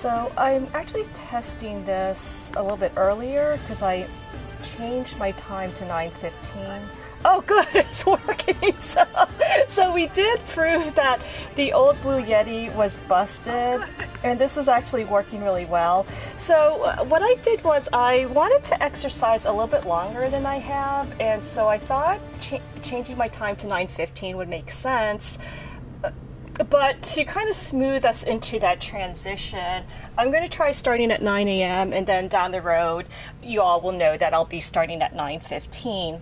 So I'm actually testing this a little bit earlier because I changed my time to 9:15. Oh, good, it's working. So we did prove that the old Blue Yeti was busted, and this is actually working really well. So what I did was I wanted to exercise a little bit longer than I have, and so I thought changing my time to 9:15 would make sense. But to kind of smooth us into that transition, I'm going to try starting at 9 a.m. and then down the road, you all will know that I'll be starting at 9:15.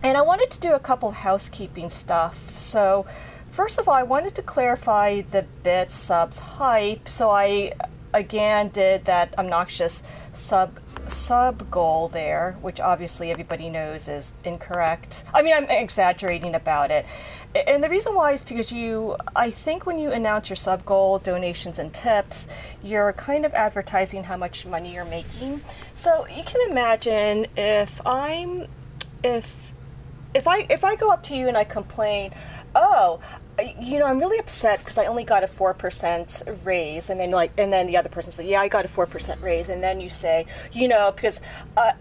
And I wanted to do a couple housekeeping stuff. So first of all, I wanted to clarify the bit subs hype. So I again did that obnoxious sub goal there, which obviously everybody knows is incorrect. I mean, I'm exaggerating about it. And the reason why is because I think when you announce your sub goal, donations and tips, you're kind of advertising how much money you're making. So you can imagine if I go up to you and I complain, oh, I'm really upset because I only got a 4% raise, and then the other person says, yeah, I got a 4% raise, and then you say, because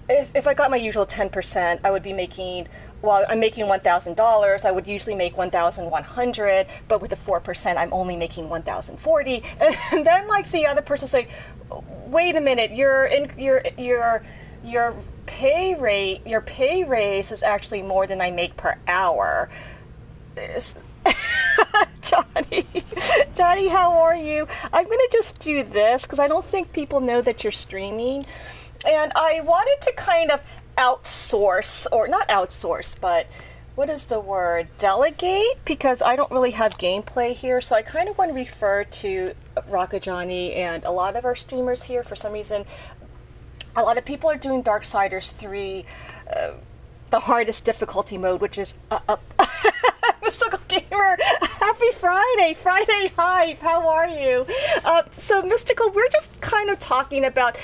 if I got my usual 10%, I would be making, well, I'm making $1,000. I would usually make $1,100, but with the 4%, I'm only making $1,040. And then the other person say, wait a minute, your pay raise is actually more than I make per hour. Johnny, how are you? I'm going to just do this because I don't think people know that you're streaming. And I wanted to kind of outsource, or not outsource, but what is the word? Delegate, because I don't really have gameplay here. So I kind of want to refer to Rocket Johnny and a lot of our streamers here. For some reason, a lot of people are doing Darksiders 3, the hardest difficulty mode, which is Mystical Gamer, happy Friday hype, how are you? So Mystical, we're just kind of talking about,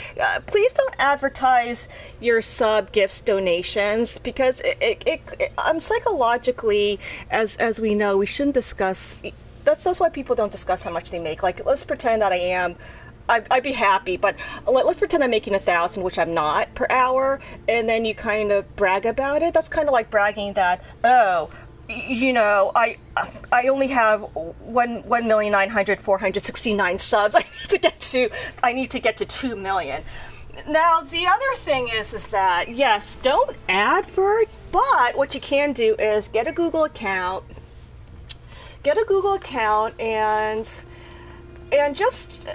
please don't advertise your sub gifts donations, because psychologically, as we know, we shouldn't discuss, that's why people don't discuss how much they make. Let's pretend that I'd be happy, but let's pretend I'm making 1,000, which I'm not, per hour, and then you kind of brag about it. That's kind of like bragging that, I only have 1,900,469 subs. I need to get to 2 million. Now the other thing is that yes, don't advert, but what you can do is get a Google account, and just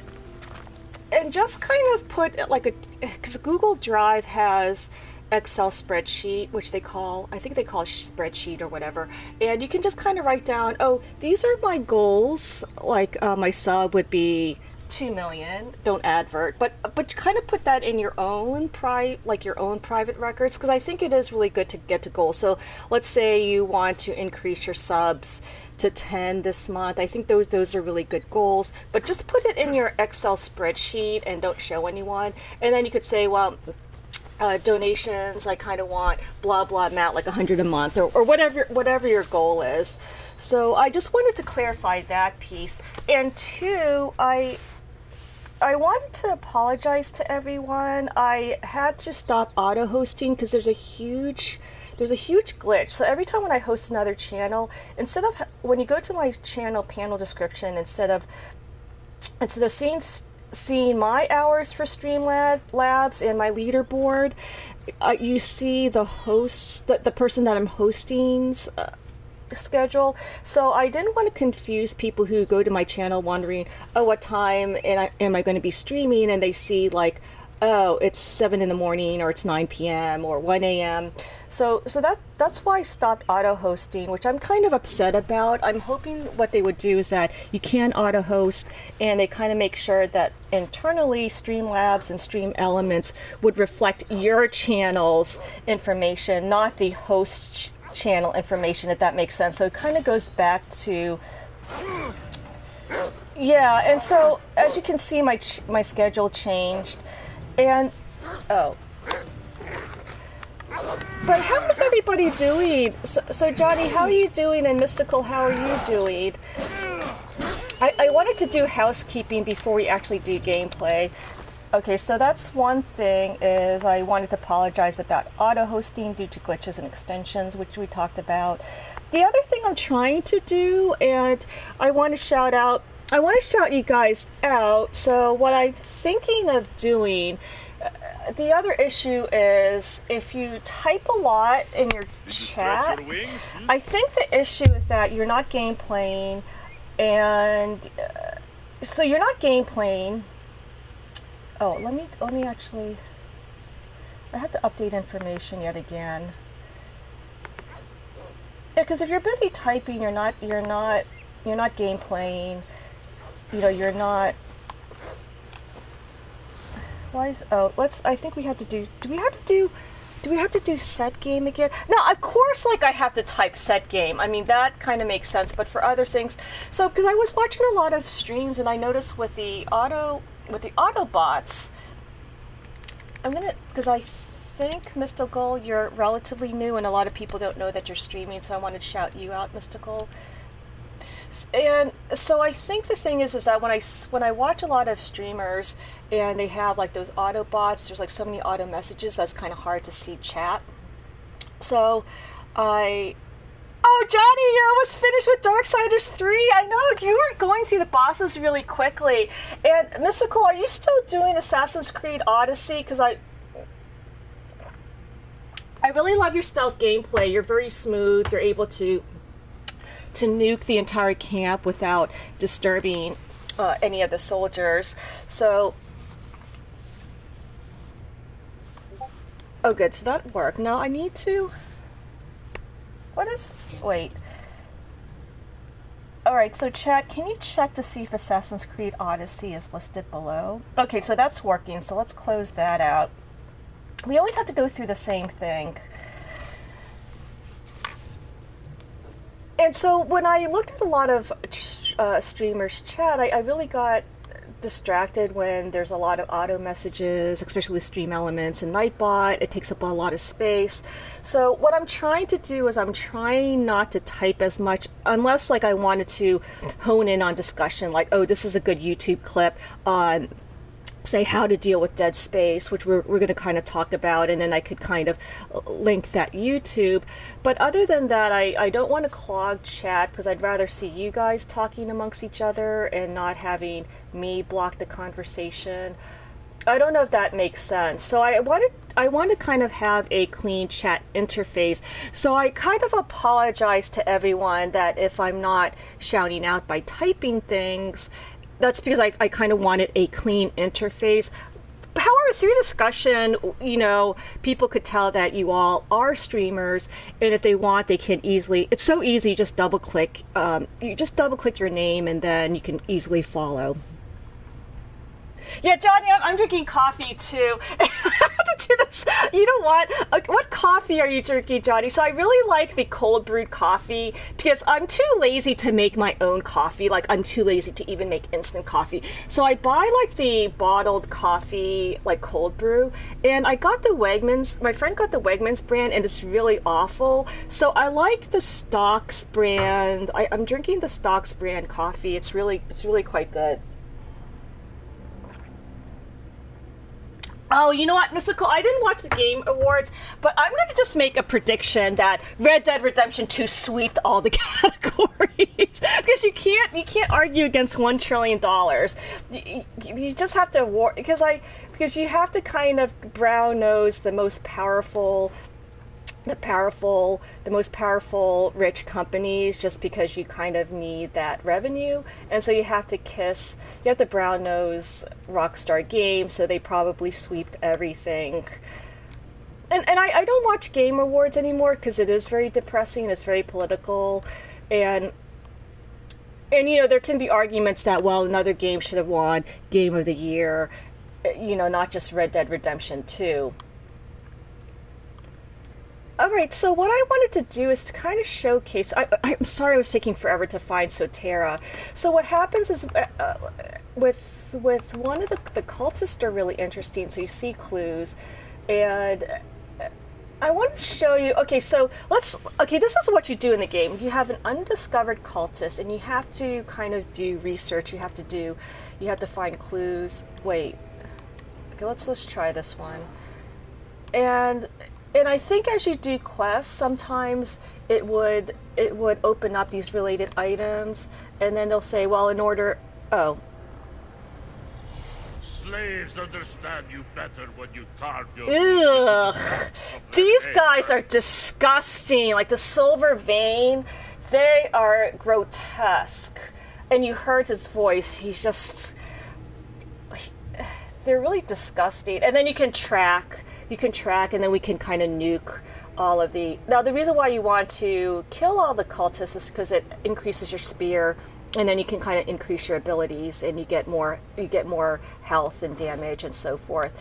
kind of put because Google Drive has Excel spreadsheet, which I think they call spreadsheet or whatever, and you can just kind of write down, oh, these are my goals, my sub would be 2 million, don't advert, but kind of put that in your own private records, because I think it is really good to get to goals. So let's say you want to increase your subs to 10 this month. I think those are really good goals, but just put it in your Excel spreadsheet and don't show anyone. And then you could say, well, donations, I kind of want blah blah amount, like 100 a month, or whatever your goal is. So I just wanted to clarify that piece. And two, I wanted to apologize to everyone. I had to stop auto hosting because there's a huge glitch. So every time when I host another channel, when you go to my channel panel description, instead of seeing my hours for Streamlabs and my leaderboard, you see the hosts, the person that I'm hosting's schedule. So I didn't want to confuse people who go to my channel wondering, oh, what time am I going to be streaming, and they see oh, it's 7 in the morning, or it's 9 p.m. or 1 a.m. So that's why I stopped auto-hosting, which I'm kind of upset about. I'm hoping what they would do is that you can auto-host, and they kind of make sure that internally Streamlabs and Stream Elements would reflect your channel's information, not the host channel information, if that makes sense. So it kind of goes back to... Yeah, and so as you can see, my schedule changed. And, oh. But how is everybody doing? So Johnny, how are you doing? And Mystical, how are you doing? I wanted to do housekeeping before we actually do gameplay. Okay, so that's one thing, is I wanted to apologize about auto-hosting due to glitches and extensions, which we talked about. The other thing I'm trying to do, and I want to shout you guys out. So what I'm thinking of doing, the other issue is if you type a lot in your chat, I think the issue is that you're not gameplaying, and so you're not gameplaying. Oh, let me actually, I have to update information yet again. Yeah, because if you're busy typing, you're not gameplaying. You know, you're not. Why is, oh, I think we have to do, do we have to do set game again? No, of course, like, I have to type set game. I mean, that kind of makes sense, but for other things, so, because I was watching a lot of streams, and I noticed with the Autobots, because I think, Mystical, you're relatively new, and a lot of people don't know that you're streaming, so I wanted to shout you out, Mystical. And so I think the thing is that when I watch a lot of streamers and they have like those Autobots, there's like so many auto messages that's kind of hard to see chat. So oh, Johnny, you're almost finished with Darksiders 3. I know, you were going through the bosses really quickly. And Mystical, are you still doing Assassin's Creed Odyssey? Because I really love your stealth gameplay. You're very smooth. You're able to nuke the entire camp without disturbing any of the soldiers. So, oh good, so that worked. Now I need to, wait. Alright, so chat, can you check to see if Assassin's Creed Odyssey is listed below? Okay, so that's working, so let's close that out. We always have to go through the same thing. And so when I looked at a lot of streamers' chat, I really got distracted when there's a lot of auto messages, especially with Stream Elements and Nightbot. It takes up a lot of space. So what I'm trying to do is I'm trying not to type as much, unless like I wanted to hone in on discussion, like, oh, this is a good YouTube clip on, say, how to deal with dead space, which we're going to kind of talk about, and then I could kind of link that YouTube. But other than that, I don't want to clog chat, because I'd rather see you guys talking amongst each other and not having me block the conversation. I don't know if that makes sense. So I want to kind of have a clean chat interface. So I kind of apologize to everyone that if I'm not shouting out by typing things, that's because I kind of wanted a clean interface. However, through discussion, you know, people could tell that you all are streamers, and if they want, they can easily, it's so easy, just double click, you just double click your name, and then you can easily follow. Yeah, Johnny, I'm drinking coffee too. I have to do this. You know what coffee are you drinking, Johnny? So I really like the cold brewed coffee, because I'm too lazy to make my own coffee. Like, I'm too lazy to even make instant coffee. So I buy like the bottled coffee, like cold brew, and I got the Wegmans, my friend got the Wegmans brand, and it's really awful. So I like the Stocks brand. I'm drinking the Stocks brand coffee. It's really quite good. Oh, you know what, Mystical? I didn't watch the Game Awards, but I'm going to just make a prediction that Red Dead Redemption 2 sweeped all the categories. Because you can't argue against $1 trillion. You just have to because you have to kind of brown nose the most powerful rich companies, just because you kind of need that revenue, and so you have to brown nose Rockstar Games, so they probably sweeped everything. And I don't watch Game Awards anymore because it is very depressing, it's very political, and you know, there can be arguments that, well, another game should have won Game of the Year, you know, not just Red Dead Redemption 2. Alright, so what I wanted to do is to kind of showcase, I'm sorry it was taking forever to find Sotera. So what happens is, with one of the cultists are really interesting, so you see clues, and I want to show you. Okay, so let's. Okay, this is what you do in the game. You have an undiscovered cultist, and you have to kind of do research. You have to do. You have to find clues. Wait. Okay, let's try this one. And I think as you do quests, sometimes it would open up these related items, and then they'll say, well, in order. Oh, Slaves understand you better when you carve your ugh. These head. guys are disgusting. Like the Silver Vein, they are grotesque. And you heard his voice. He's just. They're really disgusting. And then you can track. You can track, and then we can kind of nuke all of the. Now, the reason why you want to kill all the cultists is because it increases your spear, and then you can kind of increase your abilities, and you get more health and damage and so forth.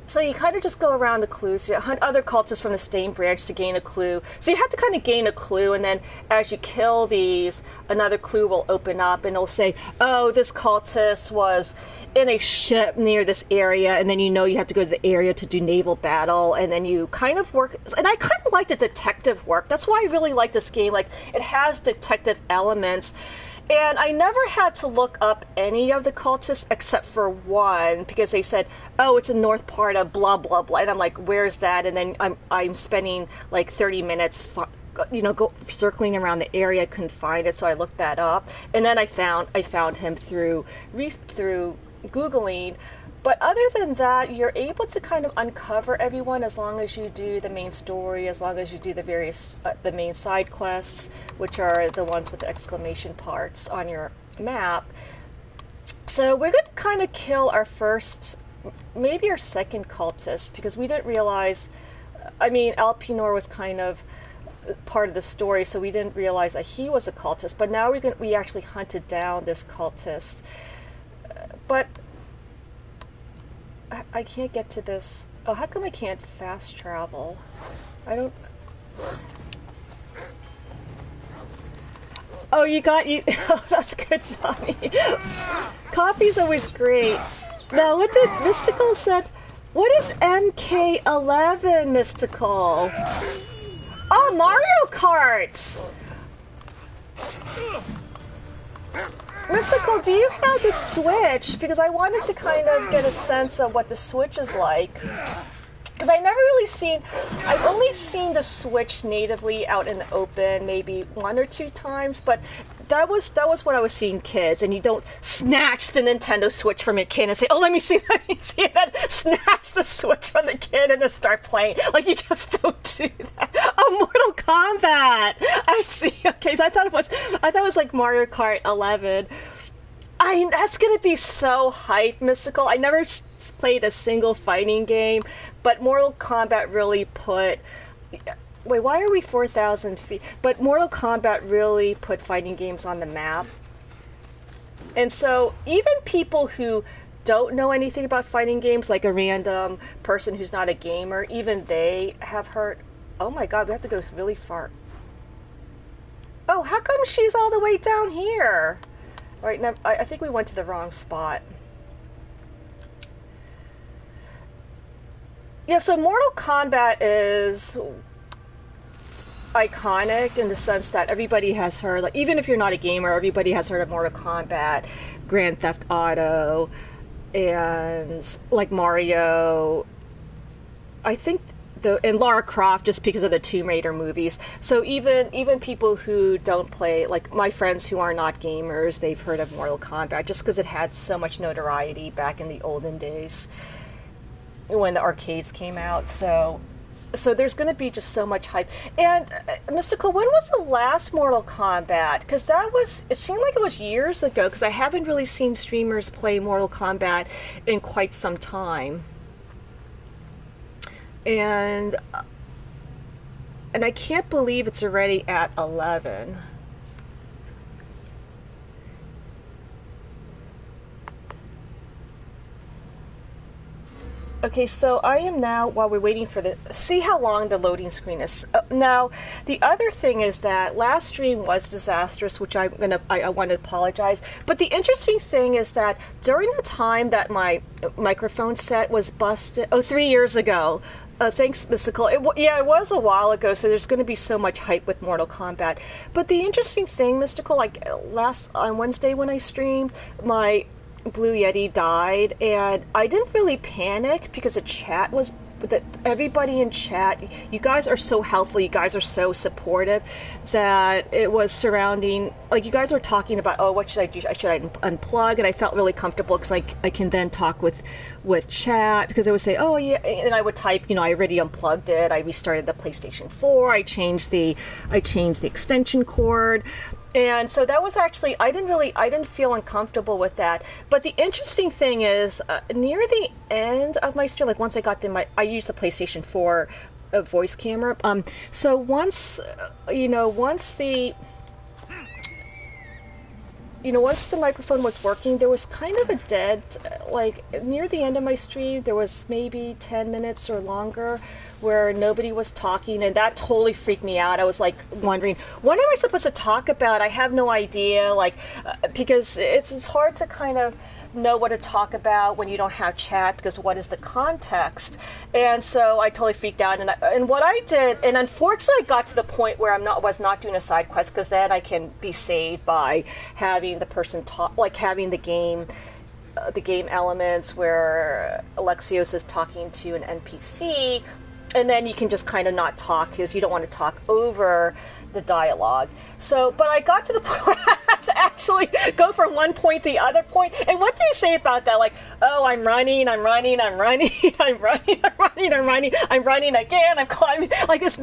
So you kind of just go around the clues. You hunt other cultists from the same branch to gain a clue. So you have to kind of gain a clue, and then as you kill these, another clue will open up, and it'll say, oh, this cultist was in a ship near this area, and then you know you have to go to the area to do naval battle, and then you kind of work. And I kind of like the detective work. That's why I really like this game. Like, it has detective elements. And I never had to look up any of the cultists except for one, because they said, oh, it's a north part of blah, blah, blah. And I'm like, where's that? And then I'm spending like 30 minutes, circling around the area. I couldn't find it, so I looked that up. And then I found him through Googling. But other than that, you're able to kind of uncover everyone as long as you do the main story, as long as you do the various, the main side quests, which are the ones with the exclamation parts on your map. So we're going to kind of kill our first, maybe our second cultist, because we didn't realize, I mean, Alpinor was kind of part of the story, so we didn't realize that he was a cultist. But now we actually hunted down this cultist. But I can't get to this. Oh, how come I can't fast travel? I don't. Oh, you got you. Oh, that's good, Johnny. Coffee's always great. Now, what did Mystical said? What is MK11, Mystical? Oh, Mario Kart. Mystical, do you have the Switch? Because I wanted to kind of get a sense of what the Switch is like. Because I've only seen the Switch natively out in the open maybe one or two times, but that was when I was seeing kids, and you don't snatch the Nintendo Switch from your kid and say, oh, let me see, and then snatch the Switch from the kid and then start playing. Like, you just don't do that. Oh, Mortal Kombat! I see. Okay, so I thought it was like Mario Kart 11. That's gonna be so hype, Mystical. I never played a single fighting game, but Mortal Kombat really put. Wait, why are we 4,000 feet? But Mortal Kombat really put fighting games on the map. And so even people who don't know anything about fighting games, like a random person who's not a gamer, even they have heard. Oh my god, we have to go really far. Oh, how come she's all the way down here? All right, now I think we went to the wrong spot. Yeah, so Mortal Kombat is iconic in the sense that everybody has heard, like, even if you're not a gamer, everybody has heard of Mortal Kombat, Grand Theft Auto, and like Mario. I think and Lara Croft, just because of the Tomb Raider movies. So even people who don't play, like my friends who are not gamers, they've heard of Mortal Kombat just because it had so much notoriety back in the olden days when the arcades came out. So there's going to be just so much hype. And Mystical, when was the last Mortal Kombat? Because it seemed like it was years ago, because I haven't really seen streamers play Mortal Kombat in quite some time. And I can't believe it's already at 11. Okay, so I am now, while we're waiting for see how long the loading screen is. Now, the other thing is that last stream was disastrous, which I want to apologize. But the interesting thing is that during the time that my microphone set was busted, 3 years ago, thanks, Mystical. It was a while ago, so there's going to be so much hype with Mortal Kombat. But the interesting thing, Mystical, like on Wednesday when I streamed, my Blue Yeti died, and I didn't really panic because the chat was that everybody in chat, you guys are so helpful, you guys are so supportive, that it was surrounding, like, you guys were talking about, oh, what should I do? Should I unplug? And I felt really comfortable because I can then talk with chat, because they would say, oh yeah, and I would type, I already unplugged it, I restarted the PlayStation 4, I changed the extension cord. And so that was actually, I didn't feel uncomfortable with that. But the interesting thing is, near the end of my stream, like once I got I used the PlayStation 4 voice camera. So once the microphone was working, there was kind of a dead, like near the end of my stream, there was maybe 10 minutes or longer where nobody was talking, and that totally freaked me out. I was like wondering, what am I supposed to talk about? I have no idea, because it's hard to kind of know what to talk about when you don't have chat, because what is the context? And so I totally freaked out, and what I did, and unfortunately I got to the point where was not doing a side quest, because then I can be saved by having the person talk, like having the game elements where Alexios is talking to an NPC, and then you can just kind of not talk because you don't want to talk over the dialogue. So, but I got to the point where I had to actually go from one point to the other point. And what do you say about that? Like, oh, I'm running again, I'm climbing. Like, it's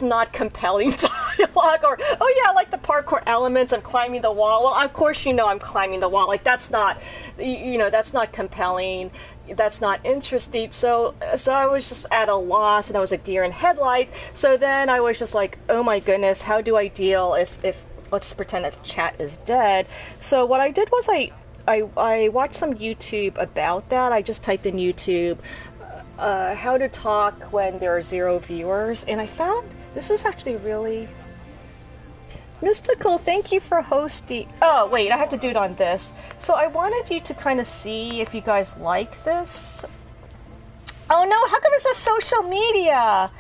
not compelling dialogue. Or, oh yeah, I like the parkour elements, I'm climbing the wall. Well, of course I'm climbing the wall. Like, that's not, that's not compelling. That's not interesting. So I was just at a loss, and I was a deer in headlight. So then I was just like, oh my goodness, how do I deal if let's pretend that chat is dead. So what I did was I watched some YouTube about that. I just typed in YouTube, how to talk when there are 0 viewers, and I found this is actually really Mystical. Thank you for hosting. Oh wait, I have to do it on this. So I wanted you to kind of see if you guys like this. Oh no, how come it says social media?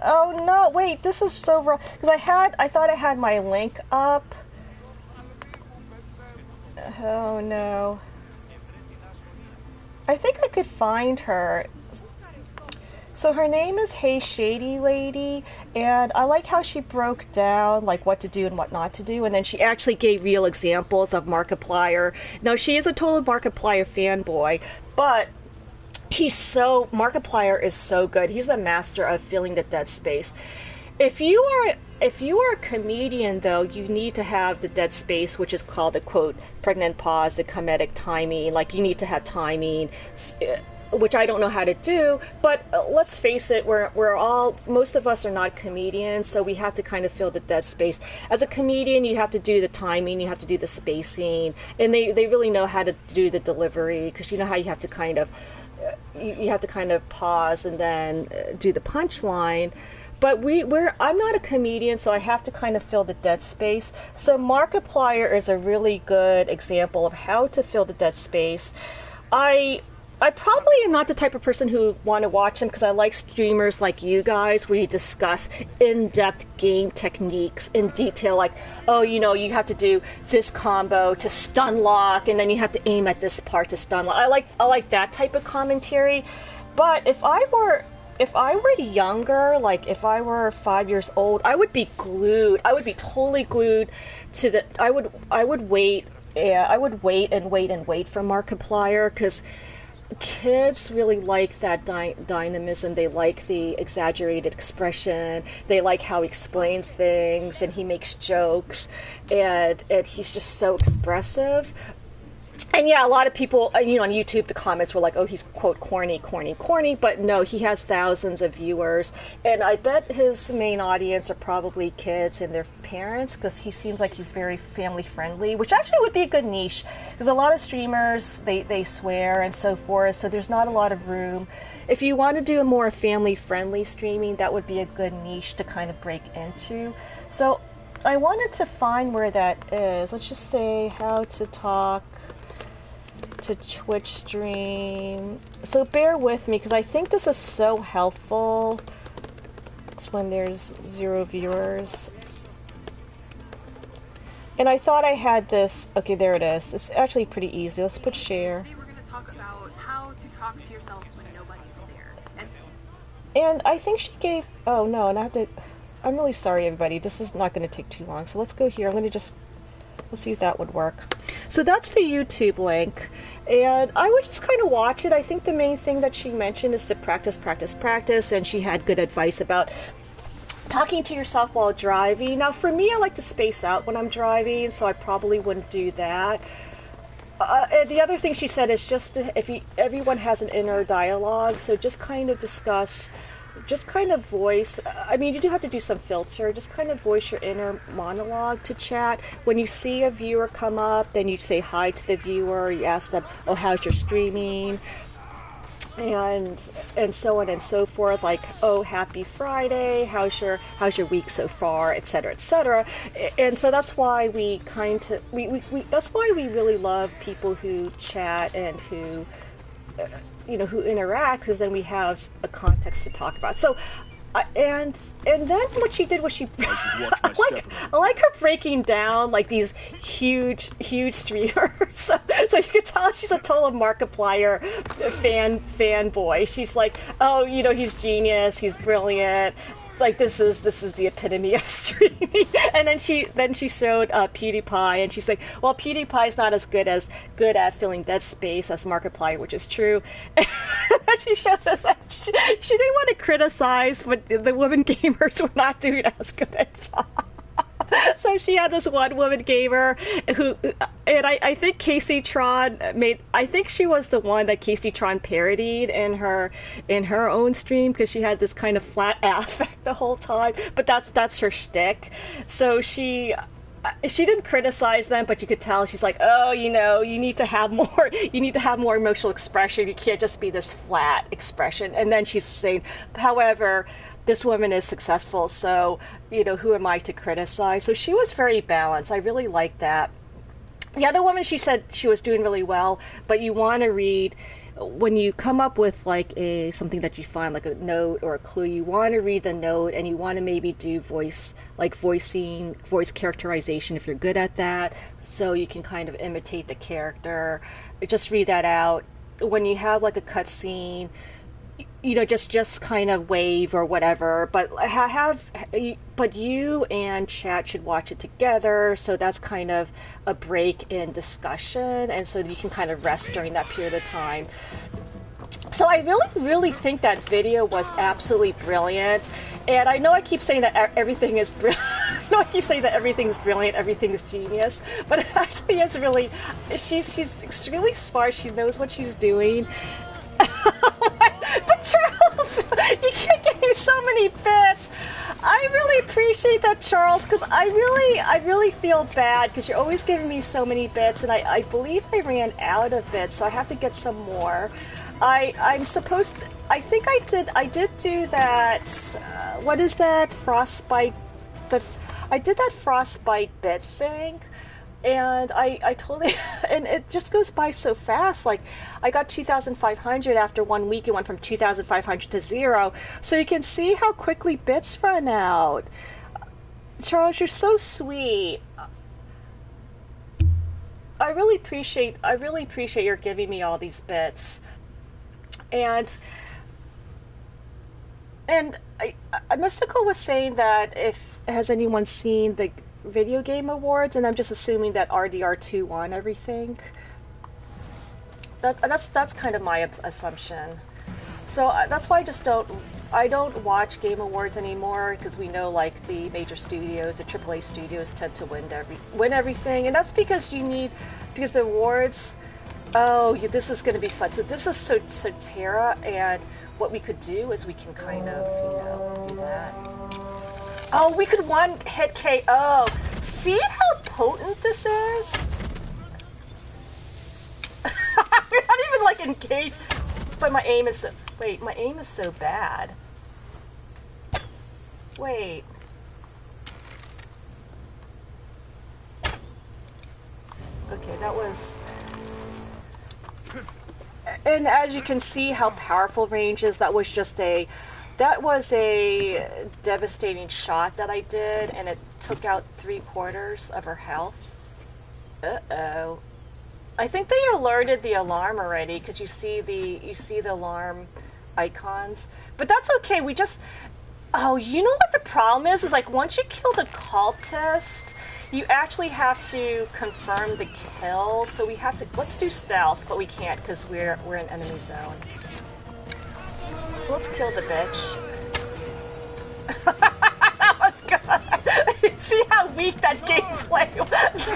Oh no, wait, this is so wrong, because I thought I had my link up. Oh no. I think I could find her. So her name is Hey Shady Lady, and I like how she broke down like what to do and what not to do, and then she actually gave real examples of Markiplier. Now, she is a total Markiplier fanboy, but Markiplier is so good. He's the master of filling the dead space. If you are a comedian, though, you need to have the dead space, which is called the quote pregnant pause, the comedic timing. Like, you need to have timing, which I don't know how to do, but let's face it, most of us are not comedians, so we have to kind of fill the dead space. As a comedian, you have to do the timing, you have to do the spacing, and they really know how to do the delivery, because you know how you have to kind of pause and then do the punchline. But I'm not a comedian, so I have to kind of fill the dead space. So Markiplier is a really good example of how to fill the dead space. I probably am not the type of person who want to watch them, because I like streamers like you guys where you discuss in-depth game techniques in detail, like, oh, you have to do this combo to stun lock, and then you have to aim at this part to stun lock. I like that type of commentary. But if I were younger, like if I were 5 years old, I would be glued. I would be totally glued to the. I would wait. Yeah, I would wait and wait and wait for Markiplier, because kids really like that dynamism. They like the exaggerated expression. They like how he explains things, and he makes jokes, and he's just so expressive. And yeah, a lot of people, you know, on YouTube, the comments were like, "Oh, he's quote corny, corny, corny." But no, he has thousands of viewers, and I bet his main audience are probably kids and their parents, because he seems like he's very family friendly, which actually would be a good niche, because a lot of streamers they swear and so forth, so there's not a lot of room. If you want to do a more family friendly streaming, that would be a good niche to kind of break into. So I wanted to find where that is. Let's just say how to talk to Twitch stream. So bear with me, because I think this is so helpful. It's when there's 0 viewers. And I thought I had this. Okay, there it is. It's actually pretty easy. Let's put share. Today we're going to talk about how to talk to yourself when nobody's there. And I think she gave. Oh no, and I have to. I'm really sorry, everybody. This is not going to take too long. So let's go here. I'm going to just. Let's see if that would work. So that's the YouTube link, and I would just kind of watch it. I think the main thing that she mentioned is to practice, practice, practice, and she had good advice about talking to yourself while driving. Now, for me, I like to space out when I'm driving, so I probably wouldn't do that. And the other thing she said is just everyone has an inner dialogue, so just kind of discuss. Just kind of voice, I mean, you do have to do some filter, just kind of voice your inner monologue to chat. When you see a viewer come up, then you say hi to the viewer, you ask them, oh, how's your streaming? And so on and so forth, like, oh, happy Friday, how's your week so far, etc., etc. And so that's why we that's why we really love people who chat and who who interact, because then we have a context to talk about. So, and then what she did was she, I like her breaking down like these huge streamers. so you can tell she's a total Markiplier fanboy. She's like, oh, he's genius, he's brilliant. Like this is the epitome of streaming. And then she showed PewDiePie, and she's like, well, PewDiePie's not as good at filling dead space as Markiplier, which is true. And she showed us that she didn't want to criticize, but the women gamers were not doing as good a job. So she had this one woman gamer who, and I think Casey Tron I think she was the one that Casey Tron parodied in her own stream, because she had this kind of flat affect the whole time, but that's her shtick. So she didn't criticize them, but you could tell she's like, oh, you need to have more emotional expression. You can't just be this flat expression. And then she's saying, however, this woman is successful, so who am I to criticize? So she was very balanced. I really liked that. The other woman, she said she was doing really well, but you want to read, when you come up with like something that you find, like a note or a clue, you want to read the note, and you want to maybe do voice characterization if you're good at that, so you can kind of imitate the character. Just read that out. When you have like a cutscene, just kind of wave or whatever, but you and chat should watch it together, so that's kind of a break in discussion, and so you can kind of rest during that period of time. So I really, really think that video was absolutely brilliant, and I know I keep saying that everything is brilliant. I know I keep saying that everything's brilliant, everything is genius, but it actually is really. She's extremely smart. She knows what she's doing. But Charles, you can't give me so many bits. I really appreciate that, Charles, because I really feel bad, because you're always giving me so many bits, and I believe I ran out of bits, so I have to get some more. I think I did do that. What is that? Frostbite. I did that Frostbite bit thing. And I totally, and it just goes by so fast. Like, I got 2,500 after 1 week. It went from 2,500 to 0. So you can see how quickly bits run out. Charles, you're so sweet. I really appreciate your giving me all these bits. And Mystical was saying that has anyone seen the Video Game Awards, and I'm just assuming that RDR2 won everything. That's kind of my assumption. So that's why I don't watch Game Awards anymore, because we know like the major studios, the AAA studios tend to win everything, and that's because the awards, Oh, yeah, this is going to be fun. So this is Sotera, and what we could do is we can kind of, do that. Oh, we could one hit KO. See how potent this is? We're not even like engaged, but my aim is wait, my aim is so bad. Wait. Okay, that was... And as you can see how powerful range is, that was a devastating shot that I did, and it took out 3/4 of her health. Uh-oh. I think they alerted the alarm already, because you see the alarm icons. But that's okay, we just... Oh, you know what the problem is? Is like once you kill the cultist, you actually have to confirm the kill. So we have to... Let's do stealth, but we can't because we're in enemy zone. So let's kill the bitch. That was good. See how weak that gameplay was?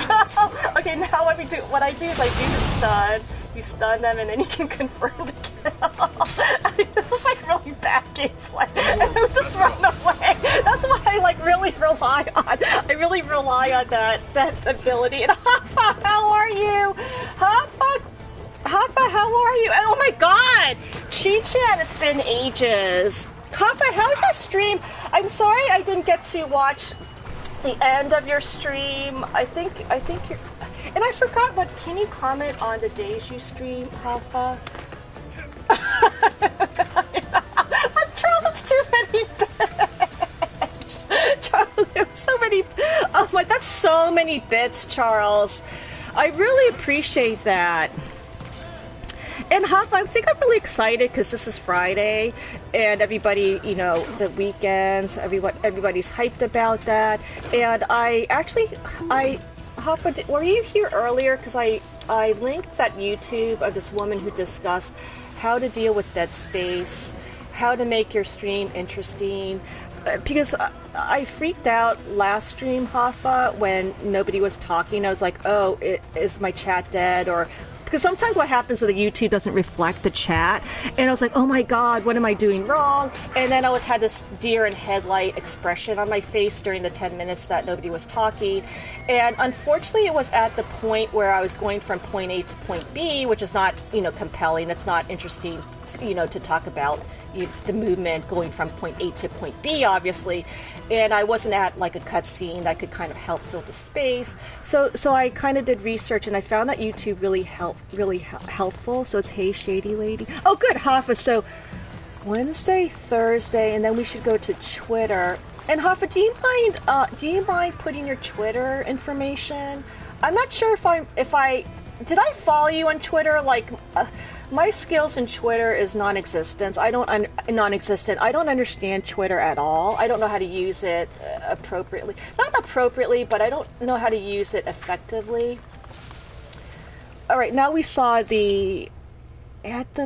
No. Okay, now what I do is I do the stun. You stun them and then you can confirm the kill. I mean, this is like really bad gameplay. And then just run away. That's what I like really rely on. I really rely on that ability. And Hoffa, how are you? Hoffa, how are you? Oh my god! Chi-chan, it's been ages. Hoffa, how's your stream? I'm sorry I didn't get to watch the end of your stream. I think you're... And I forgot what... Can you comment on the days you stream, Hoffa? Charles, it's too many bits. Charles, so many... Oh my, that's so many bits, Charles. I really appreciate that. And Hoffa, I think I'm really excited because this is Friday, and everybody, the weekends, everybody's hyped about that. And Hoffa, were you here earlier? Because I linked that YouTube of this woman who discussed how to deal with Dead Space, how to make your stream interesting. Because I freaked out last stream, Hoffa, when nobody was talking. I was like, oh, is my chat dead? Or... Because sometimes what happens is the YouTube doesn't reflect the chat, and I was like, oh my god, what am I doing wrong? And then I had this deer in headlight expression on my face during the 10 minutes that nobody was talking. And unfortunately, it was at the point where I was going from point A to point B, which is not, compelling. It's not interesting, to talk about the movement going from point A to point B, obviously. And I wasn't at like a cutscene that could kind of help fill the space. So I kind of did research, and I found that YouTube really helpful. So it's Hey Shady Lady. Oh, good, Hoffa. So Wednesday, Thursday, and then we should go to Twitter. And Hoffa, do you mind putting your Twitter information? I'm not sure if I did I follow you on Twitter? Like. My skills in Twitter is non-existent. I don't understand Twitter at all. I don't know how to use it appropriately. Not appropriately, but I don't know how to use it effectively. All right, now we saw at the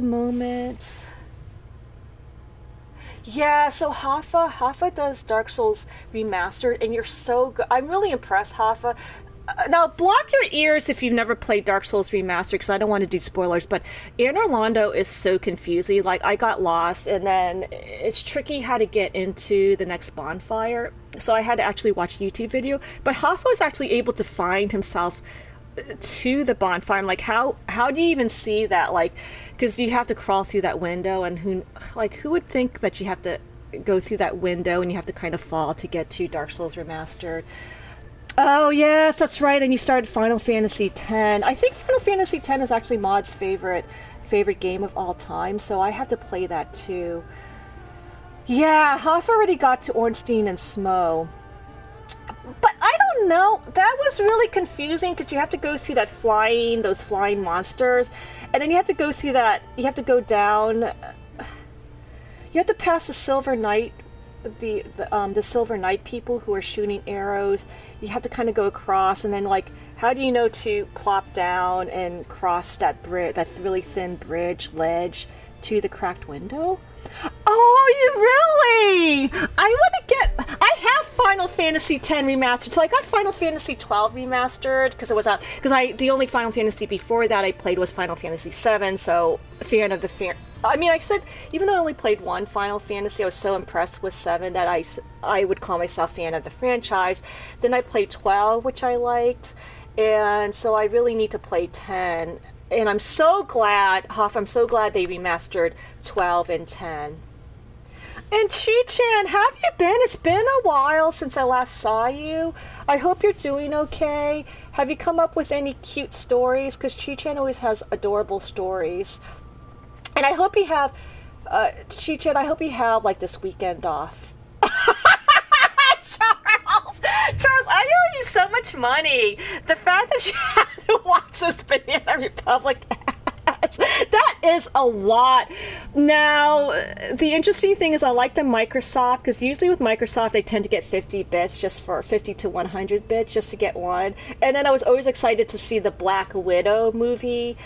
moment. Yeah, so Hoffa does Dark Souls Remastered, and you're so good. I'm really impressed, Hoffa. Now, block your ears if you've never played Dark Souls Remastered, because I don't want to do spoilers, but Anor Londo is so confusing. Like, I got lost, and then it's tricky how to get into the next bonfire, so I had to actually watch a YouTube video. But Hoffa was actually able to find himself to the bonfire. I'm like, how do you even see that? Like, because you have to crawl through that window, and who would think that you have to go through that window and you have to kind of fall to get to Dark Souls Remastered? Oh, yes, that's right, and you started Final Fantasy X. I think Final Fantasy X is actually Maud's favorite game of all time, so I have to play that too. Yeah, Hoffa already got to Ornstein and Smo. But I don't know, that was really confusing, because you have to go through those flying monsters, and then you have to go through that, you have to go down, you have to pass the Silver Knight, the Silver Knight people who are shooting arrows. You have to kind of go across, and then like, how do you know to plop down and cross that really thin ledge to the cracked window? Oh, you really? I have Final Fantasy X remastered. So I got Final Fantasy 12 remastered because it was out. The only Final Fantasy before that I played was Final Fantasy 7. So a fan of the fan. I mean, I said even though I only played one Final Fantasy, I was so impressed with 7 that I would call myself fan of the franchise. Then I played 12, which I liked, and so I really need to play 10. And I'm so glad, Hoff. I'm so glad they remastered 12 and 10. And Chi-Chan, have you been? It's been a while since I last saw you. I hope you're doing okay. Have you come up with any cute stories? Because Chi-Chan always has adorable stories. And I hope you have, Chi-Chan, I hope you have, like, this weekend off. Charles, I owe you so much money. The fact that you have to watch this Banana Republic ads, that is a lot. Now, the interesting thing is I like the Microsoft, because usually with Microsoft they tend to get 50 bits just for 50 to 100 bits just to get one. And then I was always excited to see the Black Widow movie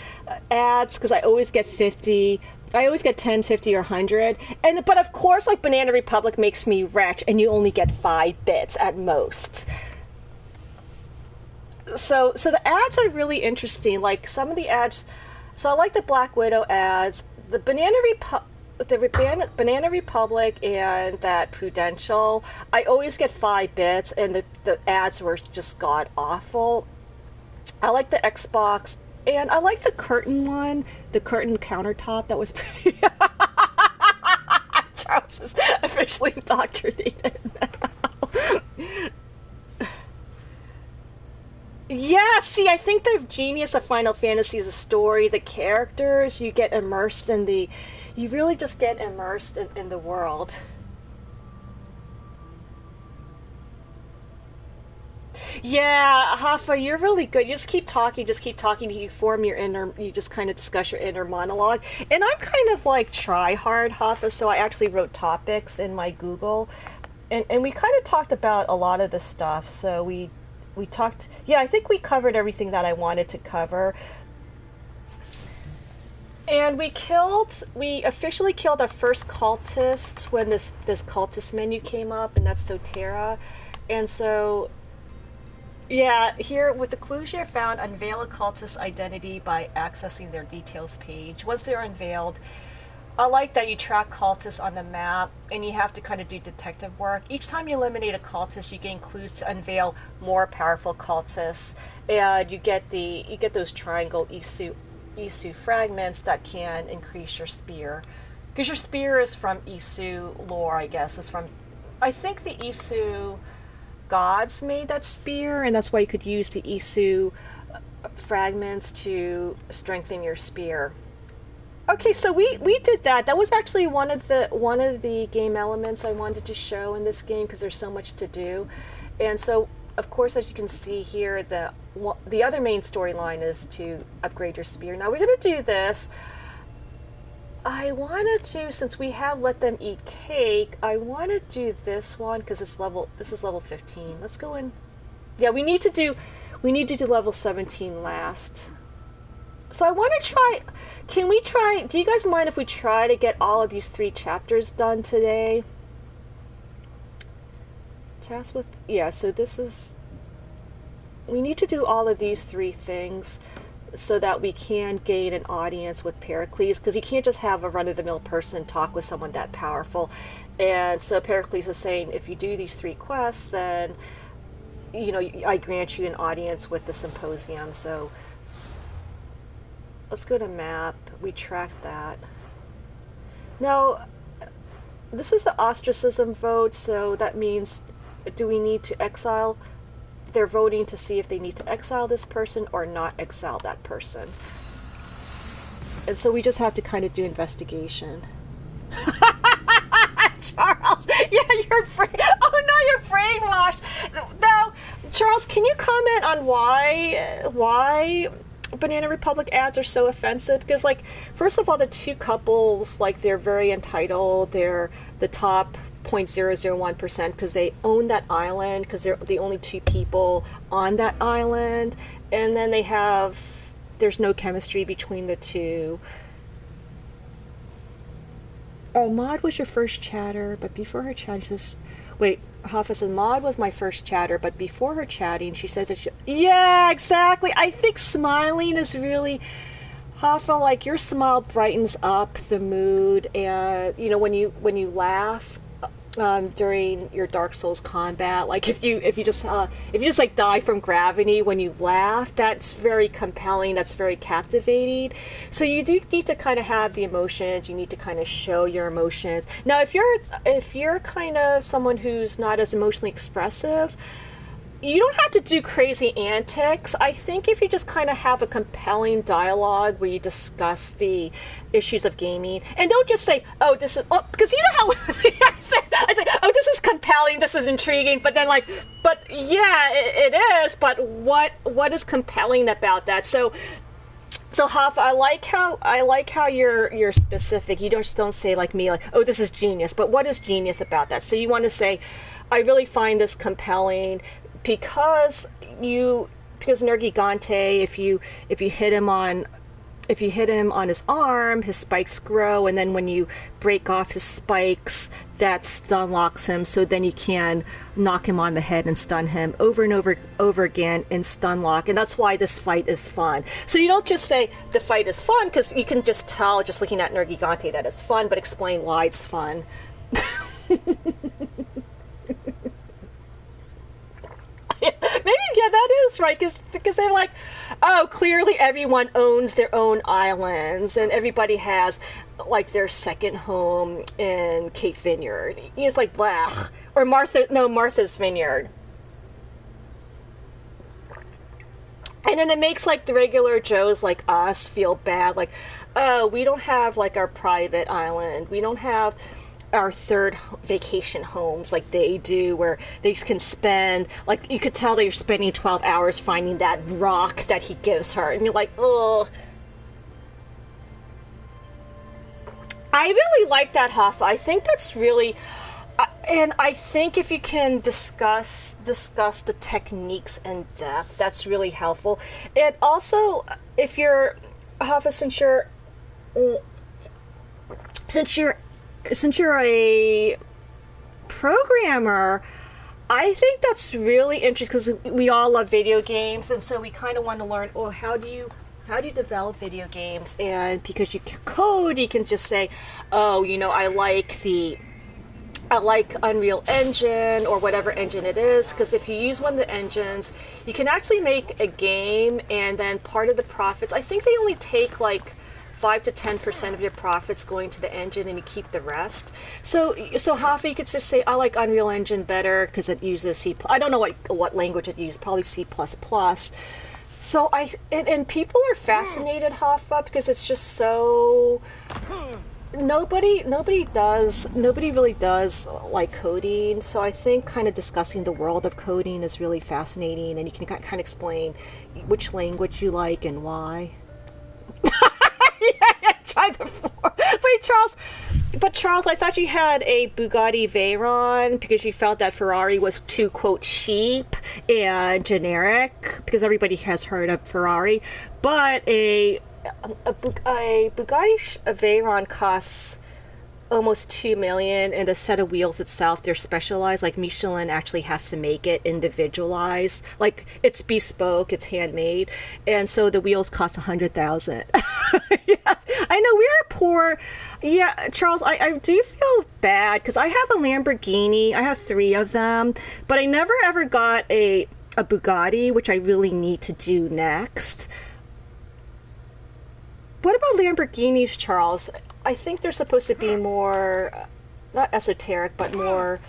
ads, because I always get 50. I always get 10, 50, or 100. But of course, like, Banana Republic makes me wretch, and you only get 5 bits at most. So the ads are really interesting. Like, some of the ads... So I like the Black Widow ads. The Banana Republic and that Prudential, I always get 5 bits, and the ads were just god-awful. I like the Xbox... And I like the curtain one, the curtain countertop. That was pretty... Charles is officially indoctrinated now. Yeah, see, I think the genius of Final Fantasy is the story, the characters. You get immersed in the... You really just get immersed in the world. Yeah, Hoffa, you're really good. You just keep talking. You form your inner, you just kind of discuss your inner monologue. And I'm kind of like try hard, Hoffa, so I actually wrote topics in my Google. And we kind of talked about a lot of the stuff. So we talked, yeah, I think we covered everything that I wanted to cover. And we officially killed our first cultist when this cultist menu came up, and that's Sotera. And so... Yeah, here with the clues you're found, unveil a cultist's identity by accessing their details page. Once they're unveiled, I like that you track cultists on the map, and you have to kind of do detective work. Each time you eliminate a cultist, you gain clues to unveil more powerful cultists, and you get those triangle Isu fragments that can increase your spear. Because your spear is from Isu lore, I guess. I think the Isu gods made that spear, and that's why you could use the Isu fragments to strengthen your spear. Okay, so we did that. That was actually one of the game elements I wanted to show in this game, because there's so much to do. And so, of course, as you can see here, the other main storyline is to upgrade your spear. Now we're going to do this. I wanted to, since we have Let Them Eat Cake, I want to do this one because this is level 15. Let's go in. Yeah, we need to do level 17 last. So I want to try. Can we try? Do you guys mind if we try to get all of these 3 chapters done today? Task with, yeah. So this is. We need to do all of these 3 things, so that we can gain an audience with Pericles, because you can't just have a run-of-the-mill person talk with someone that powerful. And so Pericles is saying, if you do these 3 quests, then, you know, I grant you an audience with the symposium. So let's go to map. We track that. Now, this is the ostracism vote, so that means, do we need to exile? They're voting to see if they need to exile this person or not exile that person. And so we just have to kind of do investigation. Charles, yeah, you're oh no, you're brainwashed. Now, Charles, can you comment on why Banana Republic ads are so offensive? Because, like, first of all, the 2 couples, like, they're very entitled. They're the top 0.001% because they own that island, because they're the only 2 people on that island. And then there's no chemistry between the 2. Oh, Maud was your first chatter, but before her chat, she says, wait, Hoffa says, Maud was my first chatter, but before her chatting, she says that yeah, exactly. I think smiling is really, Hoffa, like your smile brightens up the mood, and when you laugh during your Dark Souls combat, like if you just like die from gravity when you laugh, that's very compelling, that's very captivating. So you do need to kind of have the emotions, you need to kind of show your emotions. Now if you're kind of someone who's not as emotionally expressive, you don't have to do crazy antics. I think if you just kind of have a compelling dialogue where you discuss the issues of gaming, and don't just say, oh, this is, because you know how I say, oh, this is compelling, this is intriguing, but then but yeah, it is, but what is compelling about that? So Hoffa, I like how you're specific. You don't say like me, like, oh, this is genius, but what is genius about that? So you want to say, I really find this compelling because Nergigante, if you hit him on his arm, his spikes grow, and then when you break off his spikes, that stun locks him, so then you can knock him on the head and stun him over and over again in stun lock, and that's why this fight is fun. So you don't just say the fight is fun, because you can just tell, just looking at Nergigante, that it's fun, but explain why it's fun. Maybe, yeah, that is right, because they're like, oh, clearly everyone owns their own islands, and everybody has, like, their second home in Cape Vineyard. It's like, blah. Or Martha's Vineyard. And then it makes, like, the regular Joes like us feel bad, like, oh, we don't have, like, our private island. We don't have our third vacation homes like they do, where they can spend, like, you could tell they're spending 12 hours finding that rock that he gives her, and you're like, oh. I really like that, Hoffa. I think that's really, and I think if you can discuss the techniques in depth, that's really helpful. And also, if you're, Hoffa, since you're a programmer, I think that's really interesting, because we all love video games, and so we kind of want to learn, oh, how do you develop video games? And because you can code, you can just say, oh, I like Unreal Engine, or whatever engine it is, because if you use one of the engines, you can actually make a game, and then part of the profits, I think they only take like 5 to 10% of your profits going to the engine, and you keep the rest. So Hoffa, you could just say, I like Unreal Engine better because it uses C++. I don't know what language it uses, probably C++. So and people are fascinated, Hoffa, because it's just so, nobody really does like coding. So I think kind of discussing the world of coding is really fascinating, and you can kind of explain which language you like and why. Yeah, try before. Wait, Charles, I thought you had a Bugatti Veyron because you felt that Ferrari was too, quote, cheap and generic, because everybody has heard of Ferrari, but a Bugatti Veyron costs almost $2 million, and the set of wheels itself, they're specialized. Like, Michelin actually has to make it individualized. Like, it's bespoke, it's handmade, and so the wheels cost $100,000. Yes, I know, we're poor. Yeah, Charles, I do feel bad, because I have a Lamborghini. I have 3 of them, but I never ever got a Bugatti, which I really need to do next. What about Lamborghinis, Charles? I think they're supposed to be more, not esoteric, but more,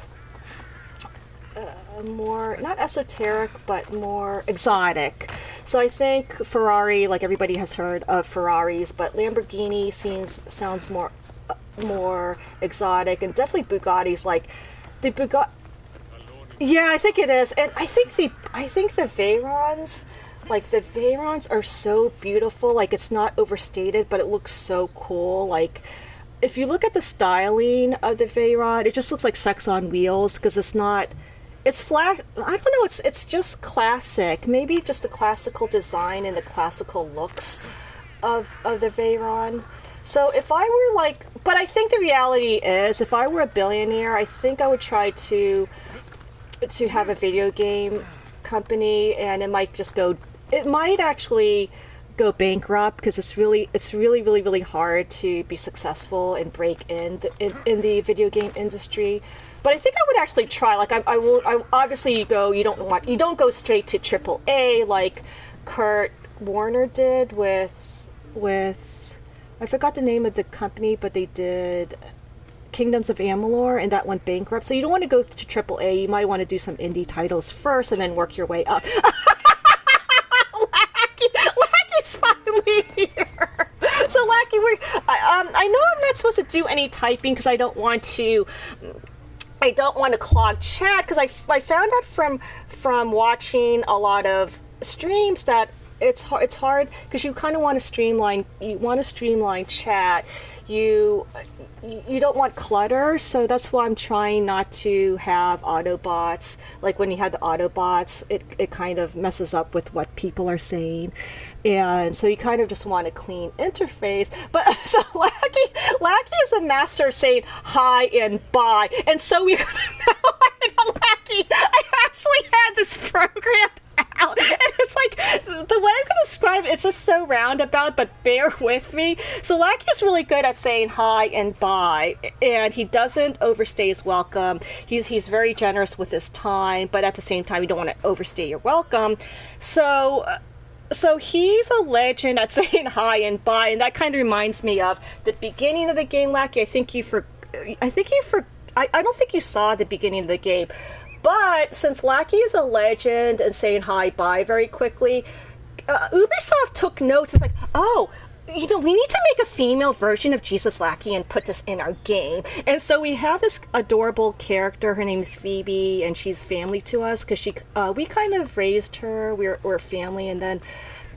not esoteric, but more exotic. So I think Ferrari, like, everybody has heard of Ferraris, but Lamborghini sounds more exotic, and definitely Bugatti's like the Bugatti. Yeah, I think it is, and I think the Veyrons. Like, the Veyrons are so beautiful. Like, it's not overstated, but it looks so cool. Like, if you look at the styling of the Veyron, it just looks like sex on wheels, because it's flat. I don't know, it's just classic. Maybe just the classical design and the classical looks of the Veyron. So if I were like, but I think the reality is, if I were a billionaire, I think I would try to to have a video game company, and it might just go. It might actually go bankrupt because it's really hard to be successful and break in the video game industry. But I think I would actually try. Like I obviously you don't go straight to AAA like Kurt Warner did with I forgot the name of the company, but they did Kingdoms of Amalur, and that went bankrupt. So you don't want to go to AAA. You might want to do some indie titles first and then work your way up. Lacky's finally here. So Lackey, I know I'm not supposed to do any typing because I don't want to clog chat, because I found out from watching a lot of streams that it's hard because you kind of want to streamline chat. You don't want clutter, so that's why I'm trying not to have Autobots. Like when you have the Autobots, it kind of messes up with what people are saying, and so you kind of just want a clean interface. But so Lackey is the master of saying hi and bye, and so we're gonna Lackey. I actually had this programmed out, and it's like the way I'm going to describe it, it's just so roundabout, but bear with me. So Lackey's really good at saying hi and bye, and he doesn't overstay his welcome. He's very generous with his time, but at the same time, you don't want to overstay your welcome. So he's a legend at saying hi and bye, and that kind of reminds me of the beginning of the game, Lackey. I don't think you saw the beginning of the game. But since Lackey is a legend and saying hi bye very quickly, Ubisoft took notes. It's like, we need to make a female version of Jesus Lackey and put this in our game. And so we have this adorable character. Her name is Phoebe, and she's family to us because we kind of raised her. We're family, and then,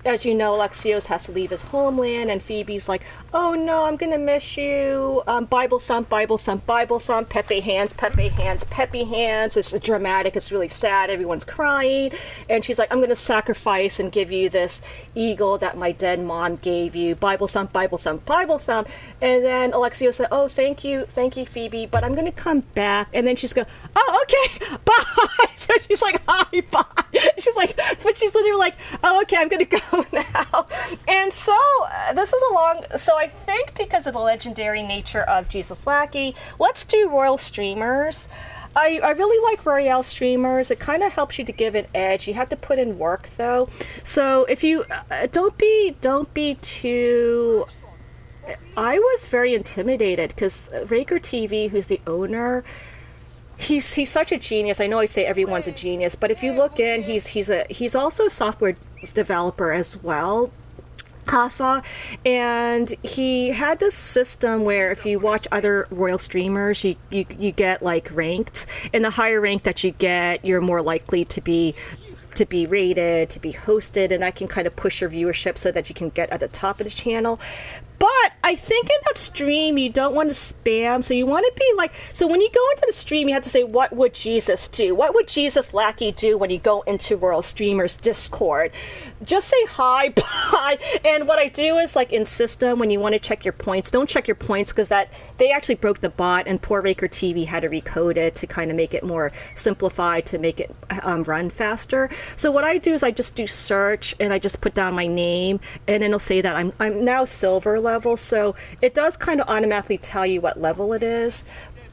as you know, Alexios has to leave his homeland, and Phoebe's like, oh no, I'm gonna miss you. Bible thump, Bible thump, Bible thump, Pepe hands, Pepe hands, Pepe hands. It's dramatic, it's really sad, everyone's crying. And she's like, I'm gonna sacrifice and give you this eagle that my dead mom gave you. Bible thump, Bible thump, Bible thump. And then Alexios said, oh, thank you, Phoebe, but I'm gonna come back. And then she's going, oh, okay, bye. So she's like, hi, bye. She's like, but she's literally like, oh, okay, I'm gonna go now. And so so I think because of the legendary nature of Jesus Lackey, let's do Royal Streamers. I really like Royale Streamers. It kind of helps you to give an edge. You have to put in work though. So if you don't be too. I was very intimidated because Raker TV, who's the owner, he's such a genius. I know I say everyone's a genius, but if you look in, he's also a software developer as well, Kafa, and he had this system where if you watch other Royal streamers, you get like ranked, and the higher rank that you get, you're more likely to be rated, to be hosted, and that can kind of push your viewership so that you can get at the top of the channel. But I think in that stream, you don't want to spam. So you want to be like, so when you go into the stream, you have to say, what would Jesus do? What would Jesus Lackey do when you go into Royal Streamers Discord? Just say hi, bye. And what I do is like in system, when you want to check your points, don't check your points because they actually broke the bot, and poor Raker TV had to recode it to kind of make it more simplified to make it run faster. So what I do is I just do search and I just put down my name, and then it'll say that I'm now silver level, so it does kind of automatically tell you what level it is.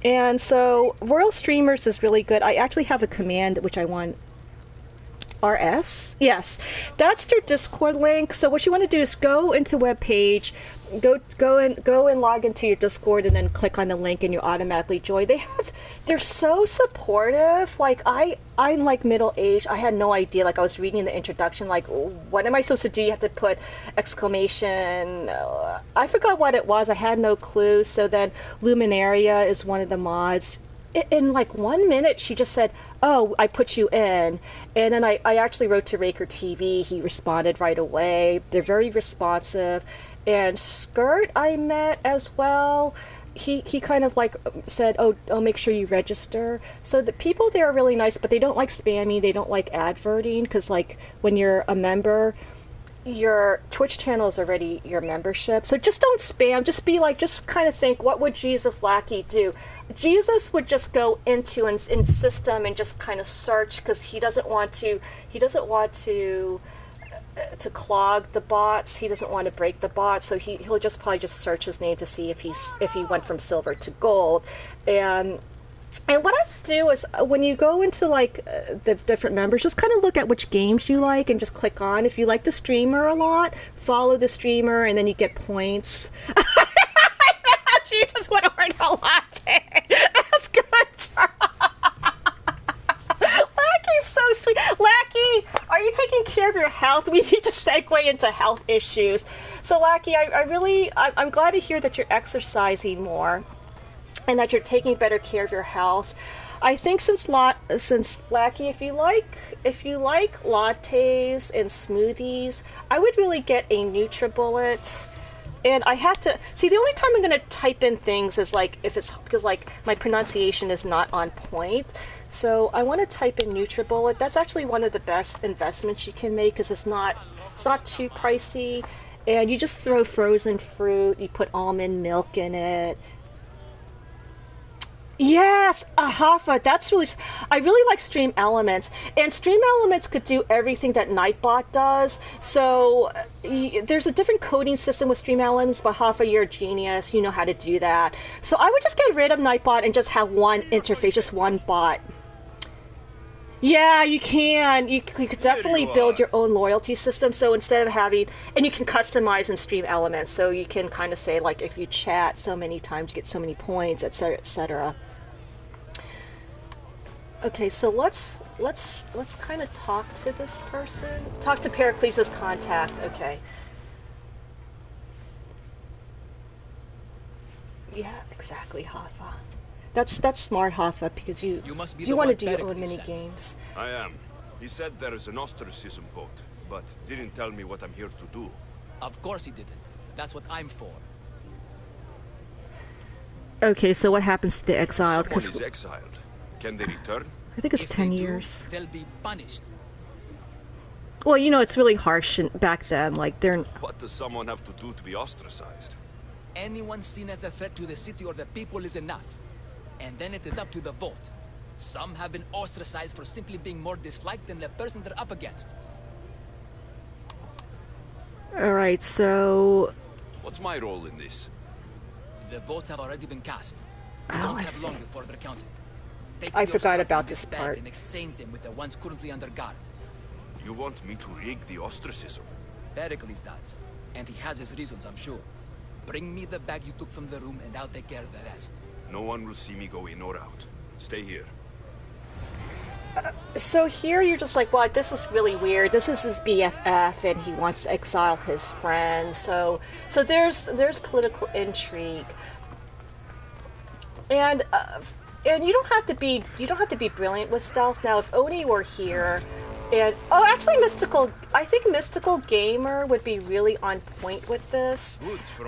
And so Royal Streamers is really good. I actually have a command which I want. RS? Yes. That's their Discord link. So what you want to do is go into web page, go and log into your Discord, and then click on the link and you automatically join. They're so supportive. Like I'm like middle aged. I had no idea. Like I was reading the introduction, like what am I supposed to do? You have to put exclamation. I forgot what it was. I had no clue. So then Luminaria is one of the mods. In like 1 minute, she just said, oh, I put you in. And then I actually wrote to Raker TV. He responded right away. They're very responsive. And Skirt I met as well. He kind of like said, oh, make sure you register. So the people there are really nice, but they don't like spammy. They don't like adverting because like when you're a member, your Twitch channel is already your membership. So just don't spam. Just be like, just kind of think, what would Jesus Lackey do? Jesus would just go into in system and just kind of search, because he doesn't want to clog the bots. He doesn't want to break the bots, so he'll just probably just search his name to see if he went from silver to gold. And what I do is, when you go into like the different members, just kind of look at which games you like and just click on. If you like the streamer a lot, follow the streamer, and then you get points. Jesus would order a latte. That's good, Charles. Lackey's so sweet. Lackey, are you taking care of your health? We need to segue into health issues. So Lackey, I'm glad to hear that you're exercising more and that you're taking better care of your health. I think since Lackey, if you like lattes and smoothies, I would really get a NutriBullet. And I have to see, the only time I'm going to type in things is like if it's because like my pronunciation is not on point. So I want to type in NutriBullet. That's actually one of the best investments you can make, because it's not too pricey, and you just throw frozen fruit. You put almond milk in it. Yes, Hafa, that's really... I really like Stream Elements. And Stream Elements could do everything that Nightbot does. So there's a different coding system with Stream Elements, but Hafa, you're a genius. You know how to do that. So I would just get rid of Nightbot and just have one interface, just one bot. Yeah, you can. You could definitely build your own loyalty system. So instead of having... And you can customize in Stream Elements. So you can kind of say, like, if you chat so many times, you get so many points, etc., etc. Okay, so let's kind of talk to this person. Talk to Pericles' contact. Okay. Yeah, exactly, Hafa. That's smart, Hafa, because you want to do your own mini games. I am. He said there is an ostracism vote, but didn't tell me what I'm here to do. Of course he didn't. That's what I'm for. Okay, so what happens to the exiled? Someone is exiled. Can they return? I think it's If 10 they do, years. they'll be punished. Well, you know, it's really harsh back then. Like, they're... What does someone have to do to be ostracized? Anyone seen as a threat to the city or the people is enough. And then it is up to the vote. Some have been ostracized for simply being more disliked than the person they're up against. Alright, so... What's my role in this? The votes have already been cast. You Oh, don't I have see. long before they're counted. Take I your forgot stock about in this bag part. and exchange them with the ones currently under guard. You want me to rig the ostracism? Pericles does. And he has his reasons, I'm sure. Bring me the bag you took from the room and I'll take care of the rest. No one will see me go in or out. Stay here. So here you're just like, well, this is really weird. This is his BFF, and he wants to exile his friends. So there's political intrigue, and you don't have to be brilliant with stealth. Now, if Oni were here, and actually, I think Mystical Gamer would be really on point with this.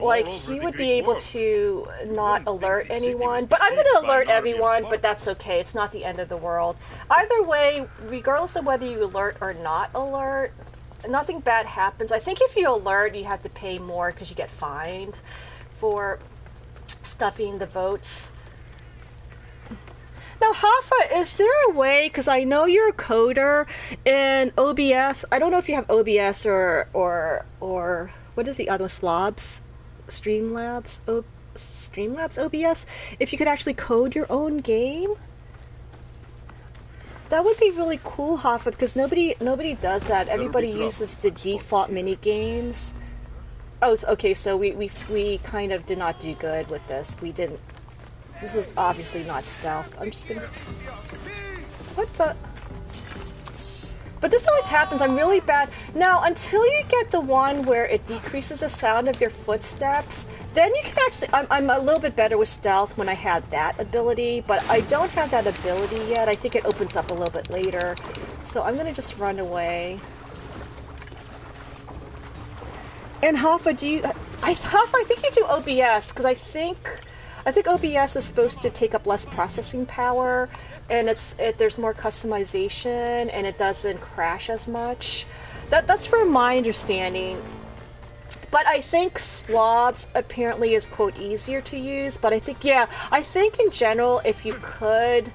Like, he would be able to not alert anyone. But I'm going to alert everyone, but that's okay. It's not the end of the world. Either way, regardless of whether you alert or not alert, nothing bad happens. I think if you alert, you have to pay more because you get fined for stuffing the votes. Now, Hafa, is there a way, because I know you're a coder in OBS. I don't know if you have OBS or what is the other one? Streamlabs OBS? If you could actually code your own game? That would be really cool, Hafa, because nobody does that. Everybody uses the default mini games. Oh, okay, so we kind of did not do good with this. We didn't. This is obviously not stealth. I'm just gonna... What the... But this always happens. I'm really bad. Now, until you get the one where it decreases the sound of your footsteps, then you can actually... I'm a little bit better with stealth when I had that ability, but I don't have that ability yet. I think it opens up a little bit later. So I'm gonna just run away. And Hafa, Hafa, I think you do OBS, because I think OBS is supposed to take up less processing power, and there's more customization, and it doesn't crash as much. That's from my understanding. But I think slobs apparently is, quote, easier to use. But I think, yeah, I think in general, if you could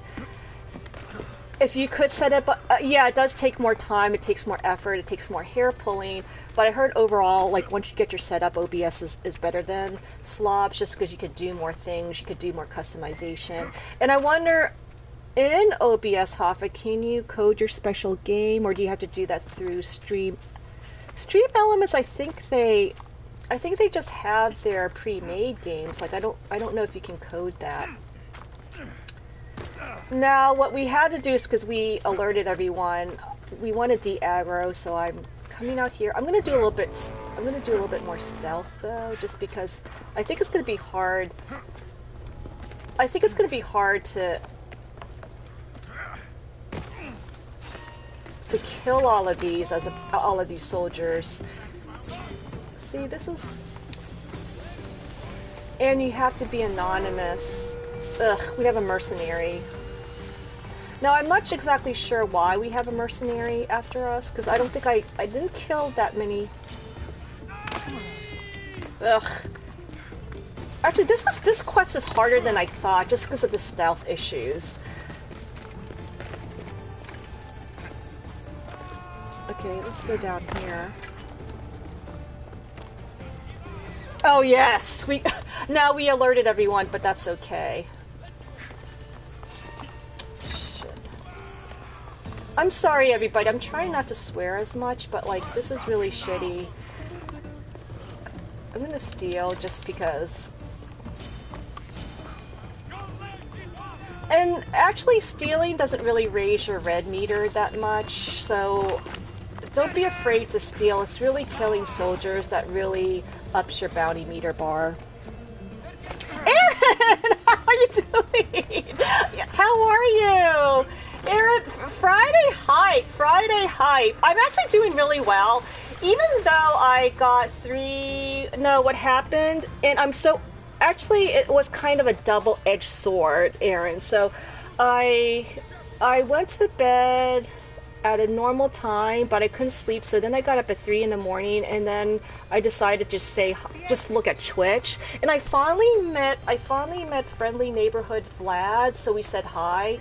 set up, yeah, it does take more time, it takes more effort, it takes more hair pulling. But I heard overall, like, once you get your setup, OBS is better than slobs, just because you could do more things, you could do more customization. And I wonder, in OBS, Hoffa, can you code your special game, or do you have to do that through Stream Elements? I think they just have their pre-made games. Like, I don't know if you can code that. Now, what we had to do is, because we alerted everyone, we wanted de-aggro, so I'm coming out here. I'm gonna do a little bit more stealth though, just because I think it's gonna be hard. I think it's gonna be hard to kill all of these soldiers. See, this is, and you have to be anonymous. Ugh, we have a mercenary. Now, I'm not exactly sure why we have a mercenary after us, because I don't think I didn't kill that many. Ugh. Actually, this quest is harder than I thought, just because of the stealth issues. Okay, let's go down here. Oh yes, now we alerted everyone, but that's okay. Shit. I'm sorry, everybody. I'm trying not to swear as much, but like this is really shitty. I'm gonna steal just because. And actually, stealing doesn't really raise your red meter that much, so don't be afraid to steal. It's really killing soldiers that really ups your bounty meter bar. Aaron! How are you doing? How are you? Aaron, Friday hype. I'm actually doing really well. Even though I got what happened, and I'm so... Actually, it was kind of a double-edged sword, Aaron. So, I went to bed at a normal time, but I couldn't sleep, so then I got up at 3 in the morning, and then I decided to just look at Twitch, and I finally met friendly neighborhood Vlad, so we said hi,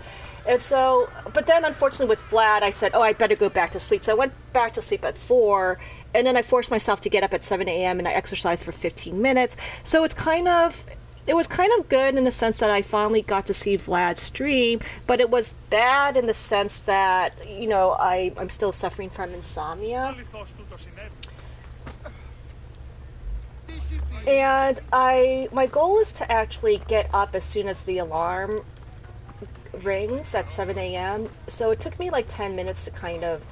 and so, but then unfortunately with Vlad, I said, oh, I better go back to sleep, so I went back to sleep at 4, and then I forced myself to get up at 7 a.m., and I exercised for 15 minutes, so it was kind of good in the sense that I finally got to see Vlad stream, but it was bad in the sense that, you know, I'm still suffering from insomnia. And my goal is to actually get up as soon as the alarm rings at 7 a.m. So it took me like 10 minutes to kind of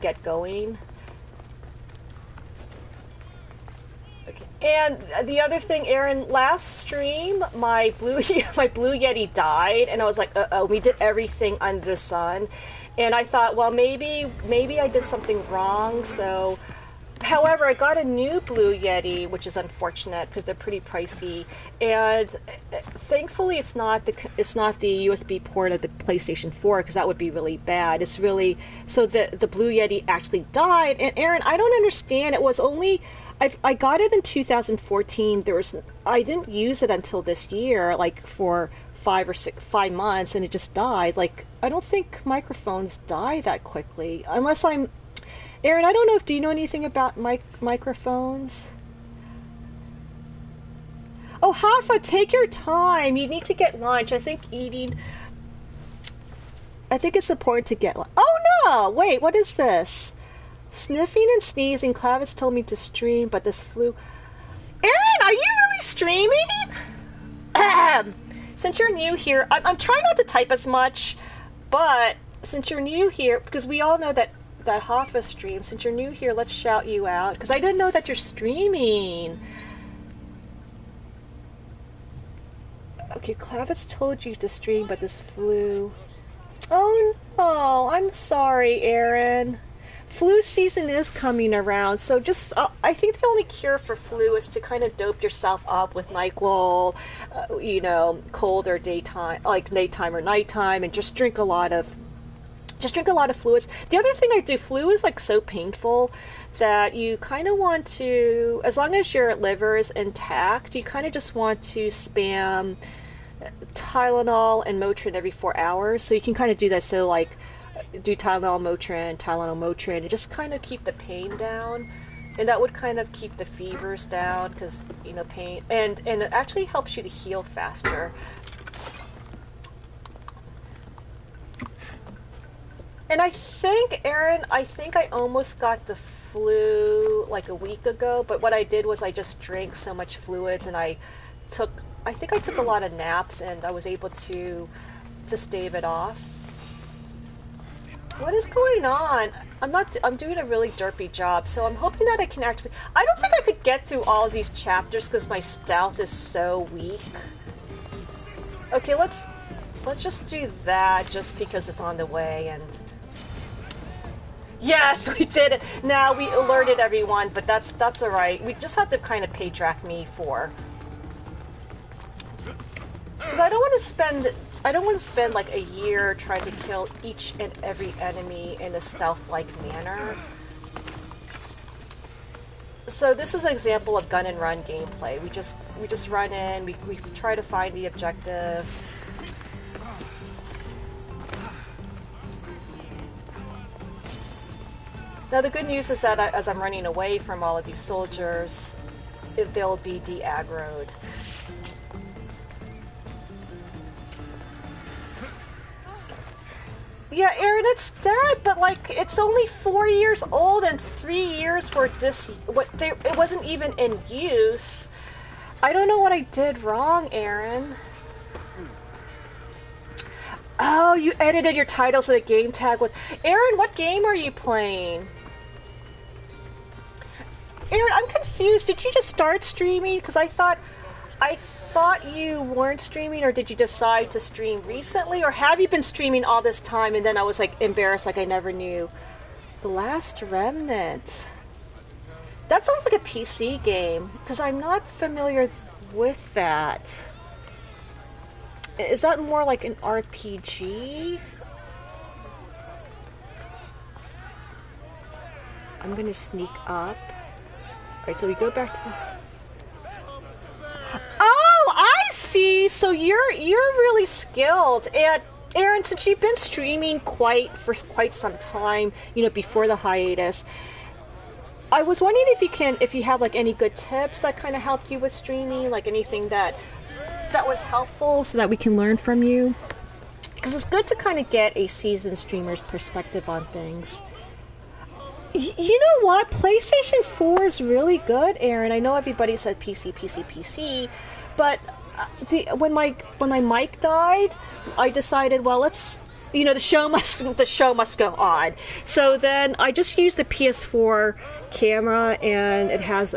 get going. And the other thing, Aaron, last stream, my Blue Yeti died, and I was like, uh-oh, we did everything under the sun. And I thought, well, maybe I did something wrong, so... However, I got a new Blue Yeti, which is unfortunate, because they're pretty pricey, and thankfully it's not the USB port of the PlayStation 4, because that would be really bad. It's really... So the Blue Yeti actually died, and Aaron, I don't understand, it was only... I got it in 2014. I didn't use it until this year, like for 5 months, and it just died. Like, I don't think microphones die that quickly, unless I'm... Aaron, I don't know do you know anything about microphones? Oh, Hoffa, take your time. You need to get lunch. I think it's important to get lunch. Oh no! Wait, what is this? Sniffing and sneezing. Clavis told me to stream, but this flu... Aaron, are you really streaming? Since you're new here, I'm trying not to type as much, but since you're new here, because we all know that Hoffa streams, since you're new here, let's shout you out, because I didn't know that you're streaming. Okay, Clavis told you to stream, but this flu... Oh no, I'm sorry, Aaron. Flu season is coming around, so just I think the only cure for flu is to kind of dope yourself up with NyQuil, you know, cold or daytime, like daytime or nighttime, and just drink a lot of Just drink a lot of fluids. The other thing I do, flu is like so painful that you kind of want to, as long as your liver is intact, you kind of just want to spam Tylenol and Motrin every 4 hours. So you can kind of do that. So like do Tylenol, Motrin, and just kind of keep the pain down. And that would kind of keep the fevers down because, you know, pain, and it actually helps you to heal faster. And I think, Aaron, I almost got the flu like a week ago, but what I did was I just drank so much fluids, and I think I took a lot of naps, and I was able to stave it off. What is going on? I'm doing a really derpy job, so I'm hoping that I can actually, I don't think I could get through all of these chapters because my stealth is so weak. Okay, let's just do that just because it's on the way. And yes, we did it. Now we alerted everyone, but that's all right. We just have to kind of pay Drachme for, because I don't want to spend like a year trying to kill each and every enemy in a stealth-like manner. So this is an example of gun and run gameplay. We just run in, we try to find the objective. Now the good news is that as I'm running away from all of these soldiers, they'll be de-aggroed. Yeah, Aaron, it's dead, but like it's only 4 years old and 3 years were it wasn't even in use. I don't know what I did wrong, Aaron. Oh, you edited your title so the game tag was... Aaron, what game are you playing? Aaron, I'm confused. Did you just start streaming? Because I thought you weren't streaming, or did you decide to stream recently, or have you been streaming all this time and then I was like embarrassed like I never knew? The Last Remnant. That sounds like a PC game, because I'm not familiar with that. Is that more like an RPG? I'm gonna sneak up. Alright, so we go back to the... Oh, I see! So you're really skilled. And Aaron, since you've been streaming for quite some time, you know, before the hiatus, I was wondering if you have like any good tips that kind of helped you with streaming, like anything that was helpful so that we can learn from you. Because it's good to kind of get a seasoned streamer's perspective on things. You know what? PlayStation 4 is really good, Aaron. I know everybody said PC, but when my mic died, I decided, well, let's, you know, the show must go on. So then I just used the PS4 camera, and it has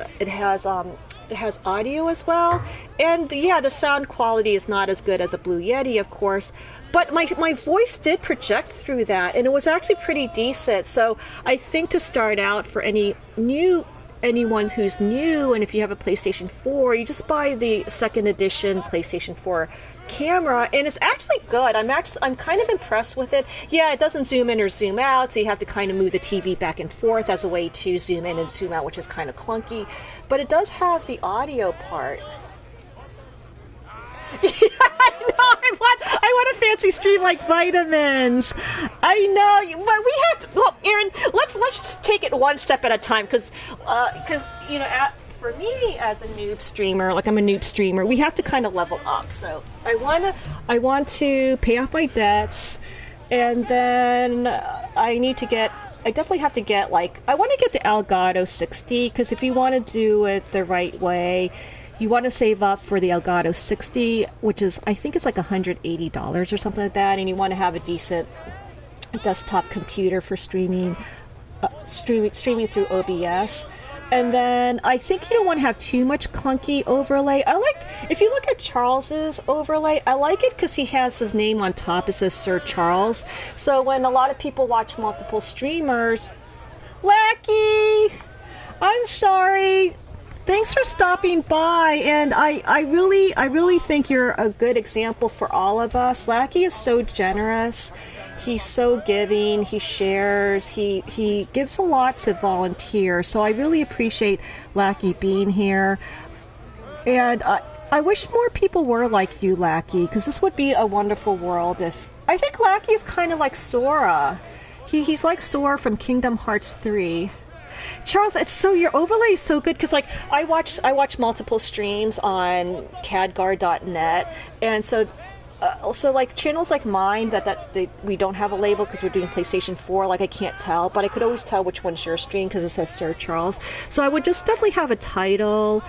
audio as well. And yeah, the sound quality is not as good as a Blue Yeti, of course, but my voice did project through that, and it was actually pretty decent. So I think to start out, for anyone who's new, and if you have a PlayStation 4, you just buy the second edition PlayStation 4 camera, and it's actually good. I'm kind of impressed with it. Yeah, it doesn't zoom in or zoom out, so you have to kind of move the TV back and forth as a way to zoom in and zoom out, which is kind of clunky, but it does have the audio part. Yeah, I know. I want a fancy stream like Vitamins. I know, but we have to. Well, Aaron, let's just take it one step at a time, because you know, for me as a noob streamer, like I'm a noob streamer, we have to kind of level up. So I want to pay off my debts, and then I definitely have to get, like, I want to get the Elgato 60, because if you want to do it the right way, you want to save up for the Elgato 60, which is, I think it's like $180 or something like that, and you want to have a decent desktop computer for streaming through OBS. And then I think you don't want to have too much clunky overlay. If you look at Charles's overlay, I like it because he has his name on top. It says Sir Charles. So when a lot of people watch multiple streamers, Lackey, I'm sorry. Thanks for stopping by, and I really think you're a good example for all of us. Lackey is so generous. He's so giving. He shares. He gives a lot to volunteers. So I really appreciate Lackey being here. And I wish more people were like you, Lackey, because this would be a wonderful world. If I think Lackey is kind of like Sora. He's like Sora from Kingdom Hearts 3. Charles, your overlay is so good because like I watch multiple streams on cadgar.net, and so like channels like mine we don't have a label because we're doing PlayStation 4, like I can't tell, but I could always tell which one's your stream because it says Sir Charles. So I would just definitely have a title.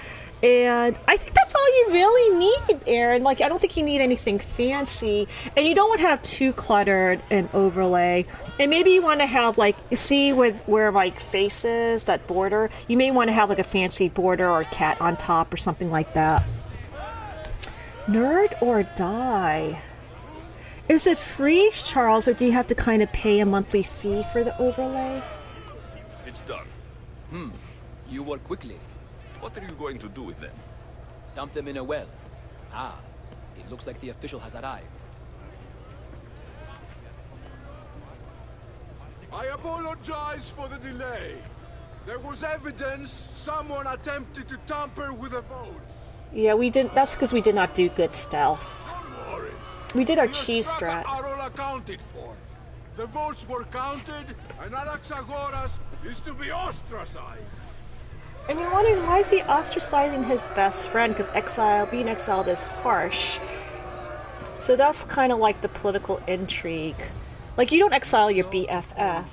And I think that's all you really need, Aaron. Like, I don't think you need anything fancy. And you don't want to have too cluttered an overlay. And maybe you want to have, like, see where my face is, that border. You may want to have, like, a fancy border or a cat on top or something like that. Nerd or die? Is it free, Charles, or do you have to kind of pay a monthly fee for the overlay? It's done. You work quickly. What are you going to do with them? Dump them in a well. Ah, it looks like the official has arrived. I apologize for the delay. There was evidence someone attempted to tamper with the votes. Yeah, we didn't. That's because we did not do good stealth. Don't worry. We did our The cheese Strata strat. are all accounted for. The votes were counted, and Anaxagoras is to be ostracized. And you're wondering, why is he ostracizing his best friend? Because being exiled is harsh. So that's kind of like the political intrigue. Like, you don't exile your BFF.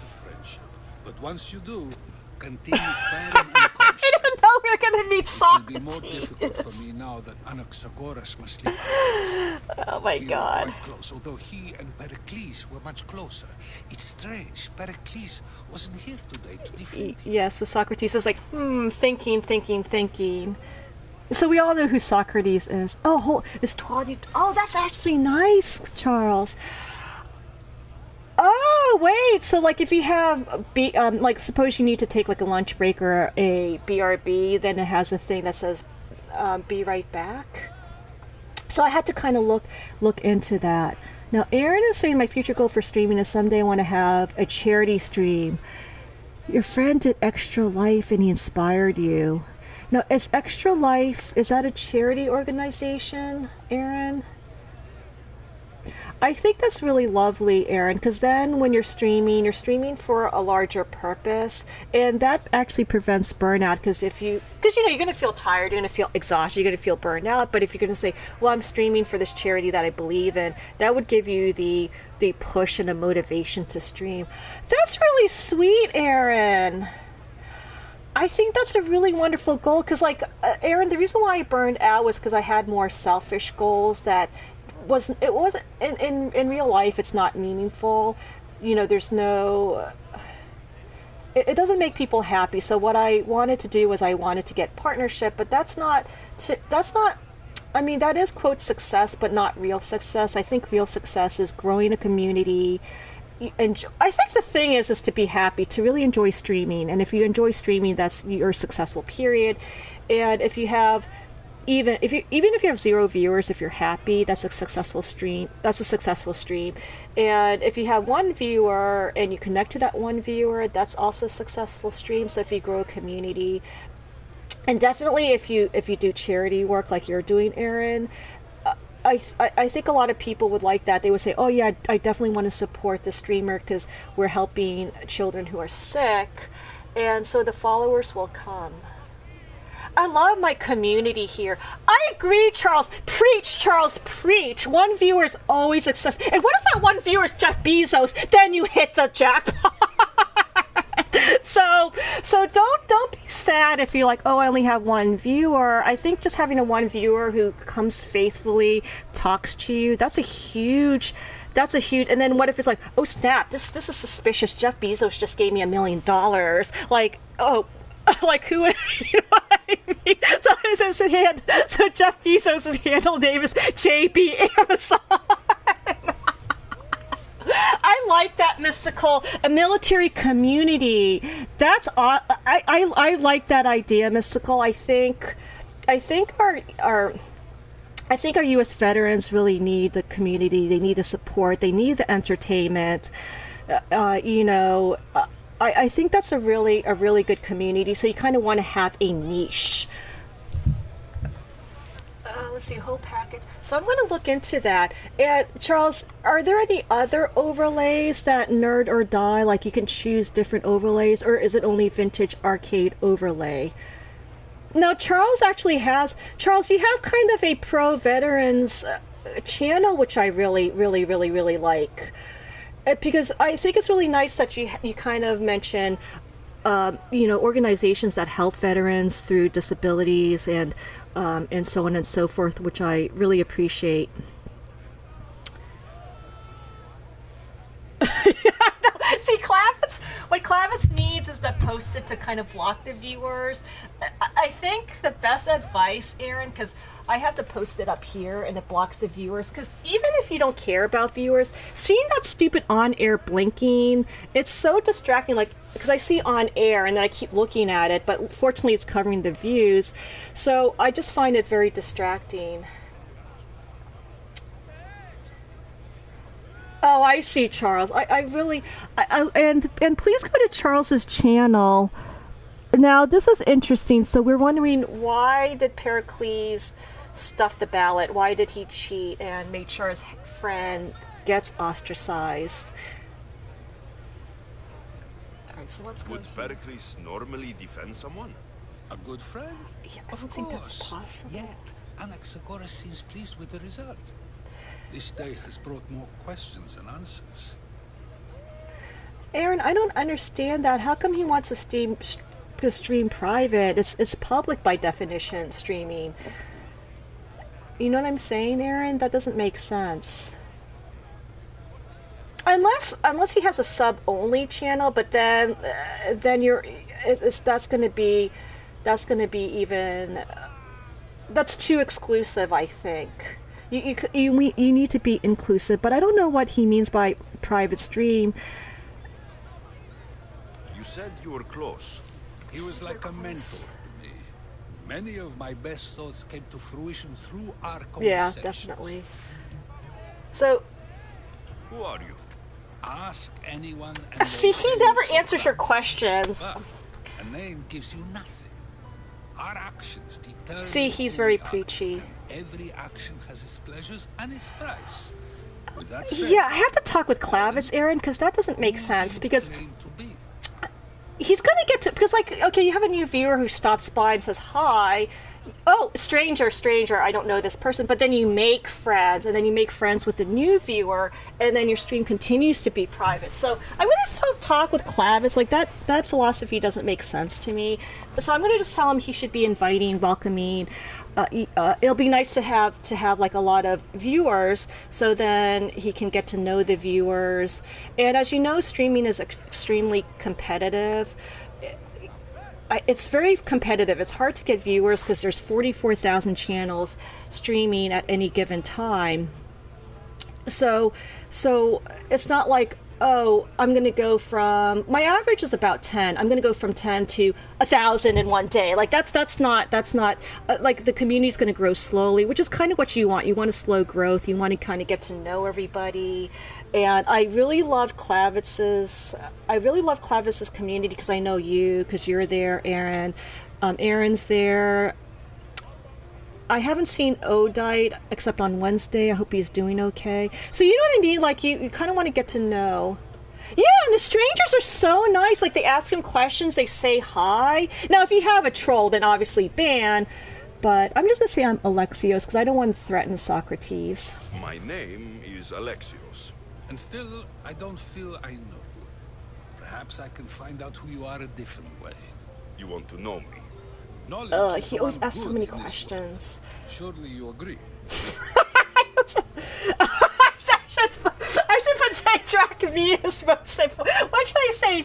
But once you do, continue firing in the I didn't know we were going to meet It will be more Socrates. difficult for me now that Anaxagoras must leave. Oh my We are god. quite close, although he and Pericles were much closer. It's strange, Pericles wasn't here today to defend him. Yeah, so Socrates is like, thinking. So we all know who Socrates is. Is Twaliu... Oh, that's actually nice, Charles. Oh, wait, so like if you have, like suppose you need to take like a lunch break or a BRB, then it has a thing that says, be right back. So I had to kind of look into that. Now, Aaron is saying my future goal for streaming is someday I want to have a charity stream. Your friend did Extra Life and he inspired you. Now, is Extra Life, is that a charity organization, Aaron? I think that's really lovely, Aaron, because then when you're streaming for a larger purpose, and that actually prevents burnout, because you're going to feel tired, you're going to feel exhausted, you're going to feel burned out, but if you're going to say, well, I'm streaming for this charity that I believe in, that would give you the push and the motivation to stream. That's really sweet, Aaron. I think that's a really wonderful goal, because Aaron, the reason why I burned out was because I had more selfish goals that wasn't in real life. It's not meaningful. There's no. It doesn't make people happy. So what I wanted to do was I wanted to get partnership, but that's not. I mean, that is quote success, but not real success. I think real success is growing a community. And I think the thing is to be happy, to really enjoy streaming. And if you enjoy streaming, you're successful. Period. And if you have. Even if you have 0 viewers, if you're happy, that's a successful stream. And if you have 1 viewer and you connect to that 1 viewer, that's also a successful stream. So if you grow a community, and definitely if you do charity work like you're doing, Aaron, I think a lot of people would like that. They would say, oh yeah, I definitely want to support the streamer because we're helping children who are sick, and so the followers will come. I love my community here. I agree, Charles. Preach, Charles, preach. 1 viewer is always success. And what if that 1 viewer is Jeff Bezos? Then you hit the jackpot. So don't be sad if you're like, oh, I only have 1 viewer. I think just having a 1 viewer who comes faithfully, talks to you, that's a huge. And then what if it's like, oh snap, this is suspicious. Jeff Bezos just gave me $1 million. Like, oh. Like who? You know what I mean? So Jeff Bezos' handle name is JB Amazon. I like that, Mystical. A military community. That's I like that idea, Mystical. I think our U.S. veterans really need the community. They need the support. They need the entertainment. I think that's a really good community. So you kind of want to have a niche. Let's see, whole package. So I'm going to look into that. And Charles, are there any other overlays that Nerd or Die, like you can choose different overlays, or is it only Vintage Arcade overlay? Now, Charles actually has. Charles, you have kind of a pro veterans channel, which I really like, because I think it's really nice that you kind of mention, organizations that help veterans through disabilities and so on and so forth, which I really appreciate. See, what Klavitz needs is the post-it to kind of block the viewers. I think the best advice, Aaron, because I have the post-it up here and it blocks the viewers, because even if you don't care about viewers, seeing that stupid on-air blinking, it's so distracting, because I see on-air and then I keep looking at it, but fortunately it's covering the views, so I just find it very distracting. Oh, I see, Charles. And please go to Charles's channel. Now, this is interesting. So we're wondering, why did Pericles stuff the ballot? Why did he cheat and make sure his friend gets ostracized? All right, so let's go. Would Pericles normally defend someone? A good friend? Yeah, I don't think that's possible. Yet, Anaxagoras seems pleased with the result. This day has brought more questions than answers. Aaron, I don't understand that. How come he wants to stream private? It's public by definition, streaming. You know what I'm saying, Aaron? That doesn't make sense. Unless he has a sub-only channel, but then that's going to be even, that's too exclusive, I think. You need to be inclusive, but I don't know what he means by private stream. You said you were close. He was like a mentor to me. Many of my best thoughts came to fruition through our conversations. Yeah, definitely. So, who are you? Ask anyone. And see, he never answers your questions. But a name gives you nothing. Our actions determine. See, he's very preachy. Every action has its pleasures and its price. With that said, Yeah, I have to talk with Klavitz, Aaron, because that doesn't make sense. Because he's going to get to, because okay, you have a new viewer who stops by and says hi. Oh, stranger, I don't know this person. But then you make friends, and then you make friends with the new viewer, and then your stream continues to be private. So I'm going to still talk with Klavitz. That philosophy doesn't make sense to me. So I'm going to just tell him he should be inviting, welcoming. It'll be nice to have a lot of viewers, so then he can get to know the viewers. And as you know, streaming is extremely competitive. It's very competitive. It's hard to get viewers because there's 44,000 channels streaming at any given time. So it's not like, oh, I'm going to go from, my average is about 10. I'm going to go from 10 to 1,000 in one day. That's not the community's going to grow slowly, which is kind of what you want. You want a slow growth. You want to kind of get to know everybody. And I really love Klavitz's community because I know you, because you're there, Aaron. Aaron's there. I haven't seen Odite except on Wednesday. I hope he's doing okay. So you know what I mean? You kind of want to get to know. Yeah, and the strangers are so nice. They ask him questions. They say hi. Now, if you have a troll, then obviously ban. But I'm just going to say I'm Alexios because I don't want to threaten Socrates. My name is Alexios. And still, I don't feel I know you. Perhaps I can find out who you are a different way. You want to know me? He always asks so many questions. Surely you agree. I should put Drachmius most. What should I say?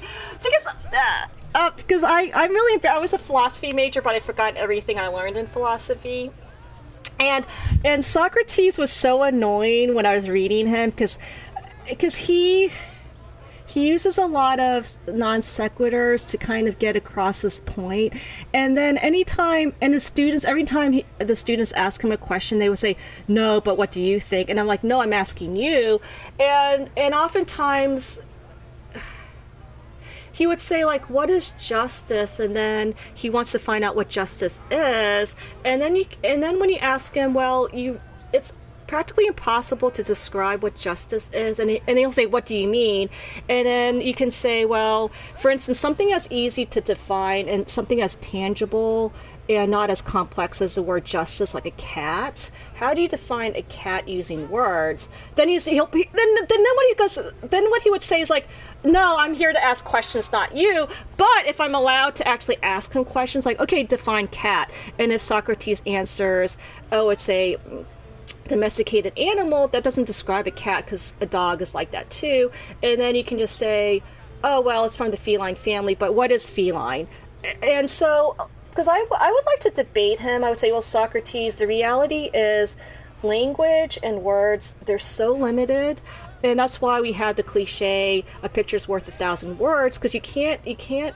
Because I was a philosophy major, but I forgot everything I learned in philosophy. And Socrates was so annoying when I was reading him because he he uses a lot of non sequiturs to kind of get across his point. And then anytime, and the students, every time the students ask him a question, they would say, "No, but what do you think?" And I'm like, "No, I'm asking you." And oftentimes he would say, like, "What is justice?" And then he wants to find out what justice is. And then when you ask him, well, it's practically impossible to describe what justice is, and he'll say, "What do you mean?" And then you can say, well, for instance, something as easy to define and something as tangible and not as complex as the word justice, like a cat. How do you define a cat using words? Then what he would say is like, "No, I'm here to ask questions, not you." But if I'm allowed to actually ask him questions, like, "Okay, define cat," and if Socrates answers, "Oh, it's a domesticated animal," that doesn't describe a cat because a dog is like that too. And then you can just say, "Oh, well, it's from the feline family, but what is feline?" And so, because I would like to debate him, I would say, well, Socrates, the reality is language and words, they're so limited. And that's why we had the cliche, "A picture's worth 1,000 words," because if you can't even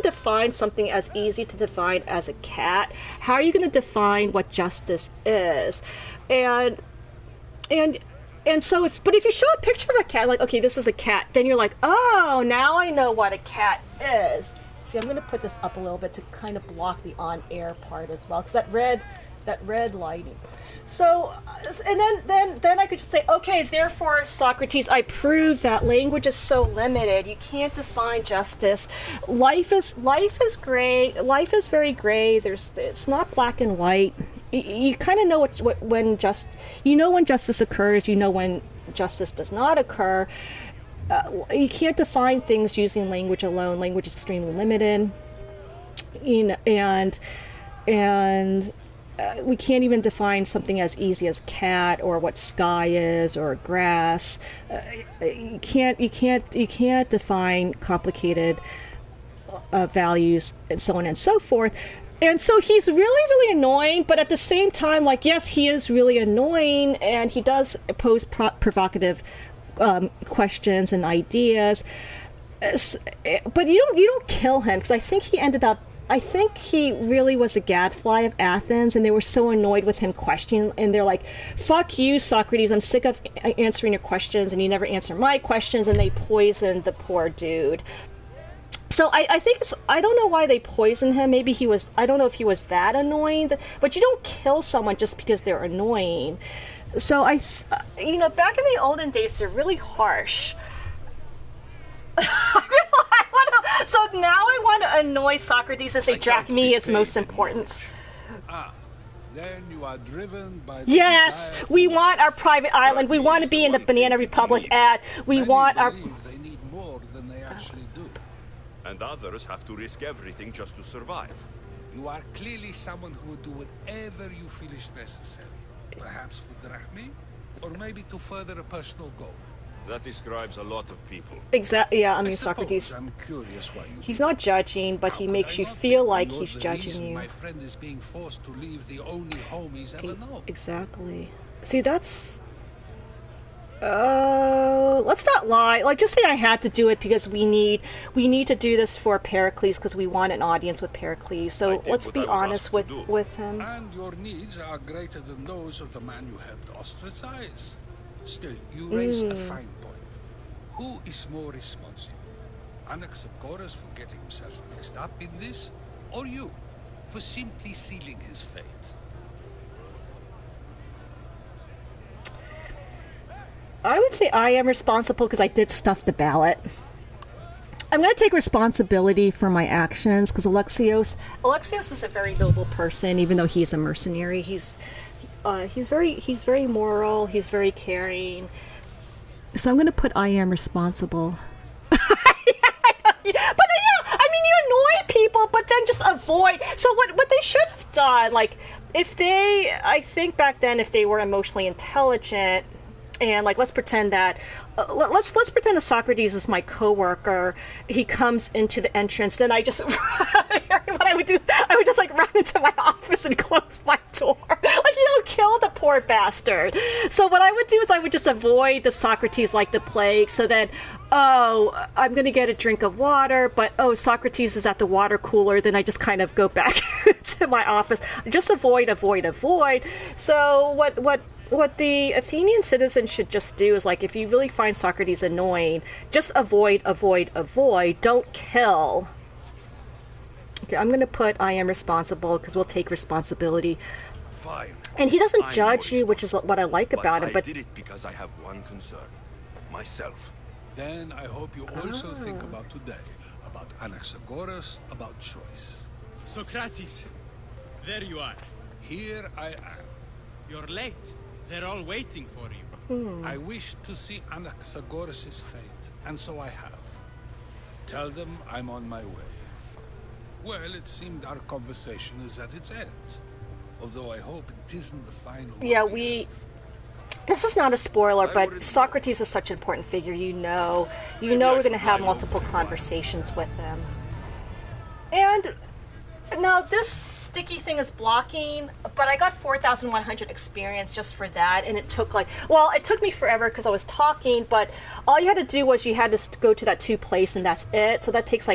define something as easy to define as a cat, how are you going to define what justice is? And so if you show a picture of a cat, like, "Okay, this is a cat," then you're like, "Oh, now I know what a cat is." See, I'm going to put this up a little bit to kind of block the on-air part as well, because that red lighting. So, and then I could just say, "Okay, therefore, Socrates, I prove that language is so limited. You can't define justice. Life is gray. Life is very gray. It's not black and white. You kind of know when justice occurs. You know when justice does not occur. You can't define things using language alone. Language is extremely limited. And we can't even define something as easy as cat or what sky is or grass. You can't define complicated values and so on and so forth." And so he's really, really annoying, but at the same time, like, yes, he is really annoying, and he does pose provocative questions and ideas. But you don't kill him, because I think he really was the gadfly of Athens, and they were so annoyed with him questioning, and they're like, "Fuck you, Socrates, I'm sick of answering your questions, and you never answer my questions," and they poisoned the poor dude. So I think I don't know why they poisoned him. Maybe I don't know if he was that annoying, but you don't kill someone just because they're annoying. So back in the olden days, they're really harsh. So now I want to annoy Socrates and say Drachmae is most important. Then you are driven by Yes, we want our private island. We want to be in the Banana Republic ad. We want our... They need more than they actually do. And others have to risk everything just to survive. You are clearly someone who would do whatever you feel is necessary. Perhaps for Drachmae, or maybe to further a personal goal. That describes a lot of people. Exactly. Yeah, I mean, suppose Socrates. I'm curious why you He's do not this. judging, but he How makes could you I not feel be? like You're he's the judging reason you. My friend is being forced to leave the only home he's ever known. Exactly. See, that's... let's not lie. Like, just say I had to do it because we need to do this for Pericles because we want an audience with Pericles. I So did let's what be I was honest asked to do. with him. And your needs are greater than those of the man you helped ostracize. Still, you raise a fine point. Who is more responsible? Anaxagoras for getting himself mixed up in this, or you for simply sealing his fate? I would say I am responsible because I did stuff the ballot. I'm going to take responsibility for my actions because Alexios is a very noble person, even though he's a mercenary. He's very moral. He's very caring. So I'm going to put I am responsible. But yeah, I mean, you annoy people, but then just avoid. So what they should have done, like, I think back then, if they were emotionally intelligent, and like, let's pretend that Socrates is my coworker. He comes into the entrance, then I just what I would do, I would just like run into my office and close my door. Like, you don't kill the poor bastard. So what I would do is I would just avoid the Socrates like the plague. So then, oh, I'm going to get a drink of water, but oh, Socrates is at the water cooler. Then I just kind of go back to my office. Just avoid. So what the Athenian citizens should just do is, like, if you really find Socrates annoying, just avoid. Don't kill. Okay, I'm going to put I am responsible because we'll take responsibility. Fine. And he doesn't judge you, which is what I like about him. I did it because I have one concern. Myself. Then I hope you also think about today, about Anaxagoras, about choice. Socrates, there you are. Here I am. You're late. They're all waiting for you. I wish to see Anaxagoras' fate, and so I have. Tell them I'm on my way. Well, it seemed our conversation is at its end. Although I hope it isn't the final one. Yeah, this is not a spoiler, but Socrates is such an important figure. You know we're going to have multiple conversations with him. And now this sticky thing is blocking, but I got 4,100 experience just for that, and it took it took me forever because I was talking, but all you had to do was you had to go to that 2 place, and that's it. So that takes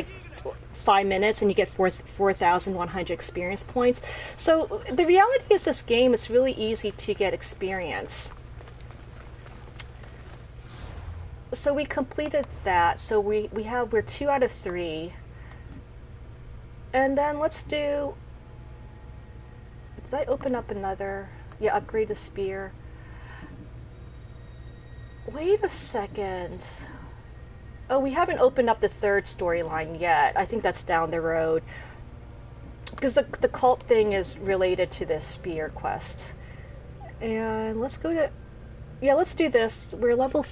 5 minutes, and you get 4,100 experience points. So the reality is, this game, it's really easy to get experience. So we completed that. So we're 2 out of 3. And then let's do... Did I open up another? Yeah, upgrade the spear. Wait a second. Oh, we haven't opened up the 3rd storyline yet. I think that's down the road. Because the cult thing is related to this spear quest. And let's go to... Yeah, let's do this. We're level...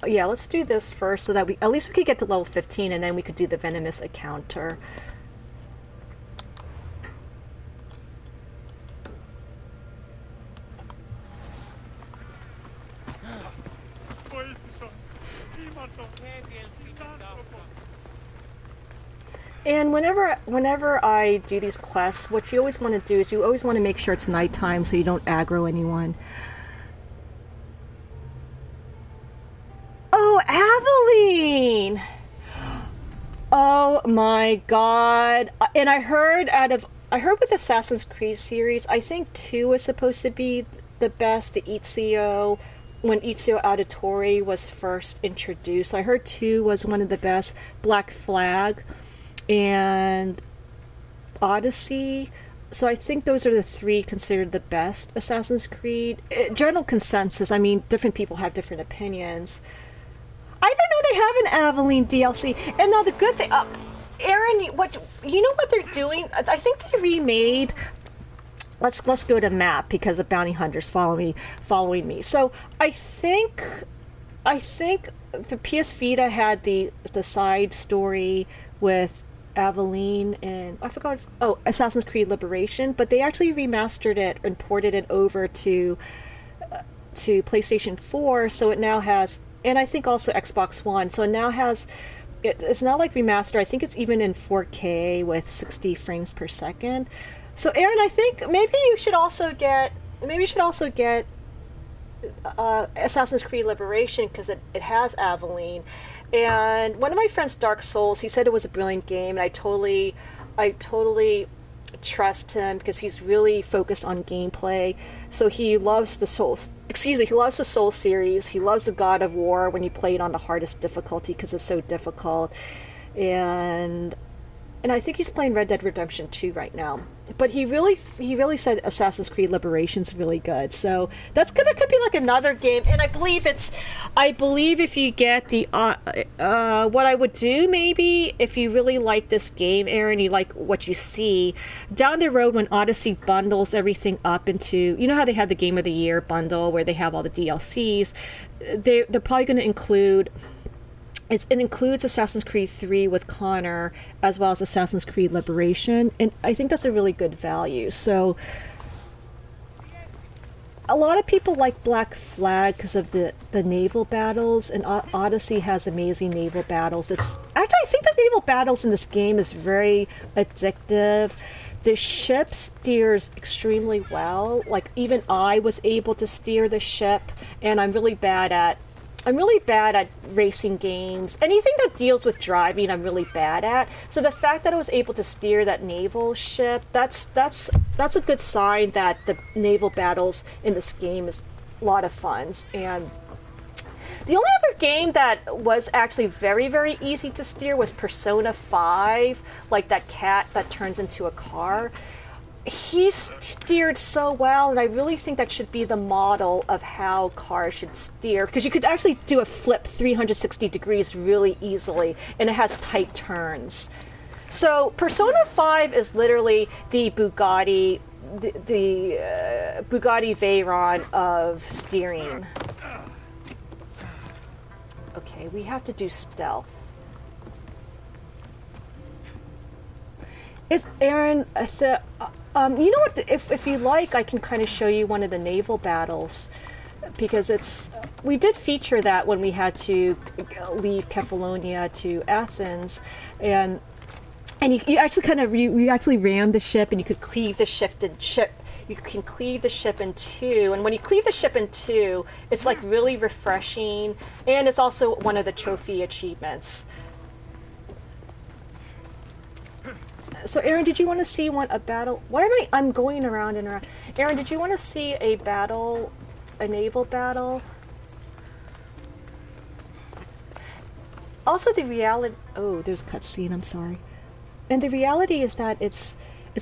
Yeah, let's do this first so that at least we could get to level 15, and then we could do the venomous encounter. And whenever I do these quests, what you always want to do is you always want to make sure it's nighttime so you don't aggro anyone. Oh, Aveline! Oh my god. And I heard with Assassin's Creed series, I think 2 was supposed to be the best, the Ezio, when Ezio Auditore was first introduced. I heard 2 was one of the best. Black Flag and Odyssey. So I think those are the 3 considered the best Assassin's Creed. General consensus, I mean, different people have different opinions. I didn't know they have an Aveline DLC. And now the good thing, Aaron, you know what they're doing? I think they remade. Let's go to map because the bounty hunter's following me. So I think the PS Vita had the side story with Aveline and I forgot. Assassin's Creed Liberation, but they actually remastered it and ported it over to PlayStation 4, so it now has. And I think also Xbox One. So it now has, it's not like remaster. I think it's even in 4K with 60 frames per second. So Aaron, I think maybe you should also get Assassin's Creed Liberation because it has Aveline. And one of my friends, Dark Souls, he said it was a brilliant game, and I totally trust him because he's really focused on gameplay. So he loves the Souls. He loves the Souls series. He loves the God of War when you play it on the hardest difficulty because it's so difficult. And I think he's playing Red Dead Redemption 2 right now. But he really said Assassin's Creed Liberation's really good. So that could be like another game. And I believe if you get the what I would do maybe if you really like this game, Aaron, you like what you see down the road when Odyssey bundles everything up into, you know how they had the Game of the Year bundle where they have all the DLCs. They're probably going to include. It includes Assassin's Creed 3 with Connor, as well as Assassin's Creed Liberation, and I think that's a really good value. So, a lot of people like Black Flag because of the naval battles, and Odyssey has amazing naval battles. I think the naval battles in this game is very addictive the ship steers extremely well. Like, even I was able to steer the ship, and I'm really bad at racing games. Anything that deals with driving, I'm really bad at. So the fact that I was able to steer that naval ship, that's a good sign that the naval battles in this game is a lot of fun. And the only other game that was actually very, very easy to steer was Persona 5, like that cat that turns into a car. He steered so well, and I really think that should be the model of how cars should steer, because you could actually do a flip 360 degrees really easily, and it has tight turns. So Persona 5 is literally the Bugatti, the Bugatti Veyron of steering. Okay, we have to do stealth. If Aaron, you know what? If you like, I can kind of show you one of the naval battles, because we did feature that when we had to leave Kefalonia to Athens, and you actually kind of you actually ran the ship, and you could cleave the ship. You can cleave the ship in two, and when you cleave the ship in two, it's like really refreshing, and it's also one of the trophy achievements. So, Aaron, did you want to see a battle? Why am I'm going around and around? Aaron, did you want to see a battle, a naval battle? Also, the reality. Oh, there's a cutscene. I'm sorry. And the reality is that it's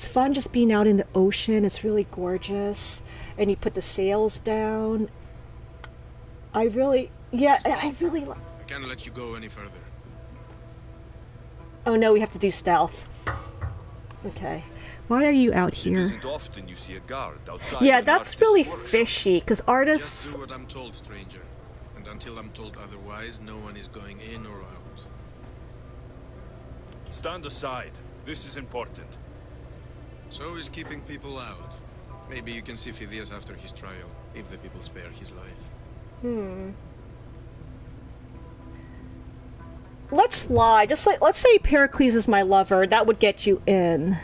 fun just being out in the ocean. It's really gorgeous, and you put the sails down. I really like. I can't let you go any further. Oh no, we have to do stealth. Okay. Why are you out here? It isn't often you see a guard outside. Yeah, that's really fishy, because artists... Just do what I'm told, stranger. And until I'm told otherwise, no one is going in or out. Stand aside. This is important. So is keeping people out. Maybe you can see Phidias after his trial, if the people spare his life. Let's lie. Let's say Pericles is my lover. That would get you in.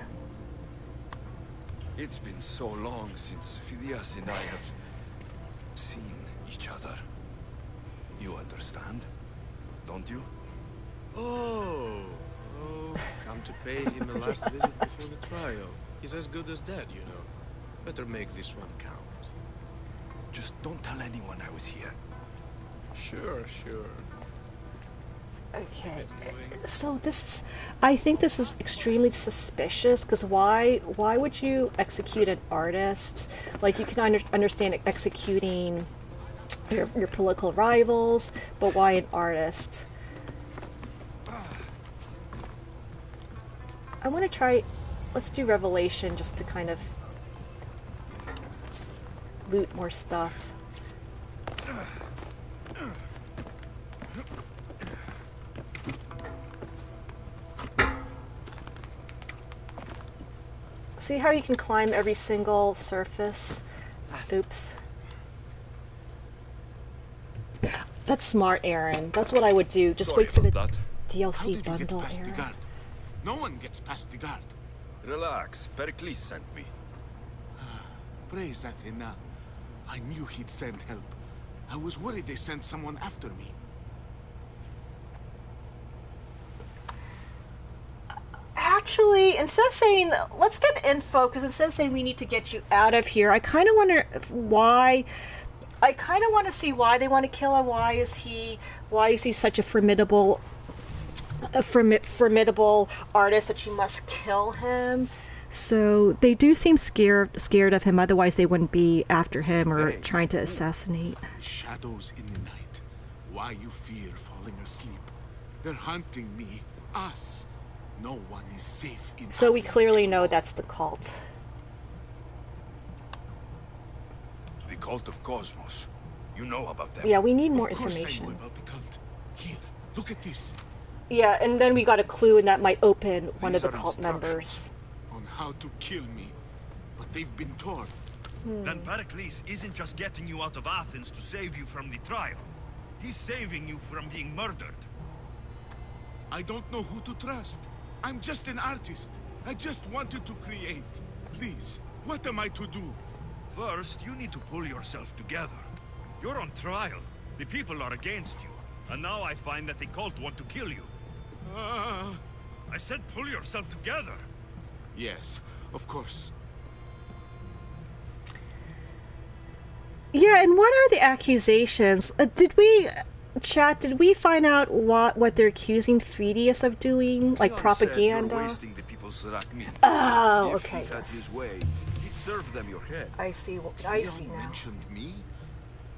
It's been so long since Phidias and I have seen each other. You understand, don't you? Oh, come to pay him a last visit before the trial. He's as good as dead, you know. Better make this one count. Just don't tell anyone I was here. Sure. Okay, so I think this is extremely suspicious, because why would you execute an artist? Like, you can understand executing your political rivals, but why an artist? I want to try, let's do Revelation just to kind of loot more stuff. See how you can climb every single surface? Oops. That's smart, Aaron. That's what I would do. Just Sorry wait for the about that. DLC bundle, Aaron. No one gets past the guard. Relax. Pericles sent me. Praise Athena. I knew he'd send help. I was worried they sent someone after me. Actually, instead of saying, let's get info, because instead of saying we need to get you out of here, I kind of wonder why. I kind of want to see why they want to kill him. Why is he such a formidable artist that you must kill him? So they do seem scared of him. Otherwise, they wouldn't be after him or trying to assassinate. Shadows in the night. Why you fear falling asleep? They're hunting me, us. No one is safe in So we Athens clearly anymore. know that's the cult. The cult of Cosmos. You know about them. Yeah, we need more Of course information. I know about the cult. Here, look at this. Yeah, and then we got a clue, and that might open one of These the are cult members. instructions on how to kill me, but they've been torn. Then Pericles isn't just getting you out of Athens to save you from the trial. He's saving you from being murdered. I don't know who to trust. I'm just an artist. I just wanted to create. Please, what am I to do? First, you need to pull yourself together. You're on trial. The people are against you. And now I find that the cult want to kill you. I said pull yourself together. Yes, of course. Yeah, and what are the accusations? Did we find out what they're accusing Phidias of doing? Like Cleon propaganda? said you're wasting the people's Zrakmi. Oh, If okay. he had his way, he'd serve them your head. I see Leon now. mentioned me?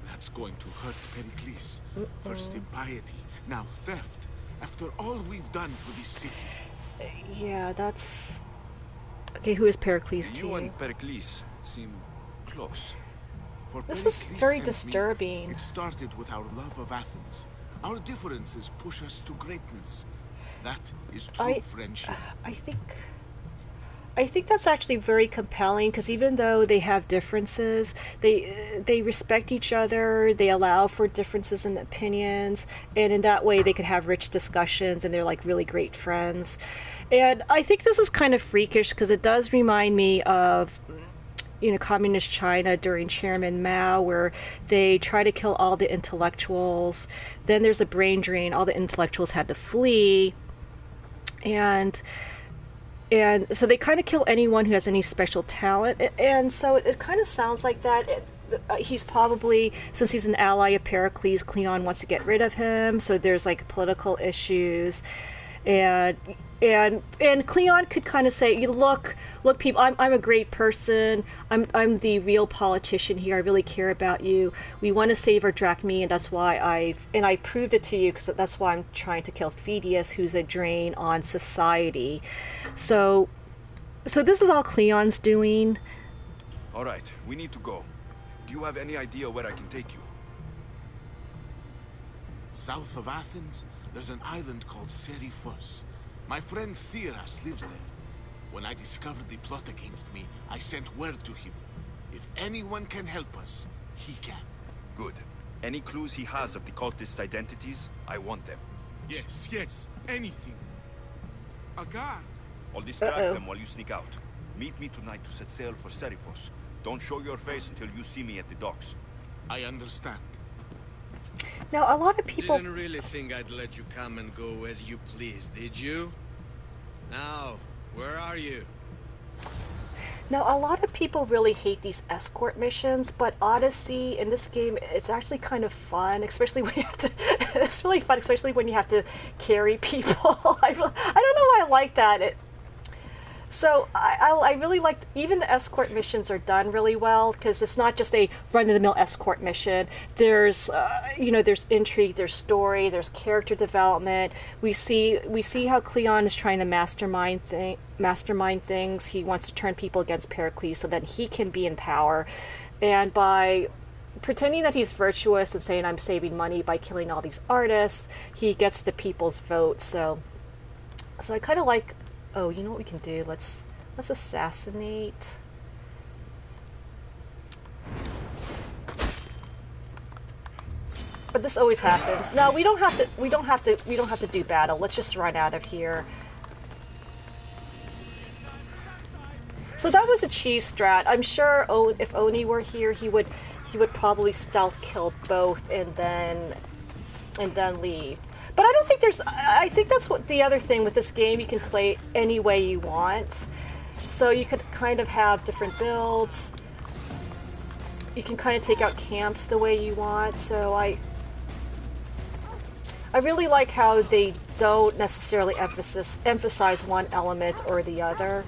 That's going to hurt Pericles. First impiety, now theft. After all we've done for this city. Yeah, that's... Okay, who is Pericles to You you? and Pericles seem close. For This is Pericles very and me, disturbing. it started with our love of Athens. Our differences push us to greatness. That is true friendship. I think that's actually very compelling because even though they have differences, they respect each other. They allow for differences in opinions, and in that way, they could have rich discussions, and they're like really great friends. And I think this is kind of freakish because it does remind me of, you know, communist China during Chairman Mao, where they try to kill all the intellectuals. Then there's a brain drain. All the intellectuals had to flee, and so they kind of kill anyone who has any special talent. And so it kind of sounds like that. He's probably, since he's an ally of Pericles, Cleon wants to get rid of him. So there's like political issues, and Cleon could kind of say, look, people, I'm a great person. I'm the real politician here. I really care about you. We want to save our drachmae, and that's why I proved it to you, because that's why I'm trying to kill Phidias, who's a drain on society. So this is all Cleon's doing. All right, we need to go. Do you have any idea where I can take you? South of Athens, there's an island called Seriphos. My friend Theras lives there. When I discovered the plot against me, I sent word to him. If anyone can help us, he can. Good. Any clues he has of the cultists' identities, I want them. Yes, anything. A guard. I'll distract them while you sneak out. Meet me tonight to set sail for Seriphos. Don't show your face until you see me at the docks. I understand. Now, a lot of people... Didn't really think I'd let you come and go as you please, did you? Now, where are you? Now, a lot of people really hate these escort missions, but Odyssey, in this game, it's actually kind of fun, especially when you have to... It's really fun, especially when you have to carry people. I don't know why I like that. So I really like, even the escort missions are done really well, because it's not just a run-of-the-mill escort mission. There's, there's intrigue, there's story, there's character development. We see how Cleon is trying to mastermind things. He wants to turn people against Pericles so that he can be in power. And by pretending that he's virtuous and saying, I'm saving money by killing all these artists, he gets the people's vote. So I kind of like... Oh, you know what we can do? Let's assassinate. But this always happens. No, we don't have to do battle. Let's just run out of here. So that was a cheese strat. I'm sure if Oni were here, he would probably stealth kill both and then leave. But I don't think I think that's what the other thing with this game, you can play any way you want. So you could kind of have different builds. You can kind of take out camps the way you want. So I really like how they don't necessarily emphasize one element or the other.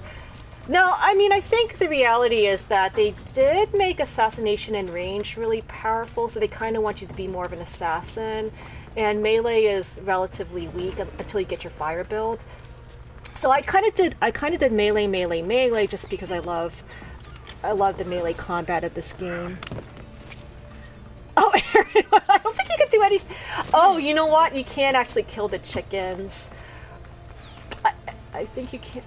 No, I mean, I think the reality is that they did make assassination in range really powerful, so they kind of want you to be more of an assassin. And melee is relatively weak until you get your fire build. So I kind of did melee just because I love the melee combat of this game. Oh, Aaron, I don't think you can do anything. Oh, you know what? You can't actually kill the chickens. I think you can't.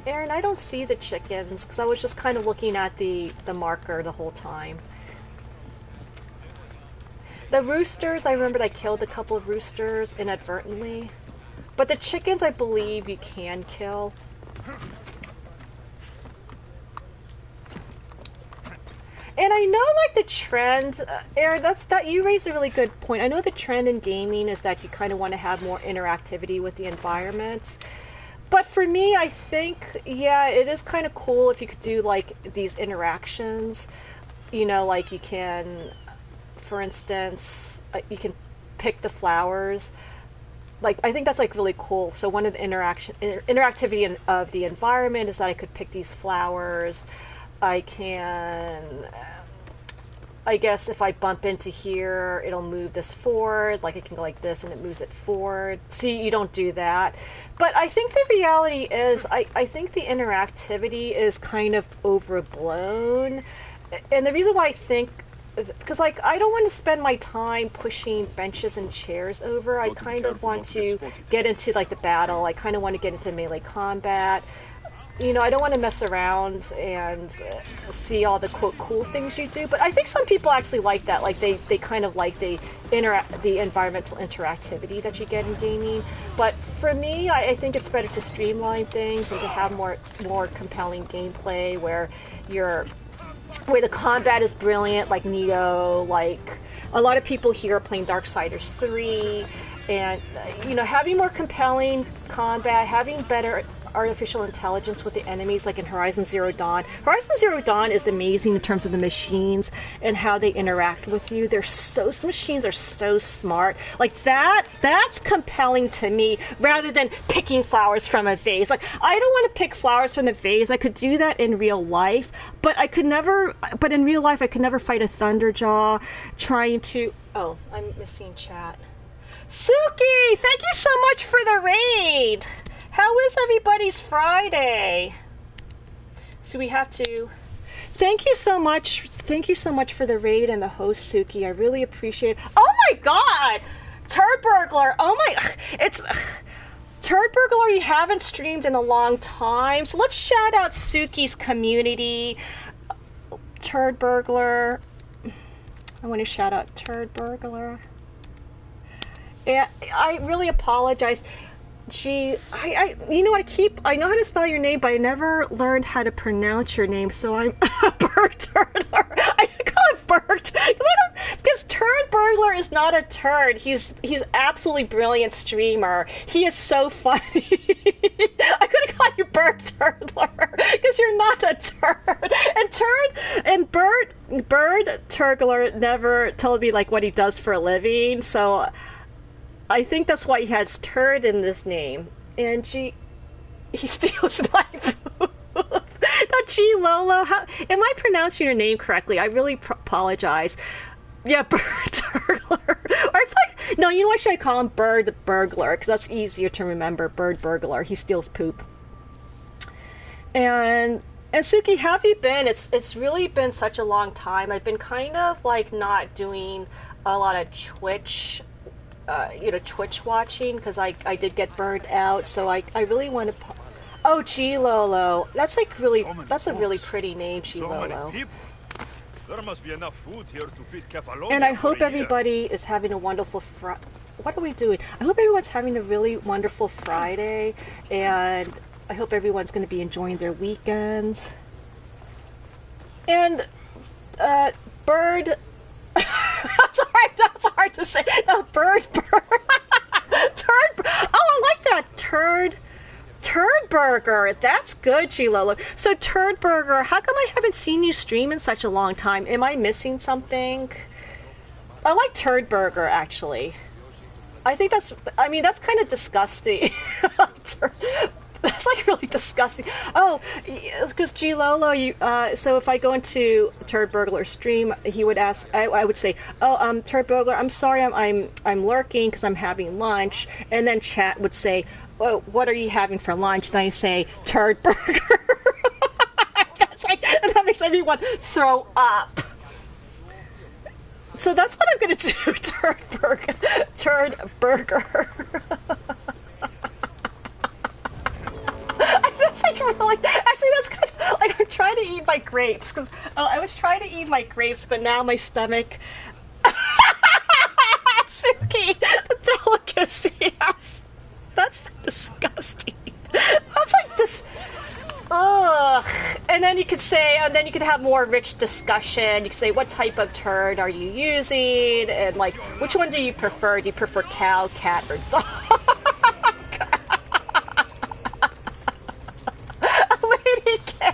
Aaron, I don't see the chickens because I was just kind of looking at the marker the whole time. The roosters, I remembered I killed a couple of roosters inadvertently. But the chickens, I believe you can kill. And I know, like, the trend, Aaron, that you raised a really good point. I know the trend in gaming is that you kind of want to have more interactivity with the environment. But for me, I think, yeah, it is kind of cool if you could do, like, these interactions. You know, like, you can, for instance, you can pick the flowers. Like, I think that's, like, really cool. So one of the interactivity of the environment is that I could pick these flowers. I can, I guess if I bump into here, it'll move this forward. Like, I can go like this and it moves it forward. See, you don't do that. But I think the reality is, I think the interactivity is kind of overblown. And the reason why I think, because, like, I don't want to spend my time pushing benches and chairs over. I kind of want to get into, like, the battle. I kind of want to get into melee combat. You know, I don't want to mess around and see all the, quote, cool things you do. But I think some people actually like that. Like, they kind of like the environmental interactivity that you get in gaming. But for me, I think it's better to streamline things and to have more compelling gameplay where the combat is brilliant, like Neo, like a lot of people here are playing Darksiders 3. And, you know, having more compelling combat, having better artificial intelligence with the enemies, like in Horizon Zero Dawn. Horizon Zero Dawn is amazing in terms of the machines and how they interact with you. The machines are so smart. Like, that's compelling to me, rather than picking flowers from a vase. Like, I don't want to pick flowers from the vase. I could do that in real life, but in real life, I could never fight a Thunderjaw trying to, oh, I'm missing chat. Suki, thank you so much for the raid. How is everybody's Friday? So we have to... Thank you so much. Thank you so much for the raid and the host, Suki. I really appreciate it. Oh my god! Turd Burglar! Oh my... It's... Turd Burglar, you haven't streamed in a long time. So let's shout out Suki's community. Turd Burglar. I want to shout out Turd Burglar. Yeah, I really apologize. Gee, you know what, I know how to spell your name, but I never learned how to pronounce your name, so I'm Bird Turtler. I call it Bird, because Turd Burglar is not a turd. He's absolutely brilliant streamer. He is so funny. I could have called you Bird Turtler, because you're not a turd. And Bird Turgler never told me, like, what he does for a living, so... I think that's why he has turd in this name. And he steals my food. Now, G Lolo, am I pronouncing your name correctly? I really apologize. Yeah, Bird Turgler. No, you know what, should I call him? Bird Burglar, because that's easier to remember. Bird Burglar. He steals poop. And Suki, how have you been? It's really been such a long time. I've been kind of, like, not doing a lot of Twitch watching, because I did get burned out, so I really want to... Oh, Chilolo. That's like really... That's a really pretty name, Chilolo. There must be enough food here to feed Kefalonia. And I hope everybody is having a wonderful What are we doing? I hope everyone's having a really wonderful Friday, and I hope everyone's going to be enjoying their weekends. And, Bird... That's hard to say. No, Bird. Turd. Oh, I like that. Turd Burger. That's good, Chilolo. So, Turd Burger, how come I haven't seen you stream in such a long time? Am I missing something? I like Turd Burger, actually. I think that's kind of disgusting. That's like really disgusting. Oh, because G Lolo, so if I go into Turd Burglar stream, he would ask. I would say, "Oh, Turd Burglar, I'm sorry, I'm lurking because I'm having lunch." And then chat would say, "Oh, what are you having for lunch?" And I say, "Turd Burger." And that makes everyone throw up. So that's what I'm gonna do. Turd Burger. That's like really, actually that's kind of like I'm trying to eat my grapes, because I was trying to eat my grapes, but now my stomach. Suki, the delicacy. That's disgusting. That's like and then you could say, and then you could have more rich discussion. You could say, what type of turd are you using, and like, which one do you prefer? Do you prefer cow, cat, or dog? Lady K,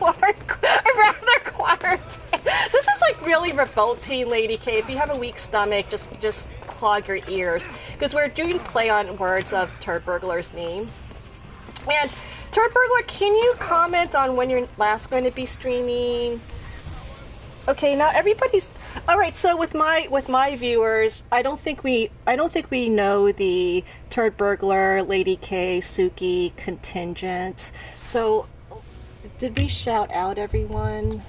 rather quarantine. This is like really revolting, Lady K. If you have a weak stomach, just clog your ears, because we're doing play on words of Turd Burglar's name. And Turd Burglar, can you comment on when you're last going to be streaming? Okay, now everybody's all right. So with my viewers, I don't think we know the Turd Burglar, Lady K, Suki contingent. So did we shout out everyone?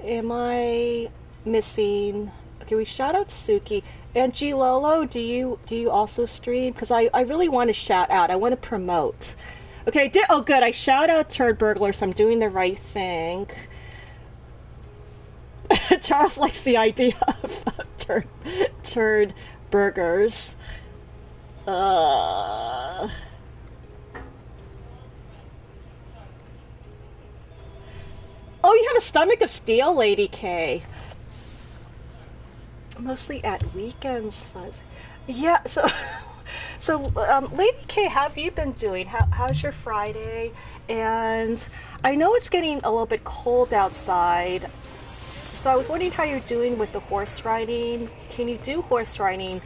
Am I missing? Okay, we shout out Suki. And G Lolo, do you also stream? Because I really want to shout out. I want to promote. Okay, oh good. I shout out Turd Burglar, so I'm doing the right thing. Charles likes the idea of turd burgers. Oh, you have a stomach of steel, Lady K. Mostly at weekends, Fuzz. Yeah, so Lady K, how have you been doing? How's your Friday? And I know it's getting a little bit cold outside, so I was wondering how you're doing with the horse riding. Can you do horse riding?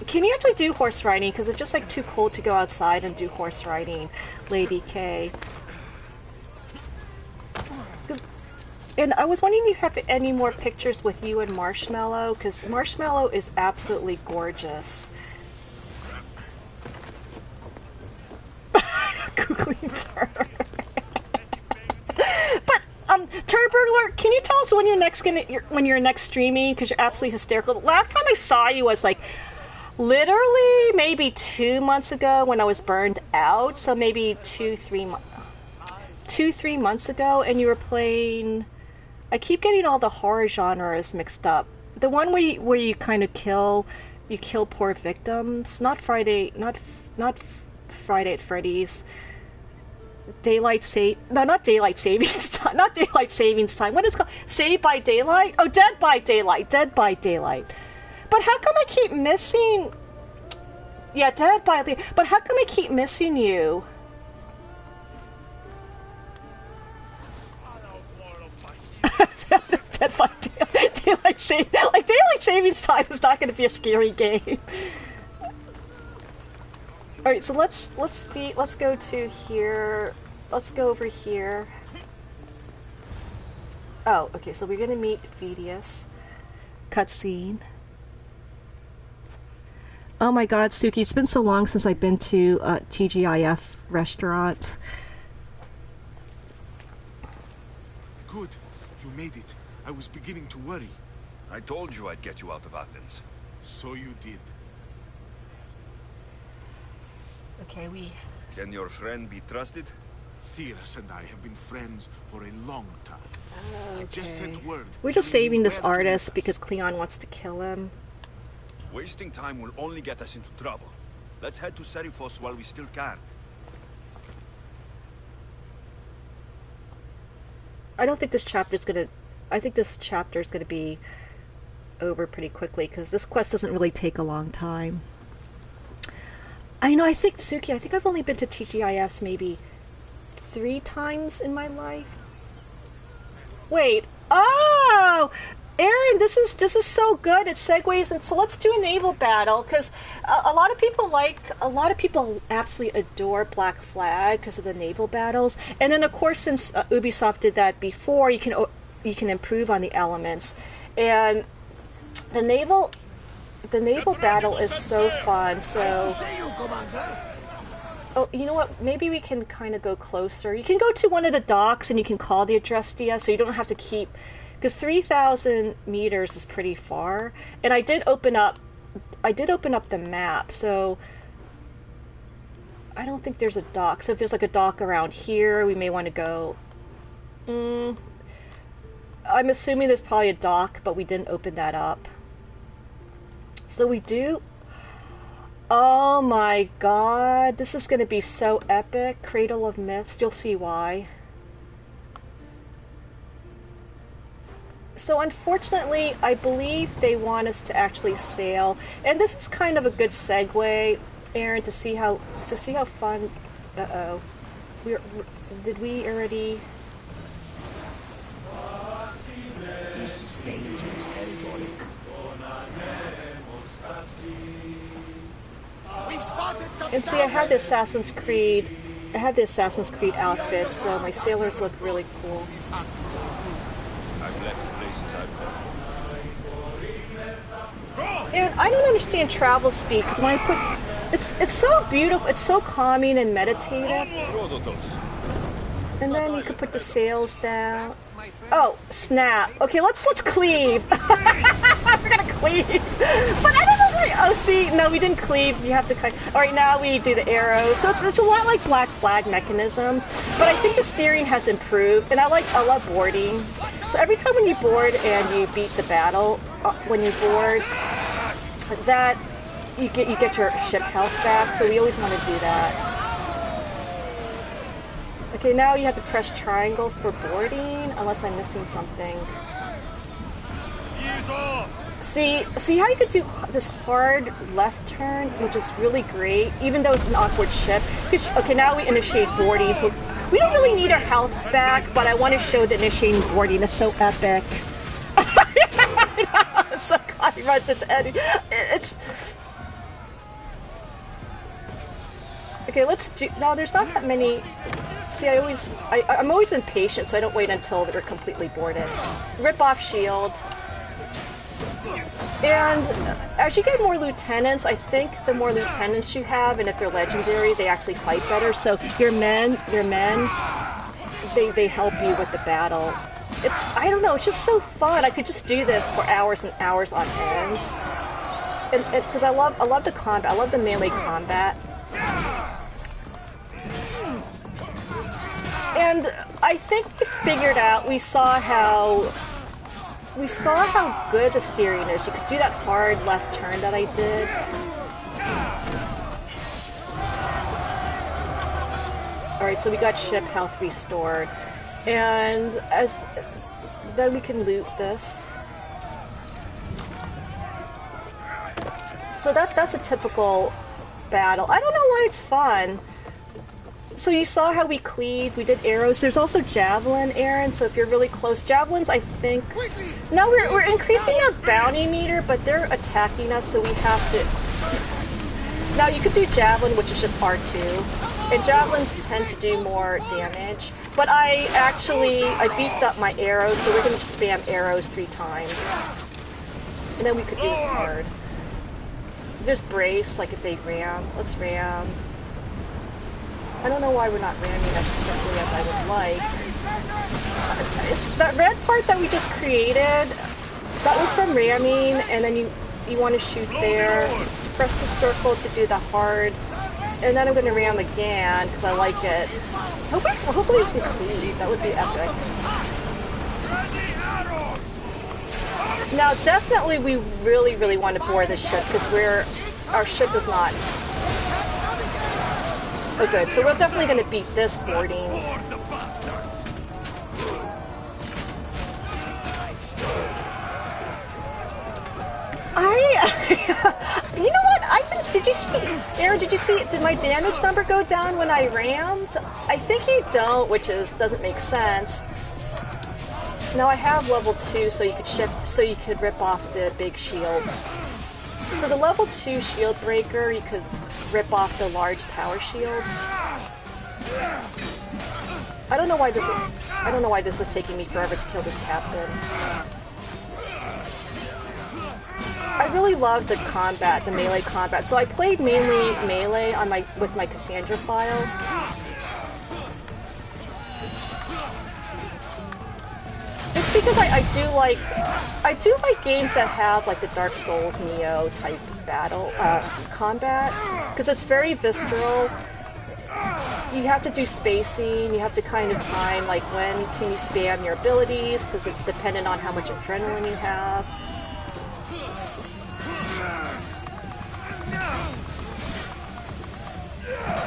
Can you actually do horse riding? Because it's just like too cold to go outside and do horse riding, Lady K. And I was wondering if you have any more pictures with you and Marshmallow, because Marshmallow is absolutely gorgeous. Googling turd. But Turd Burglar, can you tell us when you're next streaming? Because you're absolutely hysterical. The last time I saw you was like literally maybe 2 months ago when I was burned out. So maybe 2-3 months ago, and you were playing. I keep getting all the horror genres mixed up. The one where you kind of kill poor victims. Not Friday at Freddy's. Not Daylight Savings Time. Not Daylight Savings Time. What is it called? Saved by Daylight? Oh, Dead by Daylight. Dead by Daylight. But how come I keep missing? Yeah, Dead by Daylight. But how come I keep missing you? Dead by Daylight Savings Time is not going to be a scary game. All right, so let's go to here. Let's go over here. Oh, okay. So we're gonna meet Vedius. Cutscene. Oh my God, Suki! It's been so long since I've been to TGIF restaurant. Good, you made it. I was beginning to worry. I told you I'd get you out of Athens. So you did. Okay, Can your friend be trusted? Theras and I have been friends for a long time. okay. I just sent word. We're just saving this artist because Cleon wants to kill him. Wasting time will only get us into trouble. Let's head to Serifos while we still can. I don't think this chapter's gonna. I think this chapter's gonna be over pretty quickly because this quest doesn't really take a long time. I know. I think Suki. I think I've only been to TGIFs maybe 3 times in my life. Wait. Oh, Aaron, this is so good. It segues, and so let's do a naval battle because a lot of people absolutely adore Black Flag because of the naval battles, and then of course since Ubisoft did that before, you can improve on the elements, and the naval battle is so fun. So, oh, you know what? Maybe we can kind of go closer. You can go to one of the docks and you can call the Adrestia, so you don't have to keep. Because 3,000 meters is pretty far, and I did open up the map, so I don't think there's a dock. So if there's like a dock around here, we may want to go. I'm assuming there's probably a dock, but we didn't open that up. So we do. Oh my god, this is gonna be so epic. Cradle of Myths, you'll see why. So unfortunately, I believe they want us to actually sail, and this is kind of a good segue, Aaron, to see how fun. Uh-oh, did we already? This is dangerous territory. And see, I have the Assassin's Creed outfit, so my sailors look really cool. I've left places I've come. And I don't understand travel speed, because when I put... It's so beautiful, it's so calming and meditative. Rhodotos. And then you can put the sails down. Oh, snap. Okay, let's cleave. We're gonna cleave. But I don't know why. Oh, see, no, we didn't cleave. You have to cut. All right, now we do the arrows. So it's a lot like Black Flag mechanisms. But I think the steering has improved, and I love boarding. So every time when you board and you beat the battle, when you board, that you get your ship health back. So we always want to do that. Okay, now you have to press triangle for boarding, unless I'm missing something. See how you could do this hard left turn, which is really great, even though it's an awkward ship. Okay, now we initiate boarding, so we don't really need our health back, but I want to show the initiating boarding. It's so epic. So God, he runs into Eddie. It's... Okay, let's do... Now, there's not that many... See, I'm always impatient, so I don't wait until they're completely boarded. Rip off shield. And as you get more lieutenants, I think the more lieutenants you have, and if they're legendary, they actually fight better. So your men, they help you with the battle. I don't know, it's just so fun. I could just do this for hours and hours on end. And because I love the combat, I love the melee combat. And I think we saw how good the steering is. You could do that hard left turn that I did. Alright, so we got ship health restored. And then we can loot this. So that's a typical battle. I don't know why it's fun. So you saw how we cleaved, we did arrows. There's also javelin, Aaron, so if you're really close. Javelins, I think... No, we're increasing our bounty meter, but they're attacking us, so we have to... Now, you could do javelin, which is just R2, and javelins tend to do more damage. But I beefed up my arrows, so we're going to spam arrows 3 times. And then we could do this hard. Just brace, like if they ram. Let's ram. I don't know why we're not ramming as quickly as I would like. That red part that we just created, that was from ramming, and then you want to shoot there. Press the circle to do the hard, and then I'm going to ram again, because I like it. Hopefully we can cleave. That would be epic. Now, definitely we really, really want to board this ship, because our ship is not... Oh good, so we're definitely going to beat this boarding. You know what? Did you see, Aaron, did my damage number go down when I rammed? I think you don't, which doesn't make sense. Now I have level 2, so you could rip off the big shields. So the level 2 shield breaker, you could rip off the large tower shields. I don't know why this is taking me forever to kill this captain. I really love the combat, the melee combat. So I played mainly melee with my Cassandra file. It's because I do like games that have like the Dark Souls Neo type battle combat, because it's very visceral. You have to do spacing, you have to kind of time like when can you spam your abilities, because it's dependent on how much adrenaline you have.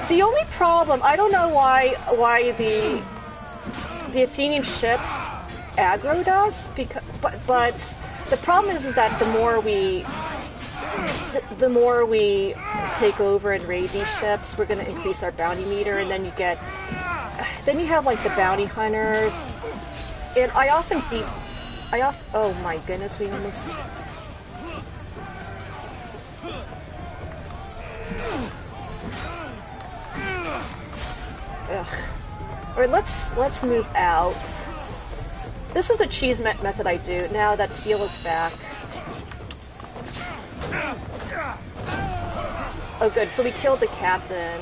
The only problem, I don't know why the Athenian ships aggroed us, but the problem is that the more we take over and raid these ships, we're going to increase our bounty meter, and then you have like the bounty hunters, and oh my goodness, we almost. Ugh. Alright, let's move out. This is the cheese method I do now that heal is back. Oh good, so we killed the captain.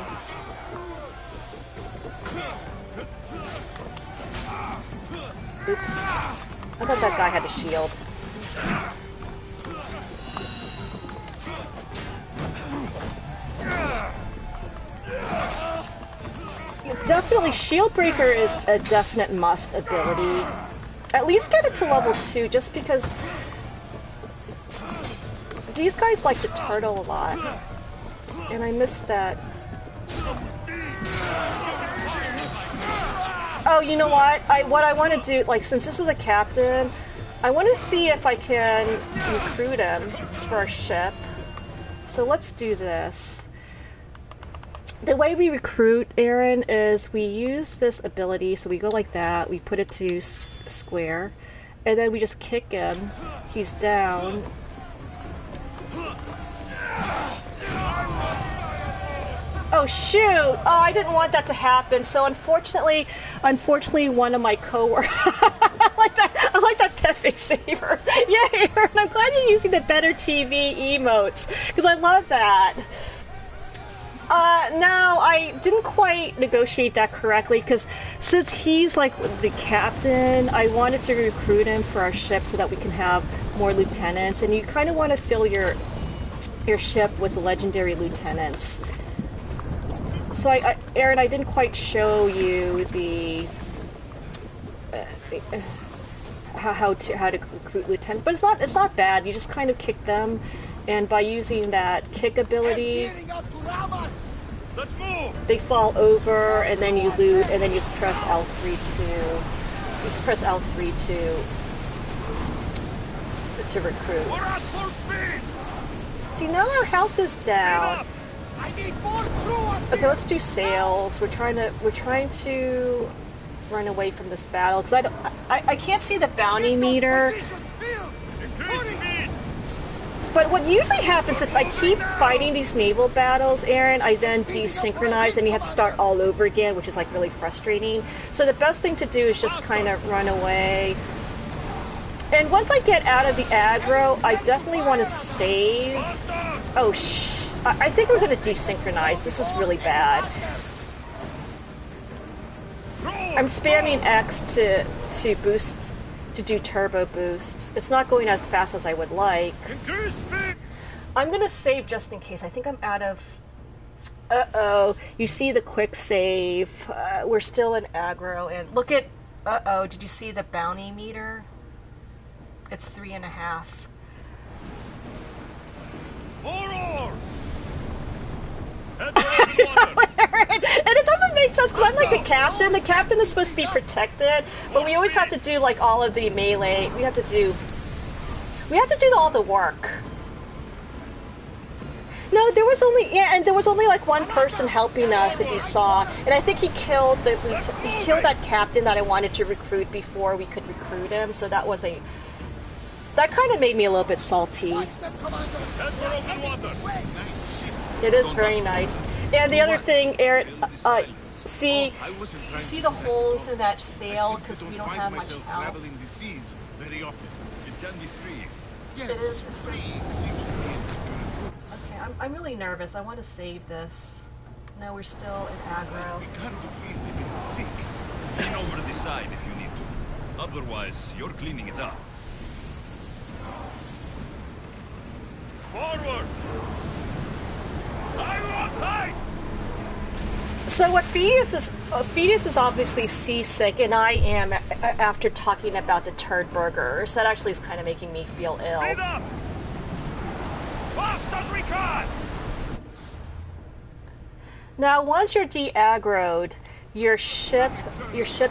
Oops. I thought that guy had a shield. Definitely, Shieldbreaker is a definite must ability. At least get it to level 2, just because these guys like to turtle a lot. And I missed that. Oh, you know what? What I want to do, like, since this is a captain, I want to see if I can recruit him for our ship. So let's do this. The way we recruit Aaron is we use this ability, so we go like that, we put it to square, and then we just kick him. He's down. Oh shoot! Oh, I didn't want that to happen. So unfortunately, one of my coworkers. I like that Pepe Savers. Yeah, Aaron, I'm glad you're using the Better TV emotes because I love that. No, I didn't quite negotiate that correctly because since he's like the captain, I wanted to recruit him for our ship so that we can have more lieutenants, and you kind of want to fill your ship with legendary lieutenants. So Aaron, I didn't quite show you the how to recruit lieutenants, but it's not bad. You just kind of kick them, and by using that kick ability, Let's move. they fall over, and then you loot, and then you just press L3 to recruit. We're at full speed. See, now our health is down. Okay, let's do sails. We're trying to run away from this battle because I can't see the bounty meter. Increase speed. But what usually happens if I keep fighting these naval battles, Aaron, I then desynchronize and you have to start all over again, which is like really frustrating. So the best thing to do is just kind of run away. And once I get out of the aggro, I definitely want to save. Oh, I think we're going to desynchronize. This is really bad. I'm spamming X to boost, to do turbo boosts. It's not going as fast as I would like. I'm going to save just in case. I think I'm out of... Uh-oh. You see the quick save. We're still in aggro. And look at... Uh-oh. Did you see the bounty meter? It's 3.5. More oars. And it doesn't make sense because I'm like the captain. The captain is supposed to be protected, but we always have to do like all of the melee. We have to do all the work. No, there was only like one person helping us, if you saw, and I think he killed that captain that I wanted to recruit before we could recruit him. So that kind of made me a little bit salty. It is very nice. And the other thing, Eric, see the holes in that sail because we don't have much health. It can be freeing. It is freeing. Okay, I'm really nervous. I want to save this. No, we're still in aggro. Lean over the side if you need to. Otherwise, you're cleaning it up. Forward! So what Phidias is obviously seasick, and I am after talking about the turd burgers. That actually is kind of making me feel ill. Speed up! Fast as we can! Now, once you're de-aggroed, your ship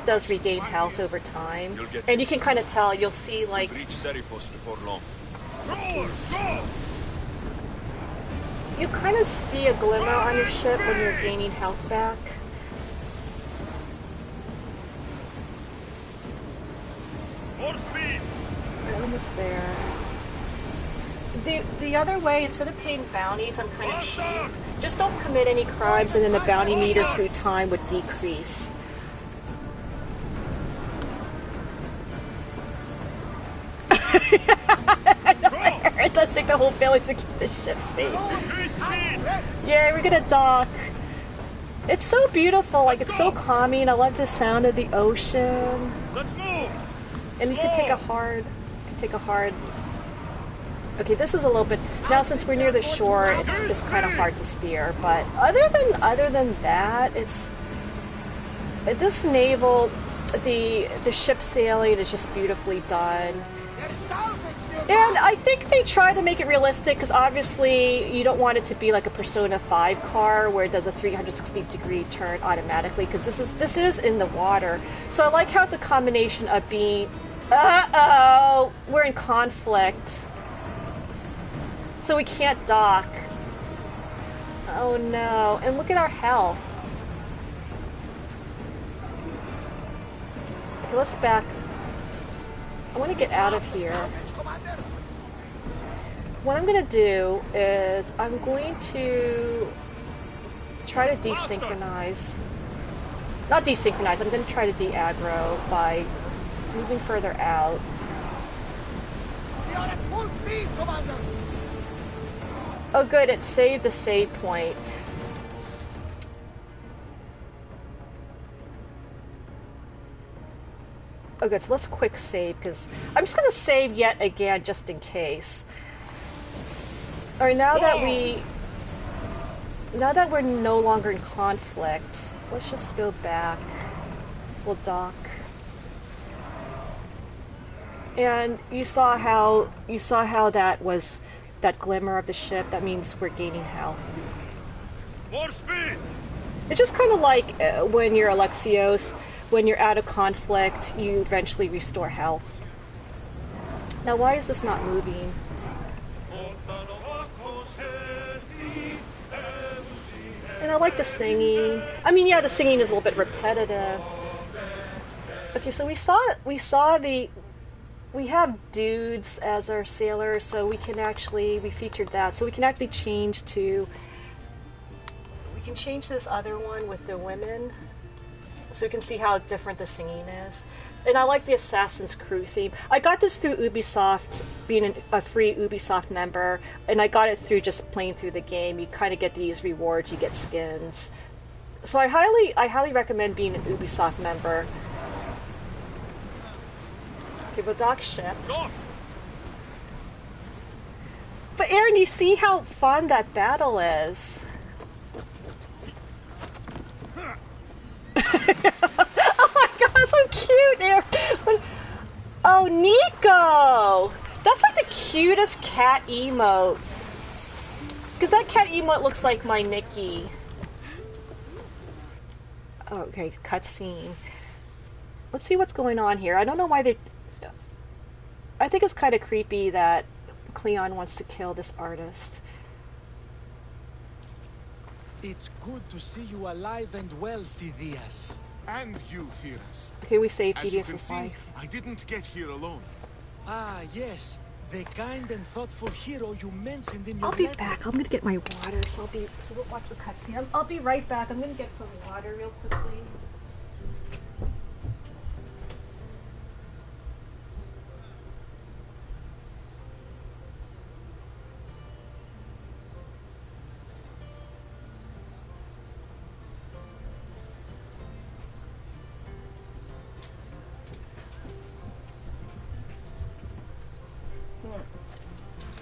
does regain health over time, and you can kind of tell. You'll see like Reach Serifos before long. you kind of see a glimmer on your ship when you're gaining health back. More speed! We're almost there. The other way, instead of paying bounties, I'm kind of cheap. Just don't commit any crimes, and then the bounty meter through time would decrease. It does take the whole village to keep the ship safe. Yeah, we're gonna dock. It's so beautiful, like it's so calming. I love the sound of the ocean. Let's move! And you can take a hard. Okay, this is a little bit now since we're near the shore. It's kind of hard to steer, but other than that, it's this naval. The ship sailing is just beautifully done. And I think they try to make it realistic because obviously you don't want it to be like a Persona 5 car where it does a 360-degree turn automatically because this is in the water. So I like how it's a combination of being, we're in conflict, so we can't dock. Oh no! And look at our health. Okay, let's back. I want to get out of here. What I'm going to do is I'm going to try to desynchronize. Not desynchronize, I'm going to try to de-aggro by moving further out. Oh good, it saved the save point. Oh good, so let's quick save, because I'm just going to save yet again, just in case. Alright, now that we're no longer in conflict, let's just go back. We'll dock. And you saw how that was that glimmer of the ship. That means we're gaining health. More speed! It's just kind of like when you're Alexios. When you're out of conflict, you eventually restore health. Now, why is this not moving? And I like the singing. I mean, yeah, the singing is a little bit repetitive. Okay, so we have dudes as our sailors, so we featured that. So we can actually change this other one with the women. So you can see how different the singing is. And I like the Assassin's Crew theme. I got this through Ubisoft, being a free Ubisoft member, and I got it through just playing through the game. You kind of get these rewards, you get skins. So I highly recommend being an Ubisoft member. Okay, but dock ship. But Aaron, you see how fun that battle is? Oh my god, so cute, Aaron! Oh, Nico! That's like the cutest cat emote. Because that cat emote looks like my Nikki. Okay, cutscene. Let's see what's going on here. I don't know why they... I think it's kind of creepy that Cleon wants to kill this artist. It's good to see you alive and well, Phidias. And you, Theras. Okay, we saved As you can Phidias' see, life. I didn't get here alone. Ah, yes. The kind and thoughtful hero you mentioned in your I'll be letter. back. I'm gonna get my water, so we'll watch the cutscene. I'll be right back. I'm gonna get some water real quickly.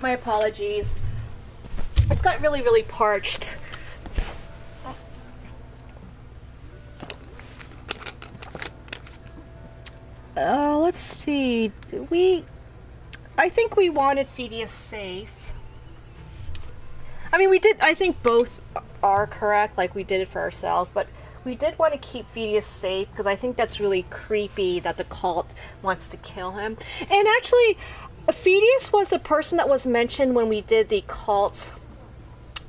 My apologies. It's got really, really parched. Let's see. I think we wanted Phidias safe. I mean, we did. I think both are correct, like we did it for ourselves, but we did want to keep Phidias safe because I think that's really creepy that the cult wants to kill him. And actually, Phidias was the person that was mentioned when we did the cult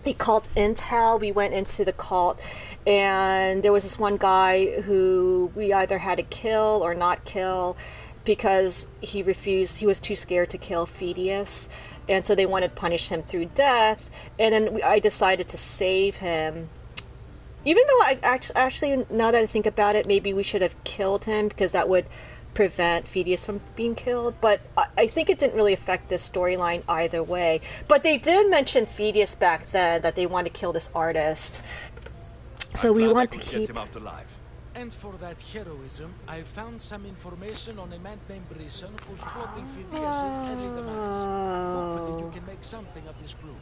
intel. We went into the cult, and there was this one guy who we either had to kill or not kill because he refused. He was too scared to kill Phidias, and so they wanted to punish him through death. And then I decided to save him. Even though I actually, now that I think about it, maybe we should have killed him because that would prevent Phidias from being killed. But I think it didn't really affect this storyline either way. But they did mention Phidias back then, that they want to kill this artist. So we want to keep him out alive. And for that heroism, I found some information on a man named Brisson who's plotting Phidias' Eddie the Max. Hopefully you can make something of this crew.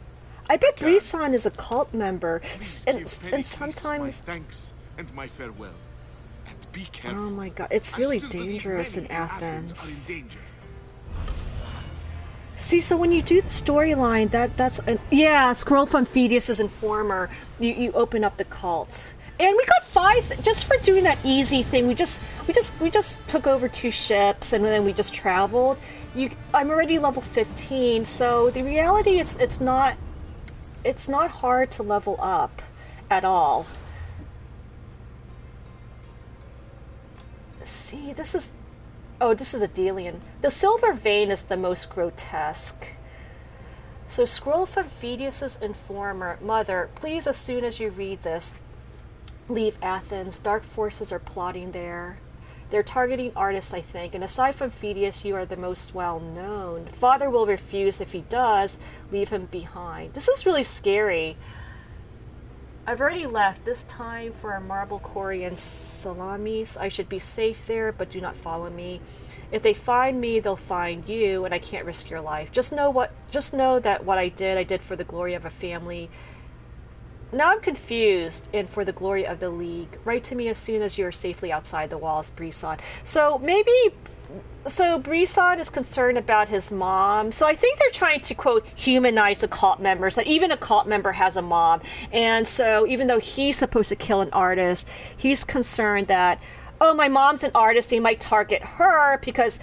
I bet Brisson is a cult member, and sometimes. My thanks and my farewell, and be careful. Oh my God, it's really dangerous in Athens. Are in danger. See, so when you do the storyline, yeah, scroll from Phidias' informer. You open up the cult, and we got 5 just for doing that easy thing. We just took over 2 ships, and then we just traveled. I'm already level 15, so the reality it's not hard to level up at all. See, this is a Delian. The silver vein is the most grotesque. So scroll from Phidias' informer. Mother, please, as soon as you read this, leave Athens. Dark forces are plotting there. They're targeting artists, I think, and aside from Phidias, you are the most well-known. Father will refuse. If he does, leave him behind. This is really scary. I've already left, this time for a marble quarry and Salamis. I should be safe there, but do not follow me. If they find me, they'll find you, and I can't risk your life. Just know that what I did for the glory of a family. Now I'm confused, and for the glory of the League. Write to me as soon as you're safely outside the walls, Brisson. So Brisson is concerned about his mom. So I think they're trying to, quote, humanize the cult members, that even a cult member has a mom. And so even though he's supposed to kill an artist, he's concerned that, oh, my mom's an artist, they might target her because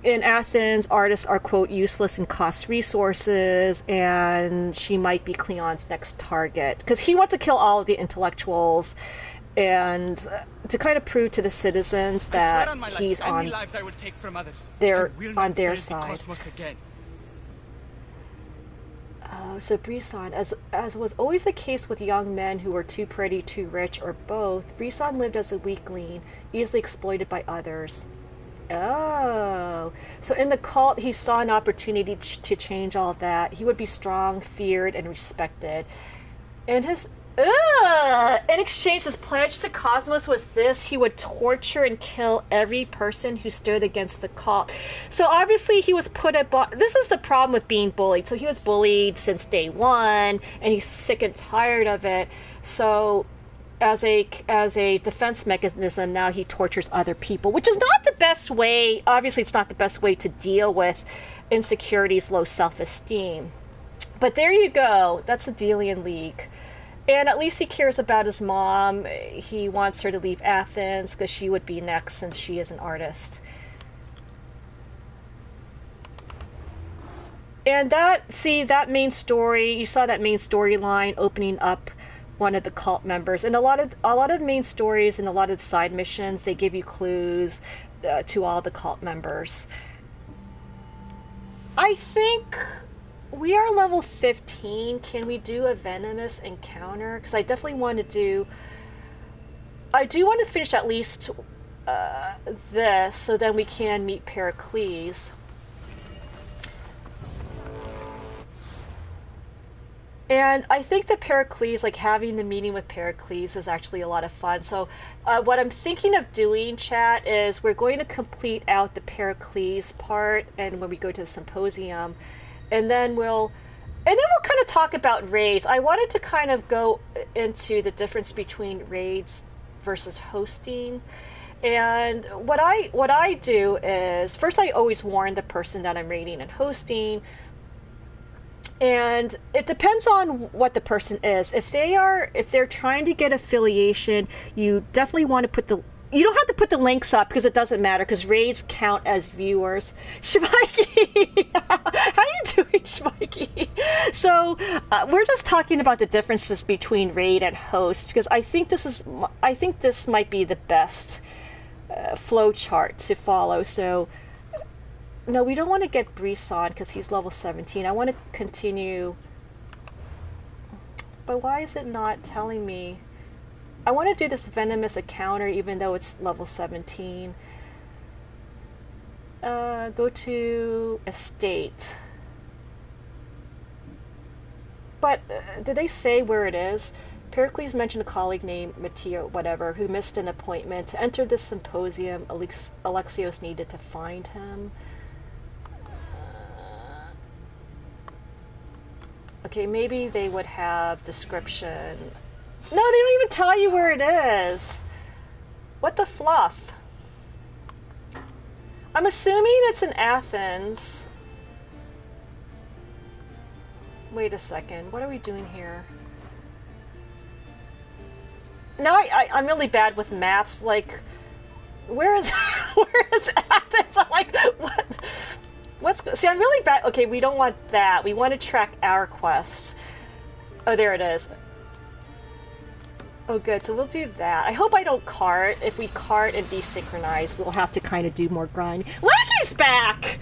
in Athens, artists are, quote, useless and cost resources, and she might be Cleon's next target. Because he wants to kill all of the intellectuals and to kind of prove to the citizens that he's on their side. Oh, so Brisson, as was always the case with young men who were too pretty, too rich, or both, Brisson lived as a weakling, easily exploited by others. Oh, so in the cult, he saw an opportunity to change all that. He would be strong, feared, and respected. And in exchange, his pledge to Cosmos was this: he would torture and kill every person who stood against the cult. So obviously he was put at... This is the problem with being bullied. So he was bullied since day one, and he's sick and tired of it. So as a defense mechanism, now he tortures other people, which is not the best way. Obviously, it's not the best way to deal with insecurities, low self-esteem. But there you go. That's the Delian League. And at least he cares about his mom. He wants her to leave Athens because she would be next since she is an artist. And that main story, you saw that main storyline opening up one of the cult members. And a lot of the main stories and a lot of the side missions, they give you clues to all the cult members. I think we are level 15. Can we do a venomous encounter? Because I definitely want to do... I do want to finish at least this, so then we can meet Pericles. And I think that Pericles, like having the meeting with Pericles, is actually a lot of fun. So what I'm thinking of doing, chat, is we're going to complete out the Pericles part, and when we go to the symposium, and then we'll kind of talk about raids. I wanted to kind of go into the difference between raids versus hosting. And what I do is, first I always warn the person that I'm raiding and hosting. And it depends on what the person is. If they're trying to get affiliation, you definitely want to put you don't have to put the links up because it doesn't matter because raids count as viewers. Shmikey! How are you doing, Shmikey? So we're just talking about the differences between raid and host because I think this might be the best flow chart to follow. So no, we don't want to get Brisson because he's level 17. I want to continue. But why is it not telling me? I want to do this venomous encounter even though it's level 17. Go to estate. But did they say where it is? Pericles mentioned a colleague named Matteo, whatever, who missed an appointment. To enter this symposium, Alexios needed to find him. Okay, maybe they would have description. No, they don't even tell you where it is. What the fluff? I'm assuming it's in Athens. Wait a second. What are we doing here? Now I'm really bad with maps. Like, where is Athens? I'm like, what? See, I'm really bad. Okay, we don't want that. We want to track our quests. Oh, there it is. Oh, good. So we'll do that. I hope I don't cart. If we cart and desynchronized, we'll have to kind of do more grinding. Lackey's back!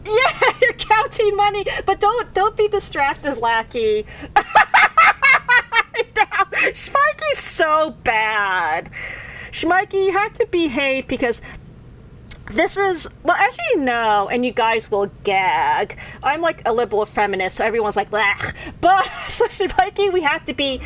Yeah, you're counting money, but don't be distracted, Lackey. Shmikey's so bad. Shmikey, you have to behave because this is, well, as you know, and you guys will gag, I'm like a liberal feminist, so everyone's like, bleh. But, so Shmikey, we have to be,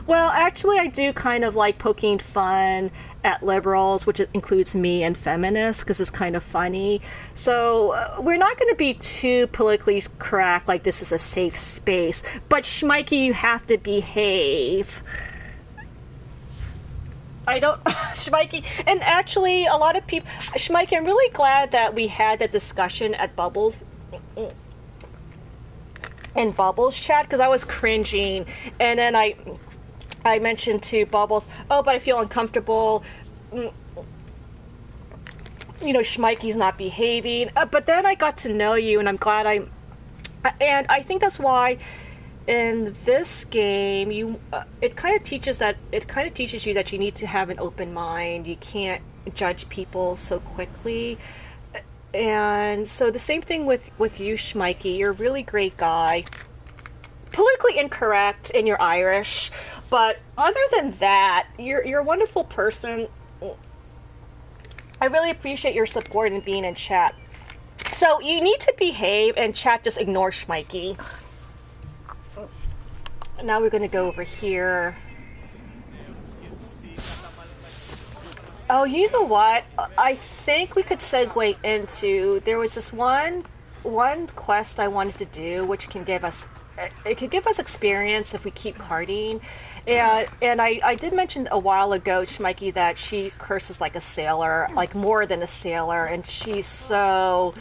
well, actually, I do kind of like poking fun at liberals, which includes me and feminists, because it's kind of funny. So we're not going to be too politically correct, like this is a safe space. But Shmikey, you have to behave. I don't, Shmikey, and actually, a lot of people, Shmikey, I'm really glad that we had that discussion at Bubbles. In Bubbles chat, because I was cringing, and then I mentioned to Bubbles, oh, but I feel uncomfortable. You know, Shmikey's not behaving. But then I got to know you, and I'm glad and I think that's why in this game, it kind of teaches you that you need to have an open mind. You can't judge people so quickly. And so the same thing with you, Shmikey. You're a really great guy. Politically incorrect and you're Irish, but other than that, you're a wonderful person. I really appreciate your support and being in chat. So you need to behave, and chat just ignore Shmikey. Now we're going to go over here. Oh, you know what? I think we could segue into, there was this one quest I wanted to do, which can give us, it could give us experience if we keep carding. And I did mention a while ago, Shmikey, that she curses like a sailor, like more than a sailor, and she's so,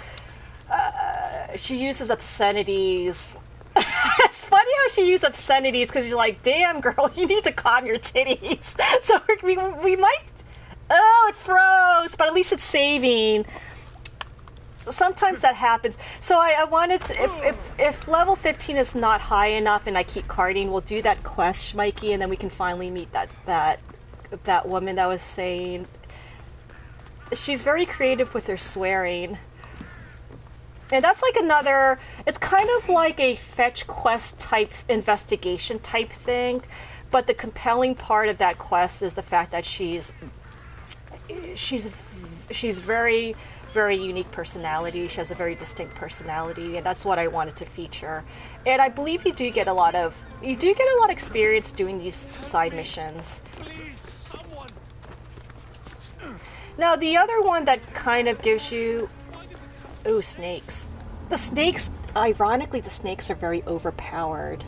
she uses obscenities. It's funny how she used obscenities, because you're like, damn girl, you need to calm your titties. So we might, oh, it froze, but at least it's saving. Sometimes that happens. So I wanted to, if level 15 is not high enough and I keep carding, we'll do that quest, Shmikey, and then we can finally meet that woman that was saying, she's very creative with her swearing. And that's like another, it's kind of like a fetch quest type, investigation type thing, but the compelling part of that quest is the fact that she's very, very unique personality. She has a very distinct personality, and that's what I wanted to feature. And I believe you do get a lot of experience doing these side missions. Now the other one that kind of gives you, ooh, snakes. The snakes, ironically, the snakes are very overpowered.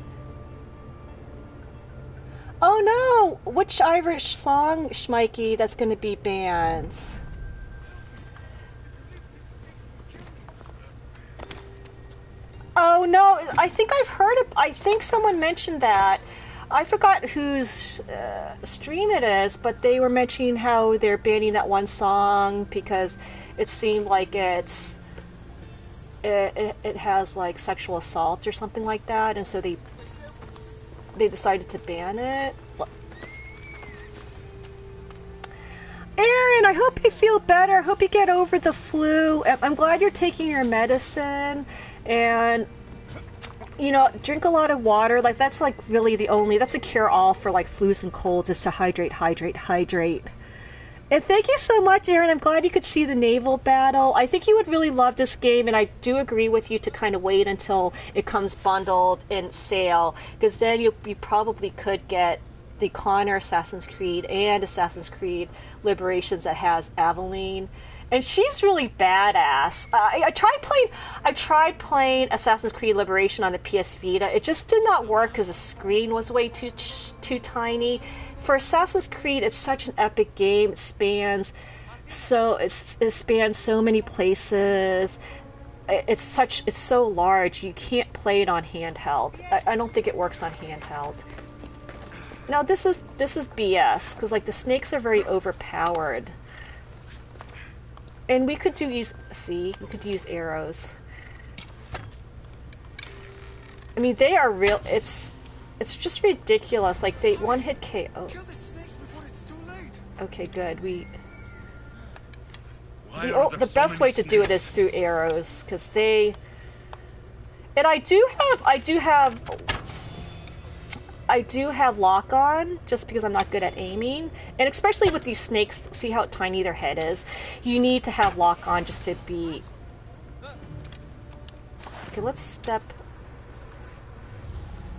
Oh no! Which Irish song, Shmikey, that's going to be banned? Oh no, I think I've heard it. I think someone mentioned that. I forgot whose stream it is, but they were mentioning how they're banning that one song because it seemed like it has like sexual assault or something like that, and so they decided to ban it. Aaron, I hope you feel better. I hope you get over the flu. I'm glad you're taking your medicine, and you know, drink a lot of water. Like that's like really that's a cure-all for like flus and colds is to hydrate, hydrate, hydrate. And thank you so much, Aaron. I'm glad you could see the naval battle. I think you would really love this game, and I do agree with you to kind of wait until it comes bundled in sale, because then you probably could get the Connor Assassin's Creed and Assassin's Creed Liberations that has Aveline. And she's really badass. I tried playing Assassin's Creed Liberation on the PS Vita. It just did not work because the screen was way too tiny. For Assassin's Creed, it's such an epic game. It spans so many places. It's so large. You can't play it on handheld. I don't think it works on handheld. Now this is BS because like the snakes are very overpowered. And we could use arrows. I mean, they are real. It's just ridiculous. Like they one hit KO. Okay, good. The best way to do it is through arrows because they. And I do have lock on just because I'm not good at aiming, and especially with these snakes, see how tiny their head is? You need to have lock on just to be... Okay, let's step...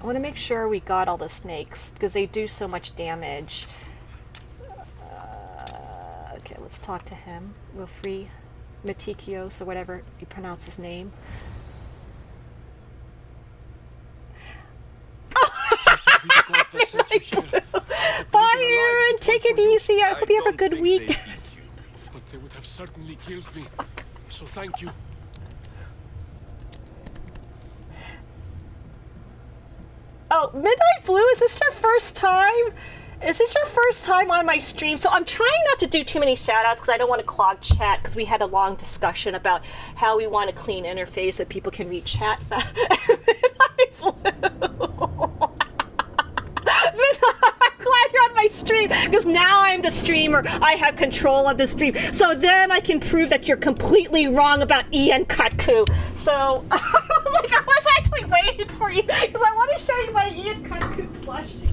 I want to make sure we got all the snakes because they do so much damage. Okay, let's talk to him. Wilfrey Metikios, or whatever you pronounce his name. Bye, Aaron. Take it easy. I hope you have a good week. But they would have certainly killed me. So thank you. Oh, Midnight Blue, is this your first time? Is this your first time on my stream? So I'm trying not to do too many shoutouts because I don't want to clog chat, because we had a long discussion about how we want a clean interface so people can read chat. Midnight Blue. I'm glad you're on my stream, because now I'm the streamer. I have control of the stream. So then I can prove that you're completely wrong about Ian Kutku. So, I was actually waiting for you, because I want to show you my Ian Kutku plushie.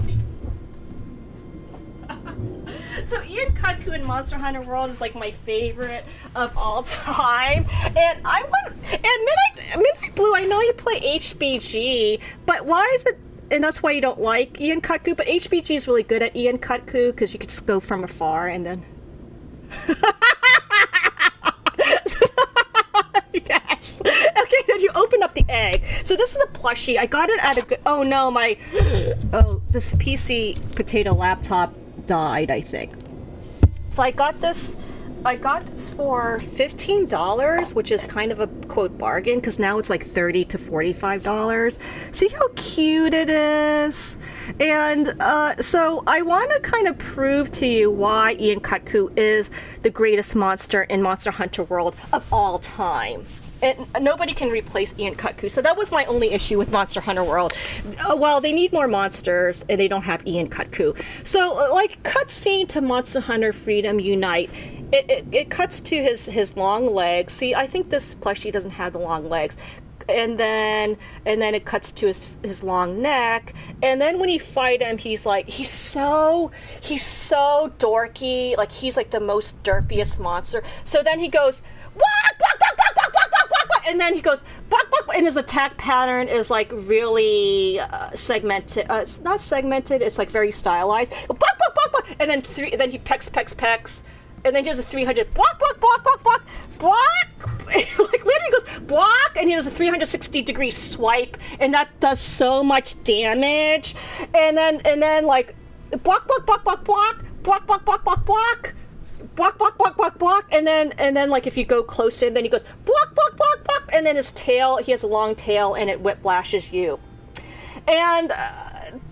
So Ian Kutku in Monster Hunter World is like my favorite of all time. And Midnight Blue, I know you play HBG, but why is it, and that's why you don't like Ian Kutku, but HBG is really good at Ian Kutku because you could just go from afar and then... Yes. Okay, then you open up the egg. So this is a plushie. I got it at a good... Oh no, this PC potato laptop died, I think. So I got this for $15, which is kind of a quote bargain because now it's like $30 to $45. See how cute it is? And so I want to kind of prove to you why Ian Kutku is the greatest monster in Monster Hunter World of all time. And nobody can replace Ian Kutku. So that was my only issue with Monster Hunter World. Well, they need more monsters, and they don't have Ian Kutku. So, like, cutscene to Monster Hunter Freedom Unite. It cuts to his long legs. See, I think this plushie doesn't have the long legs. And then it cuts to his long neck. And then when you fight him, he's so dorky. Like, he's like the most derpiest monster. So then he goes, "Wah! And then he goes, and his attack pattern is like really segmented. It's not segmented. It's like very stylized. And then then he pecks, and then he does a 300 like literally goes block, and he does a 360-degree swipe, and that does so much damage. And then like block, and then like if you go close to him, then he goes block, and then his tail, he has a long tail, and it whiplashes you. And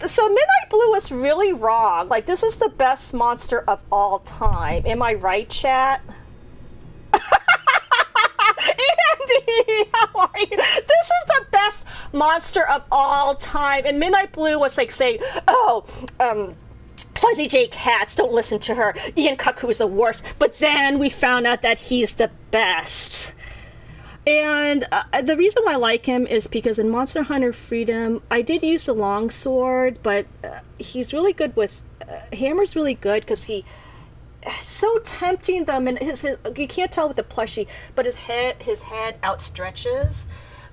so Midnight Blue was really wrong. Like, this is the best monster of all time. Am I right, chat? Andy, how are you? This is the best monster of all time. And Midnight Blue was like saying, oh, Fuzzy J Cats, don't listen to her. Ian Cuckoo is the worst. But then we found out that he's the best. And the reason why I like him is because in Monster Hunter Freedom, I did use the longsword, but he's really good with... Hammer's really good because he... so tempting them, and his you can't tell with the plushie, but his head outstretches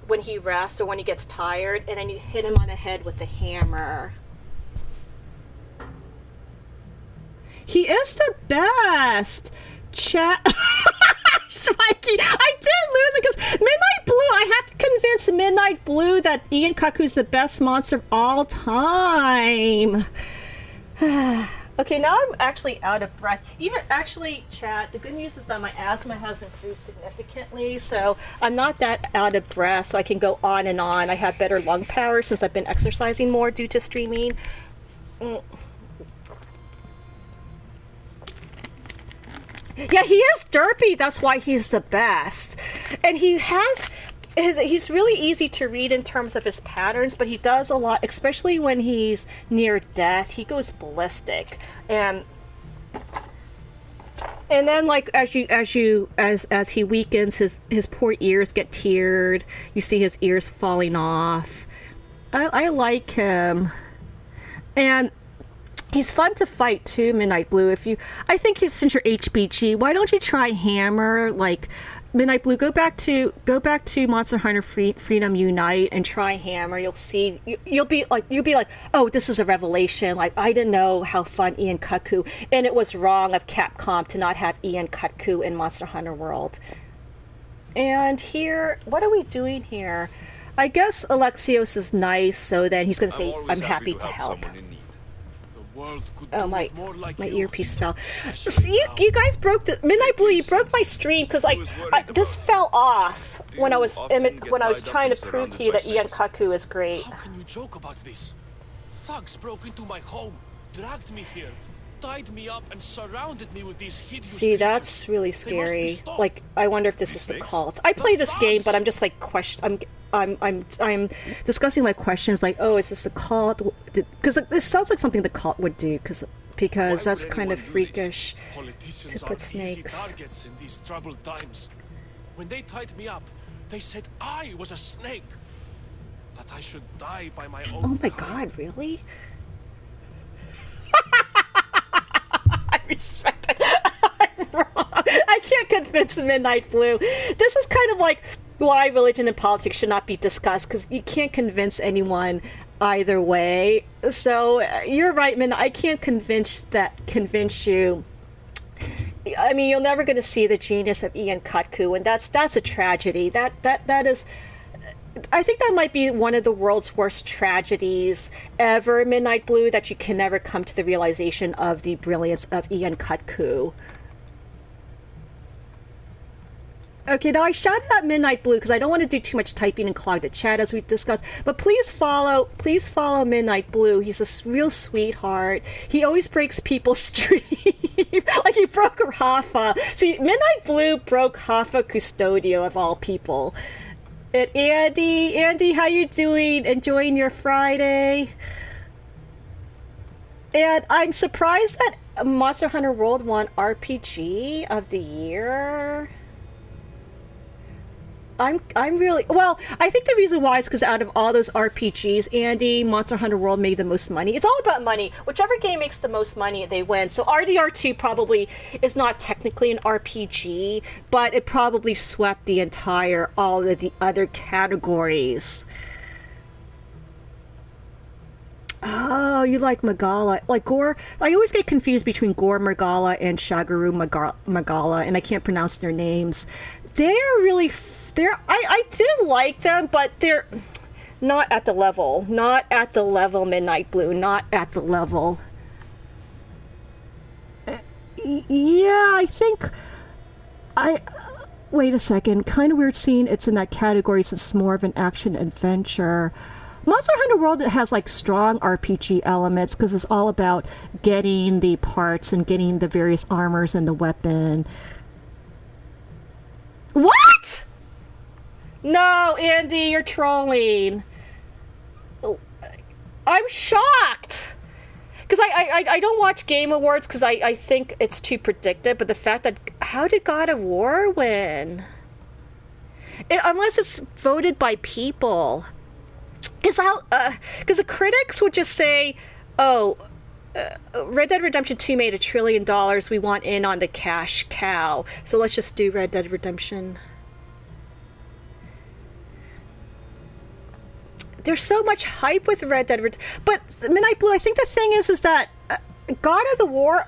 when he rests or when he gets tired, and then you hit him on the head with the hammer. He is the best. Chat. Spiky, I did lose it because Midnight Blue, I have to convince Midnight Blue that Ian Cuckoo's the best monster of all time. Okay, now I'm actually out of breath. Even actually, chat, the good news is that my asthma has improved significantly, so I'm not that out of breath, so I can go on and on. I have better lung power since I've been exercising more due to streaming. Yeah, he is derpy. That's why he's the best. And he has... he's really easy to read in terms of his patterns, but he does a lot, especially when he's near death. He goes ballistic. And then, like, as he weakens, his poor ears get teared. You see his ears falling off. I like him. And he's fun to fight too, Midnight Blue. I think since you're HBG, why don't you try Hammer? Like, Midnight Blue, go back to Monster Hunter Freedom Unite and try Hammer. You'll see, you'll be like, oh, this is a revelation. Like, I didn't know how fun Ian Cuckoo, and it was wrong of Capcom to not have Ian Cuckoo in Monster Hunter World. And here, what are we doing here? I guess Alexios is nice, so then he's going to say, I'm happy to help. Oh, my earpiece fell. So you guys broke the... Midnight Blue, you broke my stream because this fell off when I was trying to prove to you that Ian Cuckoo is great. How can you joke about this? Thugs broke into my home, dragged me here, tied me up, and surrounded me with these hideous See, creatures. that's really scary. Like, I wonder if this is the cult. I play this game, but I'm just like I'm discussing like questions like, oh, is this the cult? Because this sounds like something the cult would do. Because that's kind of freakish to put snakes. Targets in these troubled times. When they tied me up, they said I was a snake. That I should die by my own. Oh my God, really? I respect it. I'm wrong. I can't convince Midnight Blue. This is kind of like why religion and politics should not be discussed, because you can't convince anyone either way. So you're right, Min. I can't convince you. I mean, you're never going to see the genius of Ian Cuckoo, and that's a tragedy. That is. I think that might be one of the world's worst tragedies ever, Midnight Blue, that you can never come to the realization of the brilliance of Ian Cuckoo. Okay, now I shouted out Midnight Blue because I don't want to do too much typing and clog the chat as we discussed. But please follow Midnight Blue. He's a real sweetheart. He always breaks people's stream. Like he broke Rafa. See, Midnight Blue broke Rafa Custodio of all people. And Andy, how you doing? Enjoying your Friday? And I'm surprised that Monster Hunter World won RPG of the Year. I'm really... Well, I think the reason why is because out of all those RPGs, Andy, Monster Hunter World made the most money. It's all about money. Whichever game makes the most money, they win. So RDR2 probably is not technically an RPG, but it probably swept all of the other categories. Oh, you like Magala. Like Gore... I always get confused between Gore Magala and Shagaru Magala, and I can't pronounce their names. They're really... I did like them, but they're not at the level. Not at the level, Midnight Blue. Not at the level. Yeah, I think... wait a second. Kind of weird scene. It's in that category since it's more of an action adventure. Monster Hunter World, it has like strong RPG elements because it's all about getting the parts and getting the various armors and the weapon. What? No, Andy, you're trolling. I'm shocked. Because I don't watch Game Awards because I think it's too predictive, but the fact that, how did God of War win? Unless it's voted by people. Because the critics would just say, oh, Red Dead Redemption 2 made $1 trillion, we want in on the cash cow, so let's just do Red Dead Redemption. There's so much hype with Red Dead Redemption, but Midnight Blue, I think the thing is that God of War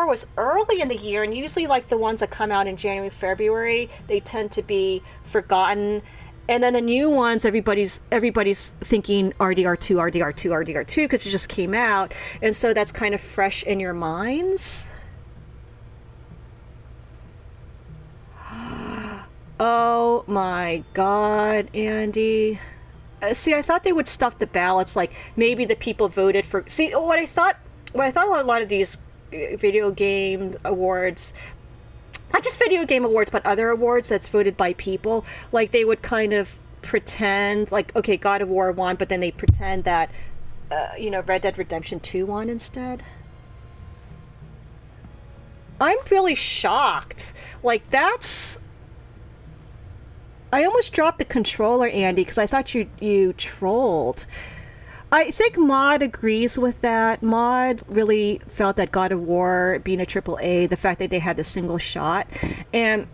was early in the year, and usually like the ones that come out in January, February, they tend to be forgotten. And then the new ones, everybody's thinking RDR2 because it just came out, and so that's kind of fresh in your minds. Oh my God, Andy. See, I thought they would stuff the ballots, like maybe the people voted for. See, what I thought a lot of these video game awards, not just video game awards, but other awards that's voted by people, like they would kind of pretend, like, okay, God of War won, but then they pretend that, Red Dead Redemption 2 won instead. I'm really shocked. Like, that's... I almost dropped the controller, Andy, because I thought you trolled. I think Mod agrees with that. Mod really felt that God of War being a AAA, the fact that they had the single shot. And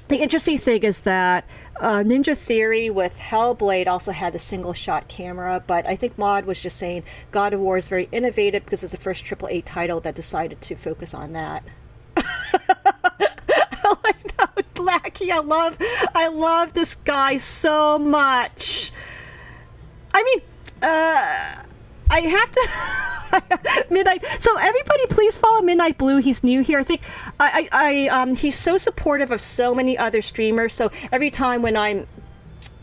the interesting thing is that Ninja Theory with Hellblade also had the single shot camera, but I think Mod was just saying God of War is very innovative because it's the first AAA title that decided to focus on that. Lackey, I love this guy so much. I mean, I have to Midnight. So everybody, please follow Midnight Blue. He's new here. I think he's so supportive of so many other streamers. So every time when I'm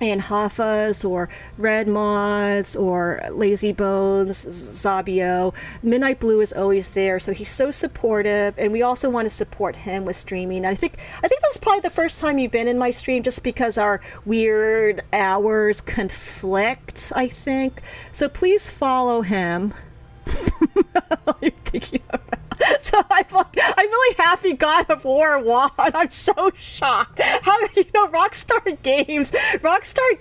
in Hafas or Red Mods or Lazy Bones, Zabio, Midnight Blue is always there. So he's so supportive, and we also want to support him with streaming. And I think this is probably the first time you've been in my stream, just because our weird hours conflict, I think. So please follow him. I'm thinking about. So I'm really happy God of War won. I'm so shocked. How Rockstar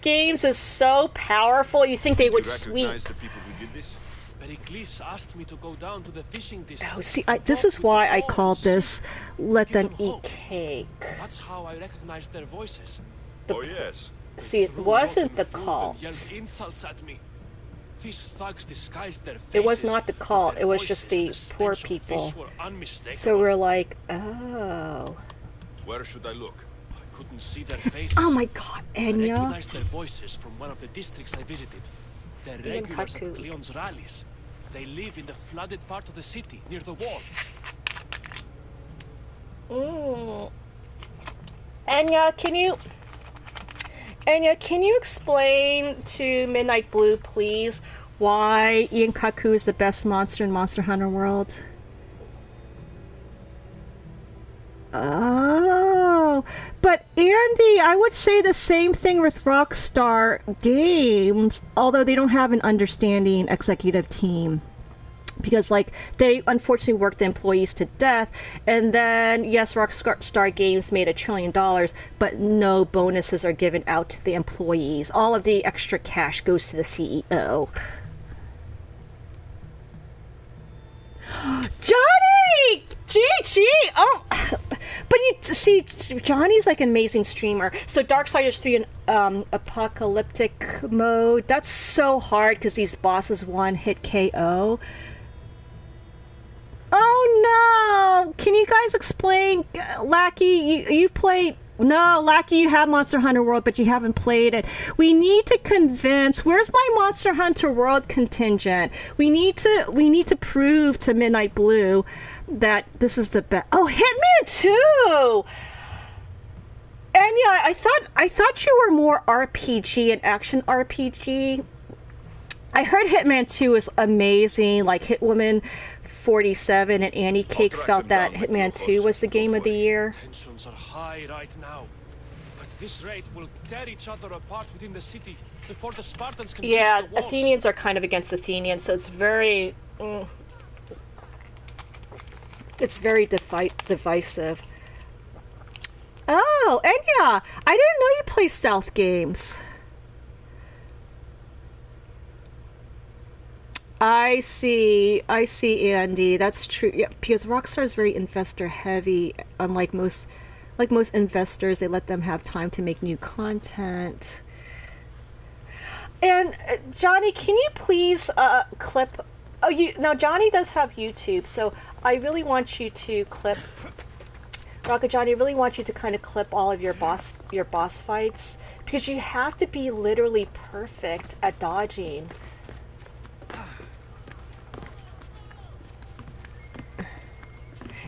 Games is so powerful. You think they would sweep? The people who did this? Pericles asked me to go down to the fishing district. Oh, see, this is why I called this "Let Them Eat Cake." That's how I recognized their voices. Oh yes. See, it wasn't the call. Yelled insults at me. These thugs disguised their faces. It was not the call. It was just the poor people. So we're like, oh. Where should I look? I couldn't see their faces. Oh my God, Enya. I recognized their voices from one of the districts I visited. They're regulars at Cleon's rallies. They live in the flooded part of the city, near the wall. Enya, can you explain to Midnight Blue, please, why Ian Kaku is the best monster in Monster Hunter World? Oh, but Andy, I would say the same thing with Rockstar Games, although they don't have an understanding executive team. Because, like, they unfortunately worked the employees to death, and then, yes, Rockstar Games made $1 trillion, but no bonuses are given out to the employees. All of the extra cash goes to the CEO. Johnny! GG! Oh! But you see, Johnny's like an amazing streamer. So Darksiders 3 in apocalyptic mode, that's so hard because these bosses one-hit KO. Oh no! Can you guys explain, Lackey? You've played. No, Lackey, you have Monster Hunter World, but you haven't played it. We need to convince. Where's my Monster Hunter World contingent? We need to prove to Midnight Blue that this is the best. Oh, Hitman 2! And I thought you were more RPG and action RPG. I heard Hitman 2 is amazing. Like Hitwoman 47 and Annie Cakes felt that Hitman 2 was the game of the year. Tensions are high right now. At this rate, we'll tear each other apart within the city before the Spartans can reach the walls. Athenians are kind of against Athenians, so it's very divisive. Oh, Enya, I didn't know you play stealth games. I see, Andy. That's true. Yeah, because Rockstar is very investor heavy. Unlike most investors, they let them have time to make new content. And Johnny, can you please clip? Oh, now Johnny does have YouTube, so I really want you to clip. Rocket Johnny, I really want you to kind of clip all of your boss fights, because you have to be literally perfect at dodging.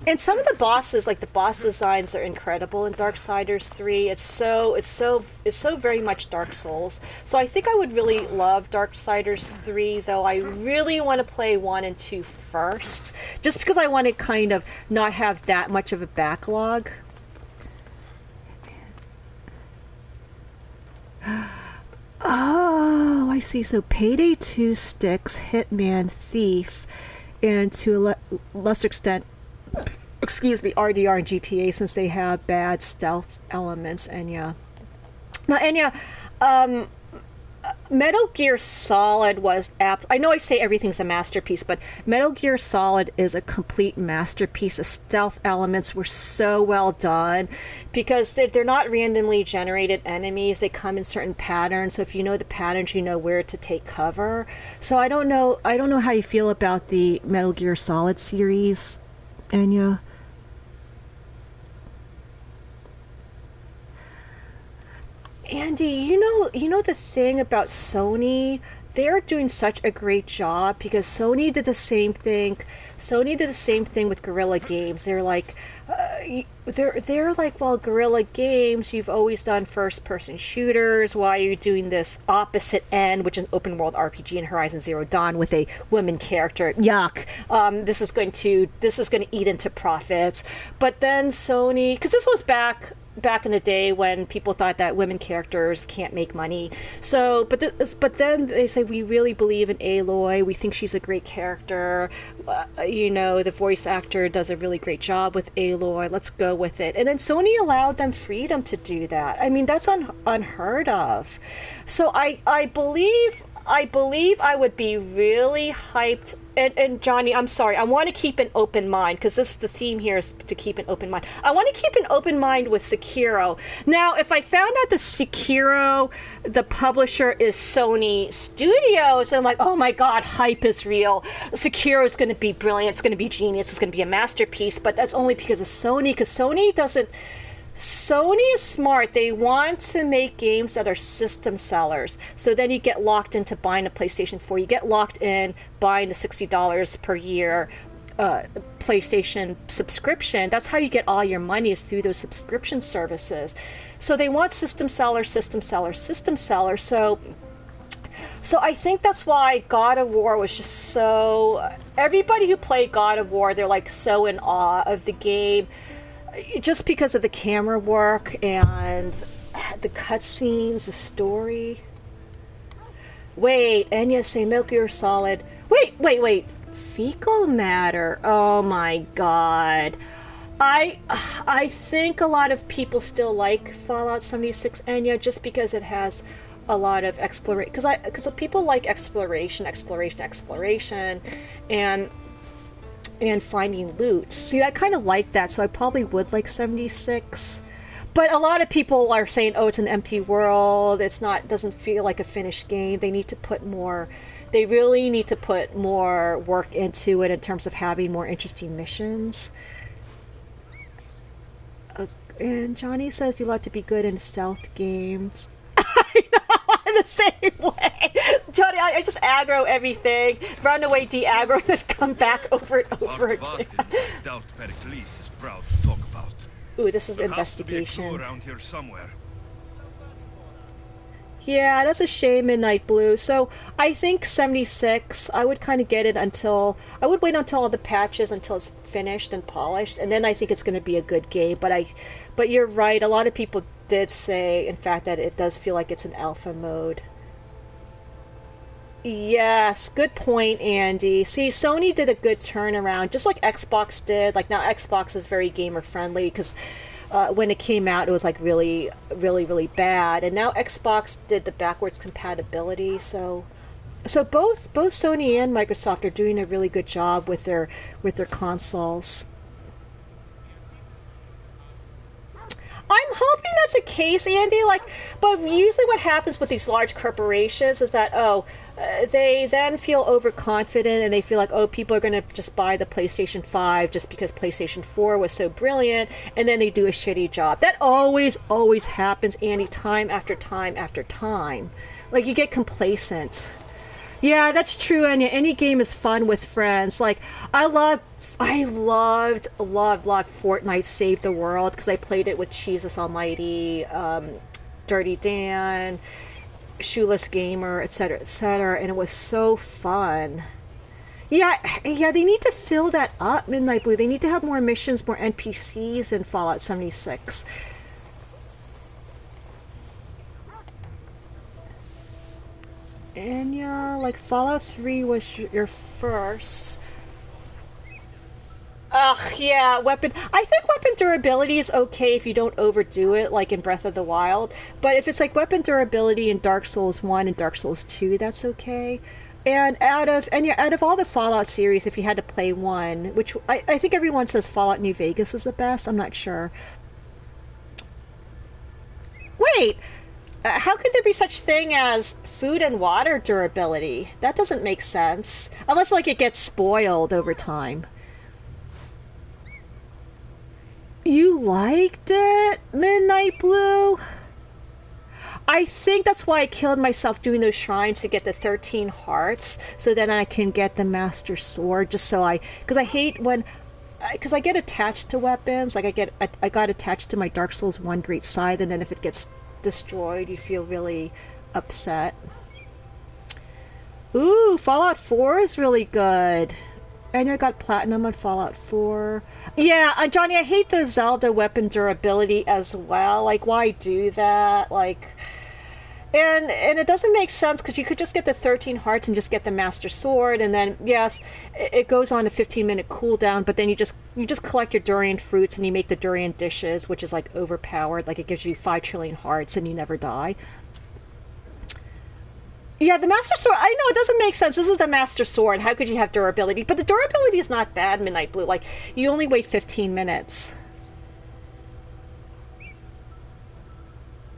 And some of the bosses, like the boss designs, are incredible in Darksiders 3. It's so very much Dark Souls. So I think I would really love Darksiders 3, though I really want to play 1 and 2 first, just because I want to kind of not have that much of a backlog. Oh, I see. So Payday 2 sticks, Hitman, Thief, and to a lesser extent, RDR and GTA, since they have bad stealth elements. Enya. Now, Enya, Metal Gear Solid was I know I say everything's a masterpiece, but Metal Gear Solid is a complete masterpiece. The stealth elements were so well done because they're not randomly generated enemies. They come in certain patterns. So if you know the patterns, you know where to take cover. So I don't know how you feel about the Metal Gear Solid series, Enya. Andy, you know the thing about Sony, they're doing such a great job because Sony did the same thing. Sony did the same thing with Guerrilla Games. They're like, well, Guerrilla Games, you've always done first-person shooters. Why are you doing this opposite end, which is an open-world RPG in Horizon Zero Dawn with a woman character? Yuck! This is going to eat into profits. But then Sony, because this was back in the day when people thought that women characters can't make money. So, but then they say, we really believe in Aloy. We think she's a great character. The voice actor does a really great job with Aloy. Let's go with it. And then Sony allowed them freedom to do that. I mean, that's unheard of. So I believe I would be really hyped. And Johnny, I'm sorry, I want to keep an open mind, because the theme here is to keep an open mind. I want to keep an open mind with Sekiro. Now, if I found out the Sekiro, the publisher is Sony Studios, and I'm like, oh my god, hype is real. Sekiro is going to be brilliant, it's going to be genius, it's going to be a masterpiece, but that's only because of Sony, because Sony is smart. They want to make games that are system sellers. So then you get locked into buying a PlayStation 4. You get locked in buying the $60 per year PlayStation subscription. That's how you get all your money, is through those subscription services. So they want system seller. So I think that's why God of War was just so... Everybody who played God of War, they're like so in awe of the game. Just because of the camera work and the cutscenes, the story. Wait, Enya saying Metal Gear Solid. Wait. Fecal matter. Oh my god. I think a lot of people still like Fallout 76, Enya, just because it has a lot of exploration. Because people like exploration, and finding loot. See, I kind of like that, so I probably would like 76. But a lot of people are saying, oh, it's an empty world, doesn't feel like a finished game. They really need to put more work into it in terms of having more interesting missions. And Johnny says you like to be good in stealth games. I know, I'm the same way. Johnny, I just aggro everything, run away, de-aggro, and then come back over and over again. Doubt Pericles is proud to talk about. Ooh, this is There has to be a clue investigation. around here somewhere. Yeah, that's a shame, Midnight Blue. So I think 76, I would kind of get it until, I would wait until all the patches until it's finished and polished, and then I think it's going to be a good game. But you're right, a lot of people did say, in fact, that it does feel like it's an alpha mode. Yes, good point, Andy. See, Sony did a good turnaround, just like Xbox did. Like now Xbox is very gamer friendly because when it came out, it was like really, really, really bad, and now Xbox did the backwards compatibility. So both Sony and Microsoft are doing a really good job with their consoles. I'm hoping that's the case, Andy. But usually what happens with these large corporations is that they then feel overconfident and they feel like, people are going to just buy the PlayStation 5 just because PlayStation 4 was so brilliant, and then they do a shitty job. That always happens, Andy, time after time after time. Like, you get complacent. Yeah, that's true, Anya. Any game is fun with friends. Like, I loved Fortnite Save the World because I played it with Jesus Almighty, Dirty Dan, Shoeless Gamer, etc., and it was so fun. Yeah, they need to fill that up, Midnight Blue. They need to have more missions, more NPCs in Fallout 76. And yeah, like Fallout 3 was your first. Ugh, yeah, weapon. I think weapon durability is okay if you don't overdo it, like in Breath of the Wild. But if it's like weapon durability in Dark Souls 1 and Dark Souls 2, that's okay. And out of all the Fallout series, if you had to play one, which I think everyone says Fallout New Vegas is the best, I'm not sure. Wait! How could there be such thing as food and water durability? That doesn't make sense. Unless, like, it gets spoiled over time. You liked it, Midnight Blue? I think that's why I killed myself doing those shrines to get the 13 hearts, so then I can get the Master Sword, just so because I hate when, because I get attached to weapons, like I got attached to my Dark Souls 1 Great Scythe, and then if it gets destroyed, you feel really upset. Ooh, Fallout 4 is really good. I know I got platinum on Fallout 4. Yeah, Johnny, I hate the Zelda weapon durability as well. Like, why do that? Like, and it doesn't make sense because you could just get the 13 hearts and just get the Master Sword, and then yes, it goes on a 15-minute cooldown. But then you just collect your durian fruits and you make the durian dishes, which is like overpowered. Like, it gives you 5 trillion hearts and you never die. Yeah, the Master Sword, I know, it doesn't make sense. This is the Master Sword. How could you have durability? But the durability is not bad, Midnight Blue. Like, you only wait 15 minutes.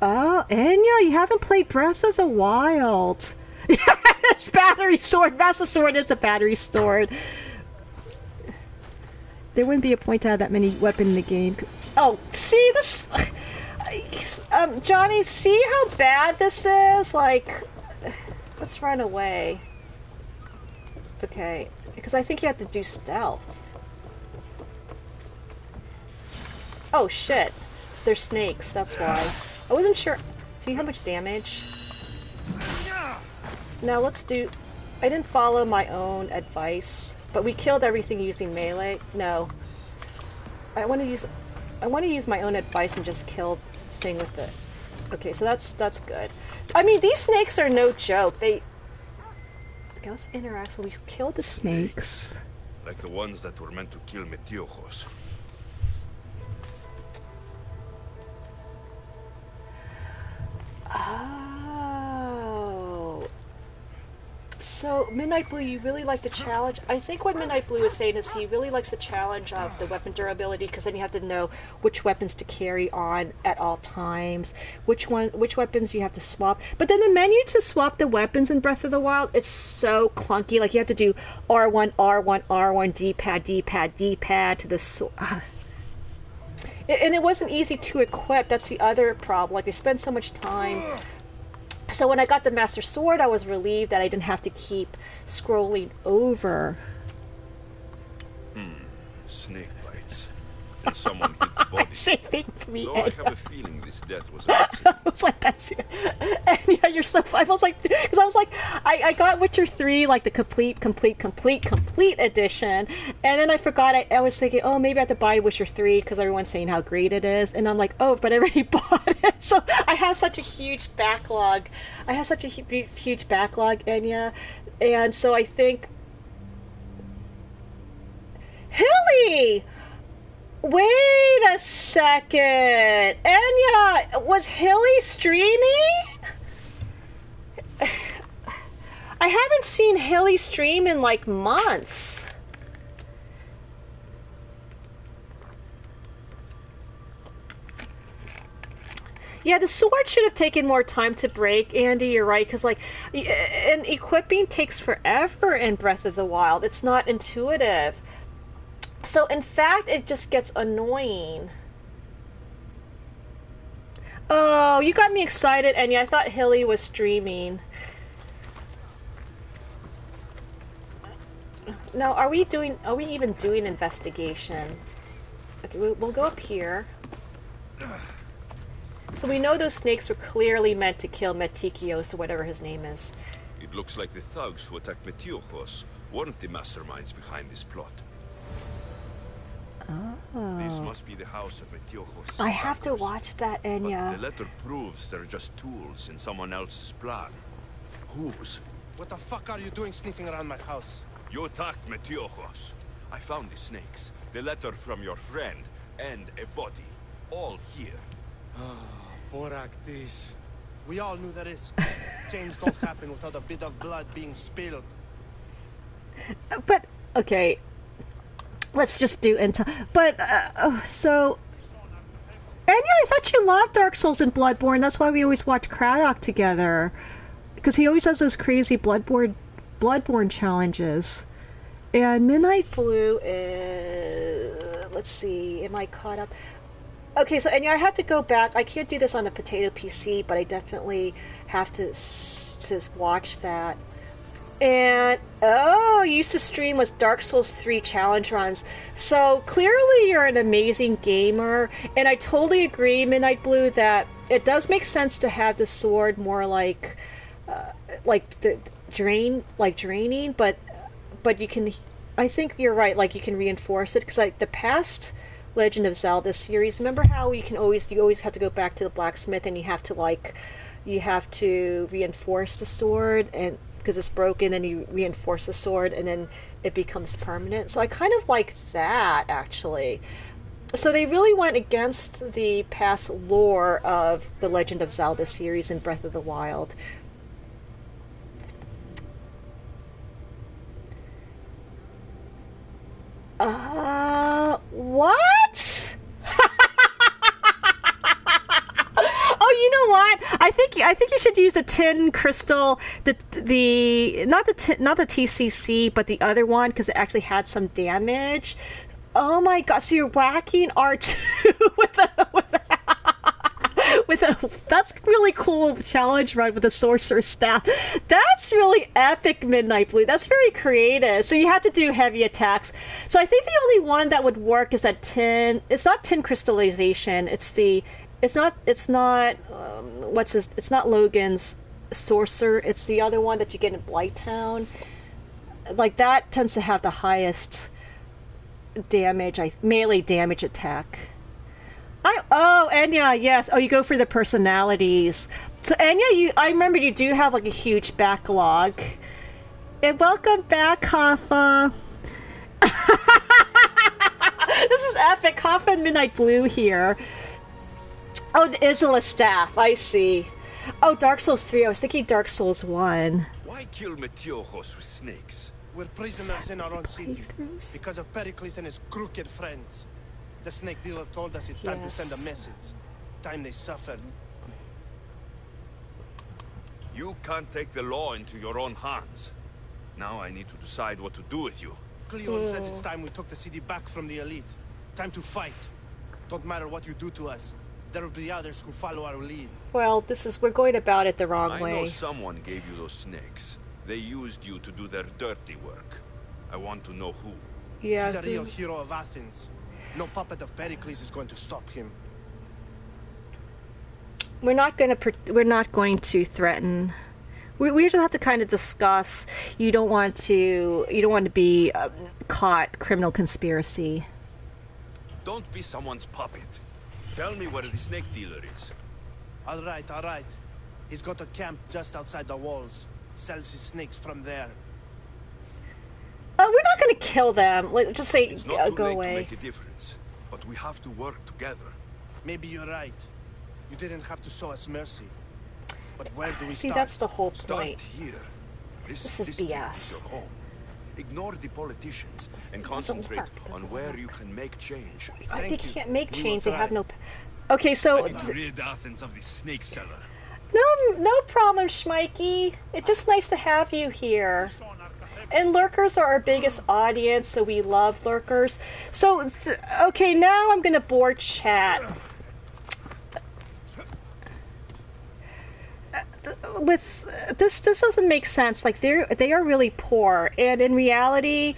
Oh, Enya, you haven't played Breath of the Wild. It's Battery Sword. Master Sword is the Battery Sword. There wouldn't be a point to have that many weapons in the game. Oh, see, this... Johnny, see how bad this is? Like... Let's run away. Okay, because I think you have to do stealth. Oh shit, they're snakes, that's why. I wasn't sure. See how much damage? Now let's do... I didn't follow my own advice, but we killed everything using melee. No. I want to use my own advice and just kill the thing with it. Okay, so that's good. I mean, these snakes are no joke. Okay, let's interact. So we killed the snakes. Like the ones that were meant to kill Metiojos. Oh. So, Midnight Blue, you really like the challenge? I think what Midnight Blue is saying is he really likes the challenge of the weapon durability, because then you have to know which weapons to carry on at all times, which weapons you have to swap. But then the menu to swap the weapons in Breath of the Wild, it's so clunky. Like, you have to do R1, R1, R1, D-pad, D-pad, D-pad to the sword. And it wasn't easy to equip. That's the other problem. Like, they spend so much time. So when I got the Master Sword, I was relieved that I didn't have to keep scrolling over. Snake bites. and someone hid the body. Same thing for me. Though I have a feeling this death was an accident. I was like, that's you. And yeah, you're so. I was like, because I was like, I got Witcher 3 like the complete edition, and then I forgot. I was thinking, oh, maybe I have to buy Witcher 3 because everyone's saying how great it is, and I'm like, oh, but I already bought it. So I have such a huge backlog. Huge backlog, Enya, and so I think. Hilly! Wait a second! Enya, was Hilly streaming? I haven't seen Hilly stream in like months. Yeah, the sword should have taken more time to break, Andy, you're right, because, like, and equipping takes forever in Breath of the Wild. It's not intuitive. So, in fact, it just gets annoying. Oh, you got me excited, Enya. I thought Hilly was streaming. Now, are we even doing investigation? Okay, we'll go up here. So we know those snakes were clearly meant to kill Metikios, or whatever his name is. It looks like the thugs who attacked Metiochos weren't the masterminds behind this plot. Oh. This must be the house of Metiochos. I have to watch that, Enya. But the letter proves they're just tools in someone else's plan. Whose? What the fuck are you doing sniffing around my house? You attacked Metiochos. I found the snakes, the letter from your friend, and a body. All here. Boraktis. We all knew the risks. Change don't happen without a bit of blood being spilled. But, okay. Let's just do intel. But, so... Enya, I thought you loved Dark Souls and Bloodborne. That's why we always watch Craddock together. Because he always does those crazy Bloodborne challenges. And Midnight Blue is... Let's see, am I caught up? Okay, so Enya, I have to go back. I can't do this on the Potato PC, but I definitely have to watch that. And, oh, you used to stream with Dark Souls 3 challenge runs. So, clearly you're an amazing gamer. And I totally agree, Midnight Blue, that it does make sense to have the sword more like draining, but you can, I think you're right, like, you can reinforce it, because, like, the past Legend of Zelda series, remember how you always have to go back to the blacksmith, and you have to reinforce the sword, and because it's broken, then you reinforce the sword, and then it becomes permanent. So I kind of like that, actually. So they really went against the past lore of the Legend of Zelda series in Breath of the Wild. What? Oh, you know what? I think you should use the tin crystal, not the TCC, but the other one, because it actually had some damage. Oh my god! So you're whacking R2 with a that's really cool challenge run with a sorcerer's staff. That's really epic, Midnight Blue. That's very creative. So you have to do heavy attacks. So I think the only one that would work is that tin. It's not tin crystallization. It's not Logan's sorcerer. It's the other one that you get in Blighttown. Like, that tends to have the highest damage, melee damage attack. Enya, yes. Oh, you go for the personalities. So Enya, I remember you do have like a huge backlog. And welcome back, Hoffa. This is epic. Hoffa and Midnight Blue here. Oh, the Isla staff. I see. Oh, Dark Souls 3. I was thinking Dark Souls 1. Why kill Metiochos with snakes? We're prisoners in our own city because of Pericles and his crooked friends. The snake dealer told us it's time to send a message. Time they suffered. You can't take the law into your own hands. Now I need to decide what to do with you. Cleon says it's time we took the city back from the elite. Time to fight. Don't matter what you do to us. There will be others who follow our lead. Well, we're going about it the wrong way. I know someone gave you those snakes. They used you to do their dirty work. I want to know who. Yeah. He's a real hero of Athens. No puppet of Pericles is going to stop him. We're not going to threaten. We just have to kind of discuss. You don't want to be caught criminal conspiracy. Don't be someone's puppet. Tell me where the snake dealer is. All right, all right. He's got a camp just outside the walls. Sells his snakes from there. We're not going to kill them. Just say, It's not too go late away. to make a difference, but we have to work together. Maybe you're right. You didn't have to show us mercy. But where do we See, start? that's the whole Start point. here. This is system BS. is your home. Ignore the politicians and concentrate on where you can make change. They can't make We will change. They have try. no. Okay, so Rid Athens of the snake seller. no problem, Schmikey. It's just nice to have you here. And lurkers are our biggest audience, so we love lurkers. So, okay, now I'm gonna board chat. With this doesn't make sense. Like they are really poor, and in reality,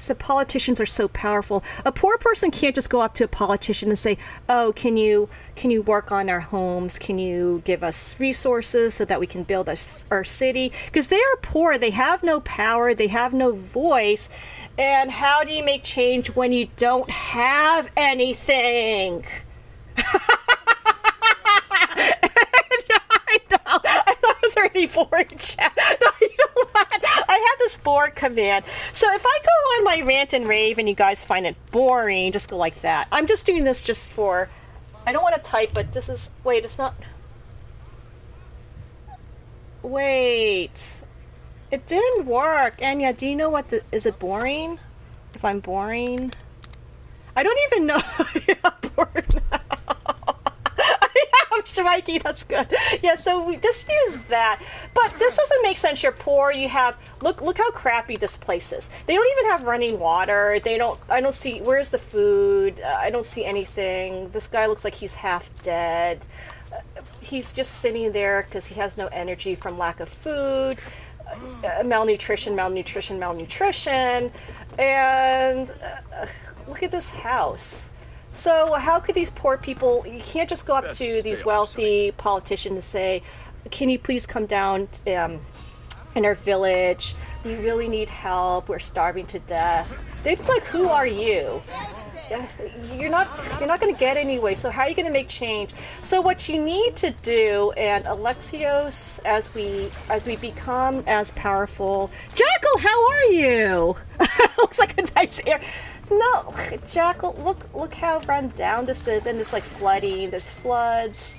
the politicians are so powerful. A poor person can't just go up to a politician and say, "Oh, can you work on our homes? Can you give us resources so that we can build our city?" Because they are poor. They have no power. They have no voice. And how do you make change when you don't have anything? I thought it was already boring chat. No, you know what? I have this board command. So if I go on my rant and rave and you guys find it boring, just go like that. I'm just doing this just for... I don't want to type, but this is... Wait, it's not... Wait. It didn't work. Anya, do you know what is it boring? If I'm boring? I don't even know. Yeah, bored now. Mikey, that's good. Yeah, so we just use that. But this doesn't make sense. You're poor. You have look how crappy this place is. They don't even have running water. I don't see where's the food. I don't see anything. This guy looks like he's half dead. He's just sitting there because he has no energy from lack of food. Malnutrition. And look at this house. So how could these poor people, you can't just go up to these wealthy politicians and say, can you please come down in our village? We really need help. We're starving to death. They'd be like, who are you? You're not going to get anyway. So how are you going to make change? So what you need to do, and Alexios, as we become as powerful, Jackal, how are you? Looks like a nice air. No, Jackal, look how run down this is, and there's like flooding, there's floods,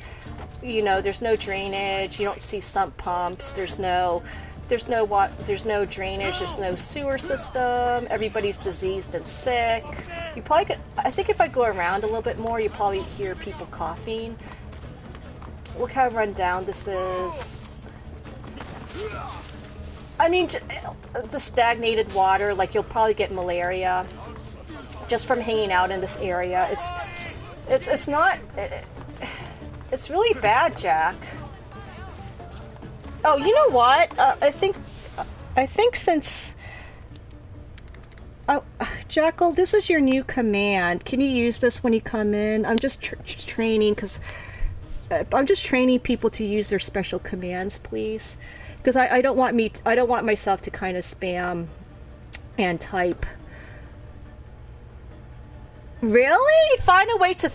there's no drainage, you don't see sump pumps, there's no drainage, there's no sewer system, everybody's diseased and sick. You probably could, I think if I go around a little bit more, you probably hear people coughing. Look how run down this is. I mean, the stagnated water, like you'll probably get malaria just from hanging out in this area. It's really bad, Jack. Oh, you know what? I think since Jackal, this is your new command. Can you use this when you come in? I'm just training because I'm just training people to use their special commands, please. Because I don't want myself to kind of spam and type. Really? Find a way to.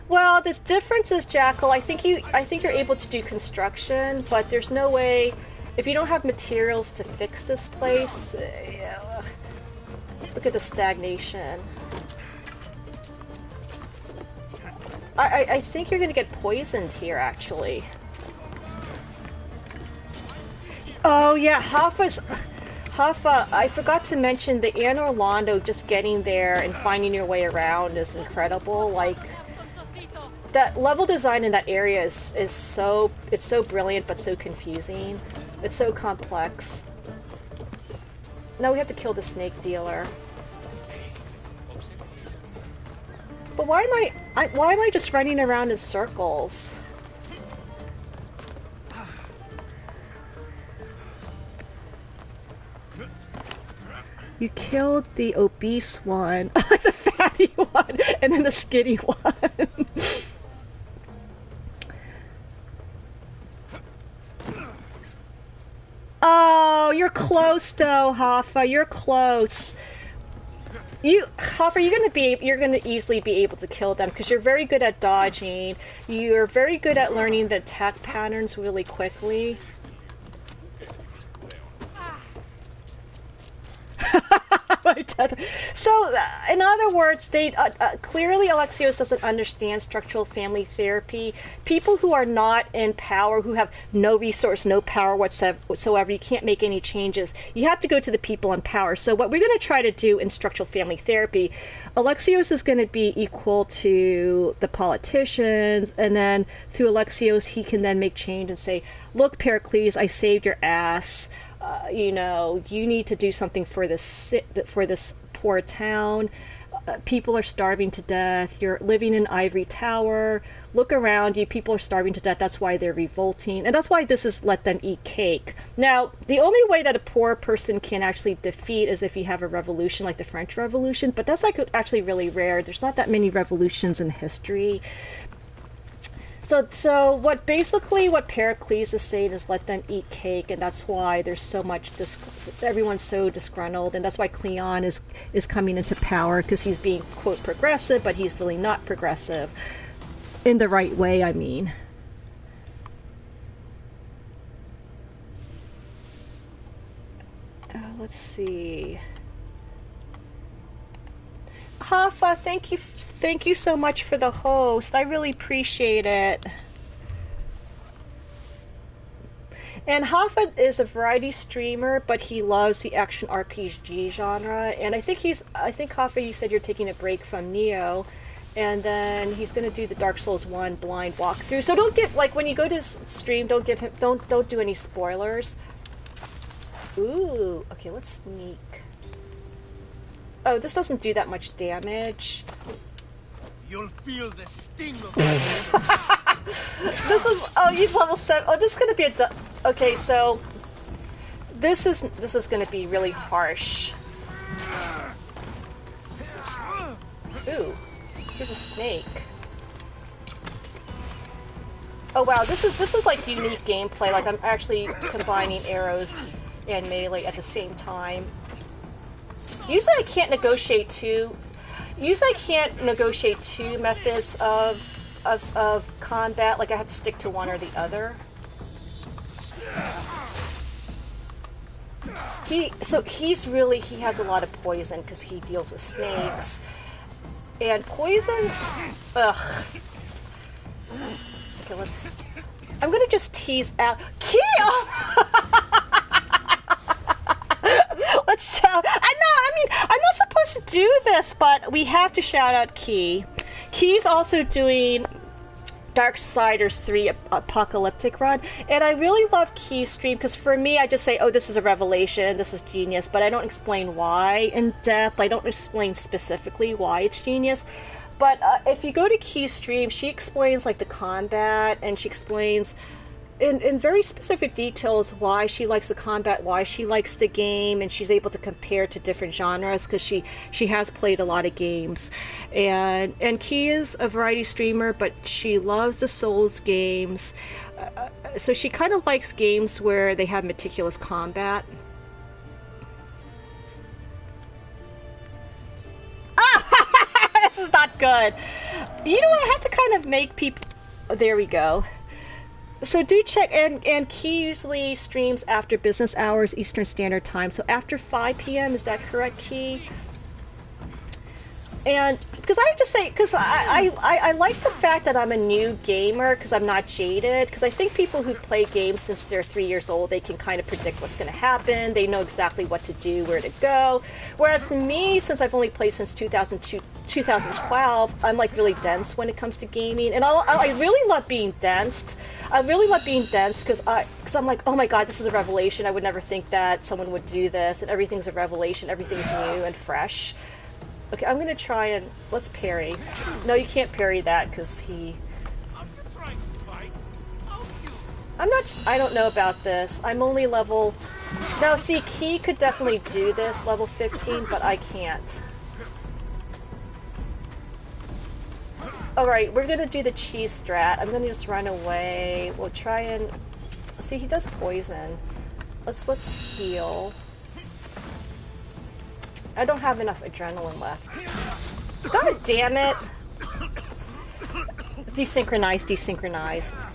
Well, the difference is, Jackal. I think you're able to do construction, but there's no way if you don't have materials to fix this place. Look at the stagnation. I think you're gonna get poisoned here, actually. Oh yeah, Huffa, I forgot to mention the Anne Orlando, just getting there and finding your way around is incredible. Like, that level design in that area is so brilliant but so confusing. It's so complex. Now we have to kill the snake dealer. But why am I just running around in circles? You killed the obese one, the fatty one, and then the skinny one. Oh, you're close though, Hoffa. You're close. Hoffa, you're gonna easily be able to kill them because you're very good at dodging. You're very good at learning the attack patterns really quickly. So, in other words, they clearly Alexios doesn't understand structural family therapy. People who are not in power, who have no resource, no power whatsoever, you can't make any changes. You have to go to the people in power. So what we're going to try to do in structural family therapy, Alexios is going to be equal to the politicians, and then through Alexios, he can then make change and say, look, Pericles, I saved your ass. You know, you need to do something for this poor town. People are starving to death. You're living in Ivory Tower. Look around you. People are starving to death. That's why they're revolting. And that's why this is let them eat cake. Now, the only way that a poor person can actually defeat is if you have a revolution like the French Revolution. But that's actually really rare. There's not that many revolutions in history. So what Pericles is saying is let them eat cake, and that's why there's so much everyone's so disgruntled, and that's why Cleon is coming into power, because he's being, quote, progressive, but he's really not progressive in the right way, I mean. Let's see. Hoffa, thank you so much for the host. I really appreciate it. And Hoffa is a variety streamer, but he loves the action RPG genre. And I think Hoffa, you said you're taking a break from Neo, and then he's going to do the Dark Souls 1 blind walkthrough. So don't get, like, when you go to his stream, don't do any spoilers. Ooh, okay, let's sneak. Oh, this doesn't do that much damage. You'll feel the sting of This is, oh, he's level 7. Oh, this is gonna be okay, so this is gonna be really harsh. Ooh, here's a snake. Oh wow, this is like unique gameplay. Like I'm actually combining arrows and melee at the same time. Usually I can't negotiate two methods of combat. Like I have to stick to one or the other. He has a lot of poison because he deals with snakes. And poison, ugh. Okay, I'm gonna just tease out. Kill! Let's shout. I'm not supposed to do this, but we have to shout out Key. Key's also doing Darksiders 3 Apocalyptic Run, and I really love Key's stream because for me, I just say, oh, this is a revelation, this is genius, but I don't explain why in depth. I don't explain specifically why it's genius. But if you go to Key's stream, she explains like the combat, and she explains in very specific details why she likes the combat, why she likes the game, and she's able to compare to different genres because she has played a lot of games. And Key is a variety streamer, but she loves the Souls games. So she kind of likes games where they have meticulous combat. This is not good. You know what? I have to kind of make people... There we go. So do check, and Key usually streams after business hours Eastern Standard Time. So after 5 p.m., is that correct, Key? And because I have to say, because I like the fact that I'm a new gamer because I'm not jaded. Because I think people who play games since they're 3 years old, they can kind of predict what's going to happen. They know exactly what to do, where to go. Whereas for me, since I've only played since 2012, I'm like really dense when it comes to gaming. And I really love being dense. I really love being dense because I'm like, oh my god, this is a revelation. I would never think that someone would do this, and everything's a revelation. Everything's new and fresh. Okay, I'm gonna try and... Let's parry. No, you can't parry that, because he... I don't know about this. I'm only level... Now, see, Key could definitely do this, level 15, but I can't. Alright, we're gonna do the cheese strat. I'm gonna just run away. We'll try and... See, he does poison. Let's heal. I don't have enough adrenaline left. God damn it! Desynchronized, desynchronized.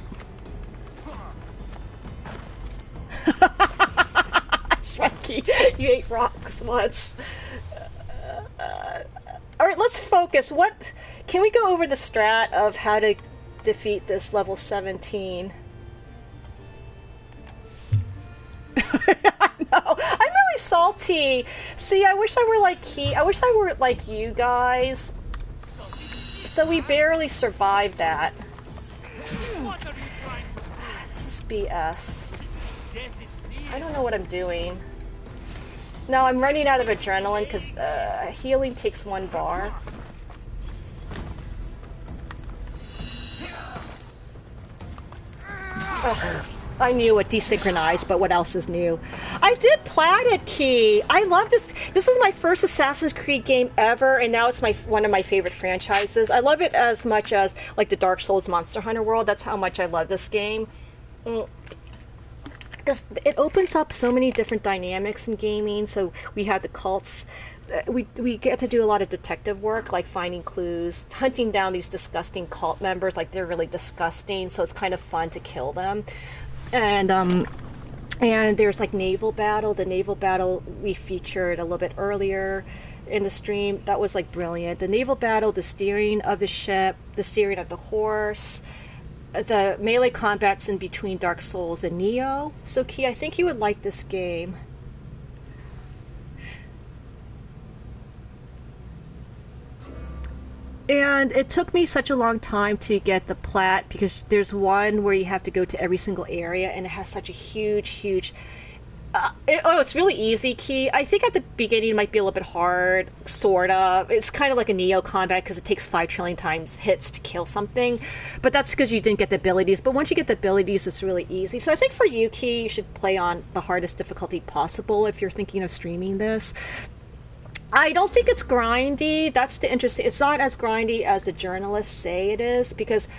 Shrunky, you ate rocks once. Alright, let's focus. What... Can we go over the strat of how to defeat this level 17? I know. I'm really salty. See, I wish I were like I wish I were like you guys. So we barely survived that. This is BS. I don't know what I'm doing. Now I'm running out of adrenaline because healing takes 1 bar. Oh, I knew it desynchronized, but what else is new? I did Planet Key. I love this. This is my first Assassin's Creed game ever, and now it's one of my favorite franchises. I love it as much as like the Dark Souls Monster Hunter world. That's how much I love this game. Because it opens up so many different dynamics in gaming. So we have the cults. We get to do a lot of detective work, like finding clues, hunting down these disgusting cult members. Like, they're really disgusting, so it's kind of fun to kill them. And there's like naval battle. The naval battle we featured a little bit earlier in the stream. That was like brilliant. The naval battle, the steering of the ship, the steering of the horse, the melee combats in between Dark Souls and Neo. So Key, I think you would like this game. And it took me such a long time to get the plat, because there's one where you have to go to every single area, and it has such a huge... it's really easy, Key. I think at the beginning it might be a little bit hard, sort of. It's kind of like a Neo combat, because it takes 5 trillion times hits to kill something. But that's because you didn't get the abilities. But once you get the abilities, it's really easy. So I think for you, Key, you should play on the hardest difficulty possible if you're thinking of streaming this. I don't think it's grindy. That's the interesting. It's not as grindy as the journalists say it is, because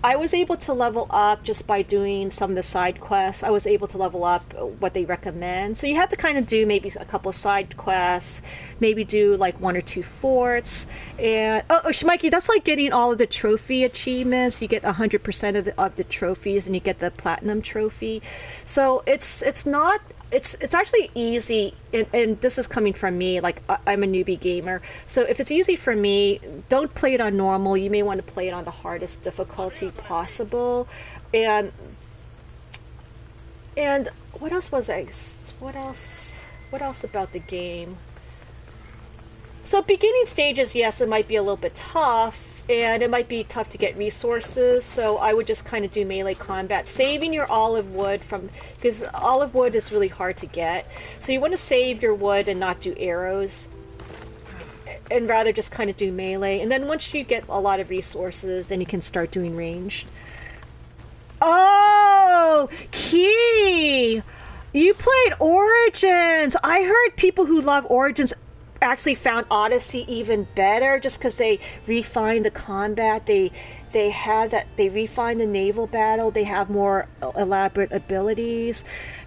I was able to level up just by doing some of the side quests. I was able to level up what they recommend. So you have to kind of do maybe a couple of side quests, maybe do like 1 or 2 forts. And Shmikey, that's like getting all of the trophy achievements. You get 100% of the trophies, and you get the platinum trophy. So it's actually easy, and this is coming from me, like I'm a newbie gamer, so if it's easy for me, don't play it on normal. You may want to play it on the hardest difficulty possible. And what else about the game? So beginning stages, yes, it might be a little bit tough, and it might be tough to get resources, so I would just kind of do melee combat, saving your olive wood because olive wood is really hard to get. So you want to save your wood and not do arrows, and rather just kind of do melee. And then once you get a lot of resources, then you can start doing ranged. Oh, Key! You played Origins! I heard people who love Origins actually found Odyssey even better, just because they refined the combat. They refined the naval battle. They have more elaborate abilities.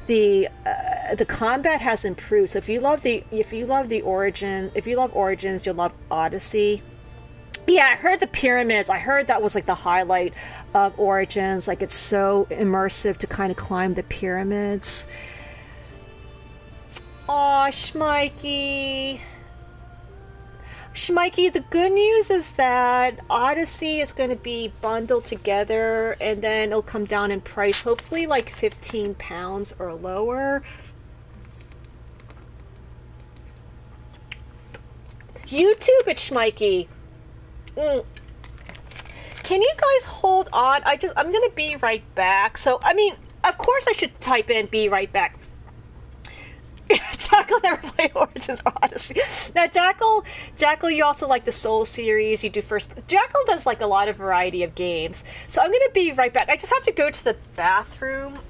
The combat has improved. So if you love Origins, you'll love Odyssey. Yeah, I heard the pyramids. I heard that was like the highlight of Origins. Like, it's so immersive to kind of climb the pyramids. Aw, Shmikey. Shmikey, the good news is that Odyssey is going to be bundled together, and then it'll come down in price, hopefully like £15 or lower. YouTube it, Shmikey. Can you guys hold on? I'm going to be right back. So, I mean, of course I should type in be right back. Jackal never played Origins or Odyssey. Now, Jackal, you also like the Soul series. You do Jackal does like a lot of variety of games. So I'm going to be right back. I just have to go to the bathroom.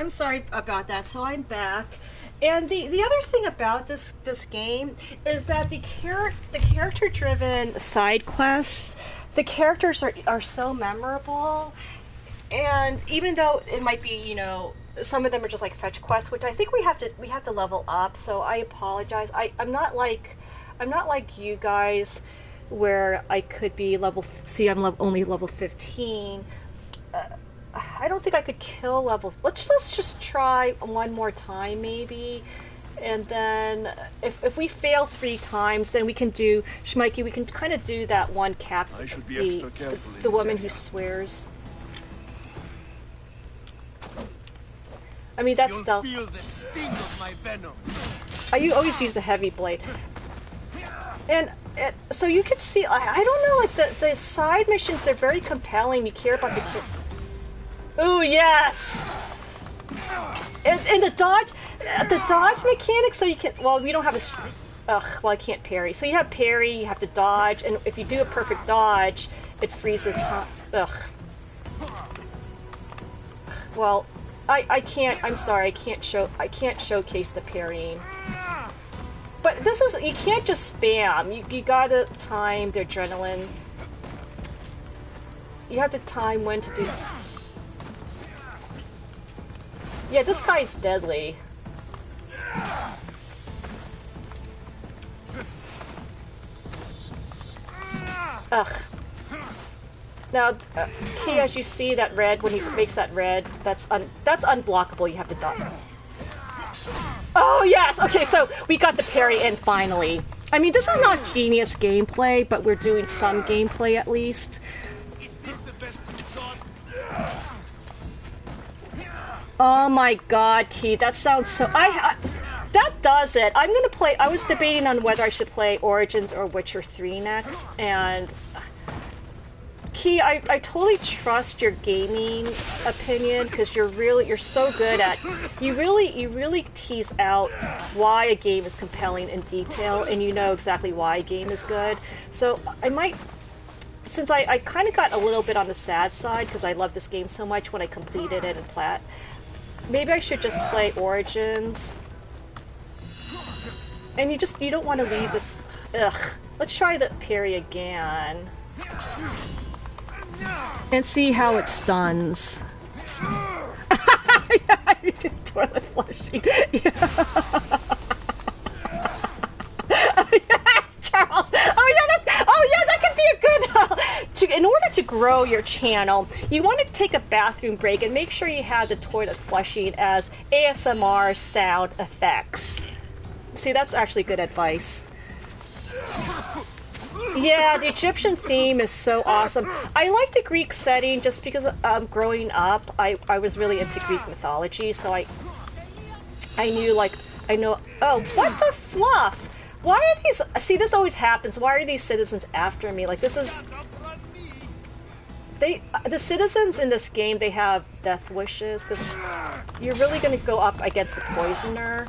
I'm sorry about that. So I'm back. And the other thing about this game is that the character-driven side quests, the characters are so memorable. And even though it might be, you know, some of them are just like fetch quests, which I think we have to level up. So I apologize. I'm not like you guys, where I could be level. See, I'm only level 15. I don't think I could kill level. Let's just try one more time, maybe. And then if we fail 3 times, then we can do Schmeike. We can kind of do that one I should be extra careful in the this woman area. who swears. I mean, that's stealth. Feel the sting of my venom. You always use the heavy blade. And so you can see, I don't know, like the side missions, they're very compelling. You care about the kid. Ooh, yes! And the dodge mechanic, so you can, well, we don't have well, I can't parry. So you have parry, you have to dodge, and if you do a perfect dodge, it freezes time. Ugh. Well, I can't, I'm sorry, I can't showcase the parrying. But this is, you can't just spam. You gotta time the adrenaline. You have to time when to do. Yeah, this guy's deadly. Ugh. Now, Key, as you see that red, when he makes that red, that's unblockable. You have to dodge. Oh, yes! Okay, so we got the parry in finally. I mean, this is not genius gameplay, but we're doing some gameplay at least. Is this the best shot? Oh my god, Key, that sounds so... that does it. I'm gonna play... I was debating on whether I should play Origins or Witcher 3 next, and... Key, I totally trust your gaming opinion, because you're so good at... You really tease out why a game is compelling in detail, and you know exactly why a game is good. So I might... Since I kind of got a little bit on the sad side, because I love this game so much when I completed it in Plat, maybe I should just play Origins. And you don't want to leave this... Ugh. Let's try the parry again. And see how it stuns. Yeah, you did toilet flushing. Yeah. Yes, Charles. Oh yeah, that could be a good. In order to grow your channel, you want to take a bathroom break and make sure you have the toilet flushing as ASMR sound effects. See, that's actually good advice. Yeah, the Egyptian theme is so awesome. I like the Greek setting just because growing up, I was really into Greek mythology, so I know. Oh, what the fluff? Why are these? See, this always happens. Why are these citizens after me? Like, this is. The citizens in this game, they have death wishes because you're really going to go up against a poisoner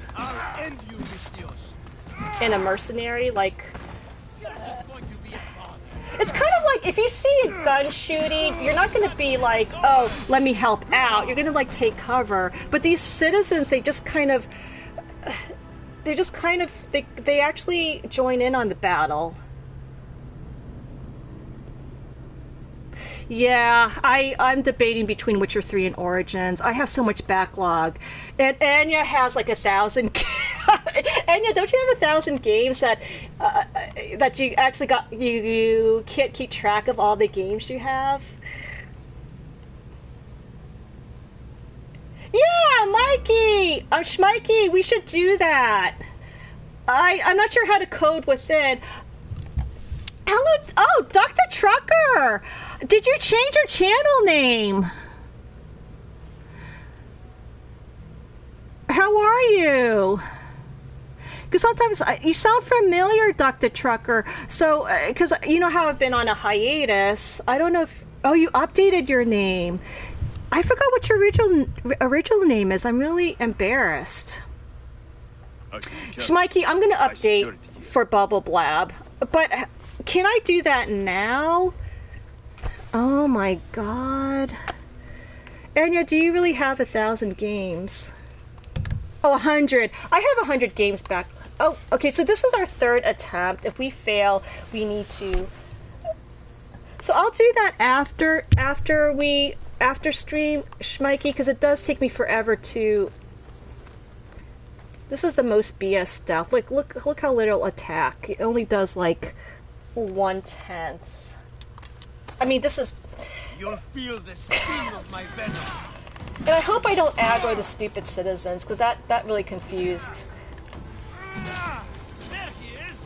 and a mercenary, like. It's kind of like, if you see a gun shooting, you're not going to be like, oh, let me help out. You're going to, like, take cover. But these citizens, they actually join in on the battle. Yeah, I'm debating between Witcher 3 and Origins. I have so much backlog. And Anya has like 1,000... Anya, don't you have 1,000 games that you actually got... You can't keep track of all the games you have? Yeah, Mikey! Schmeike, we should do that. I'm not sure how to code within. Hello, oh, Dr. Trucker! Did you change your channel name? How are you? Because sometimes you sound familiar, Dr. Trucker. So, because you know how I've been on a hiatus. I don't know if... Oh, you updated your name. I forgot what your original name is. I'm really embarrassed. Schmeike, I'm going to update for Bubble Blab. But can I do that now? Oh my god. Anya, do you really have 1,000 games? Oh, 100. I have 100 games back. Oh, okay, so this is our third attempt. If we fail, we need to... So I'll do that after stream, Schmikey, because it does take me forever to... This is the most BS stuff. Look how little attack. It only does like 1/10. I mean, this is... You'll feel the sting of my venom. And I hope I don't aggro the stupid citizens, because that really confused. There he is.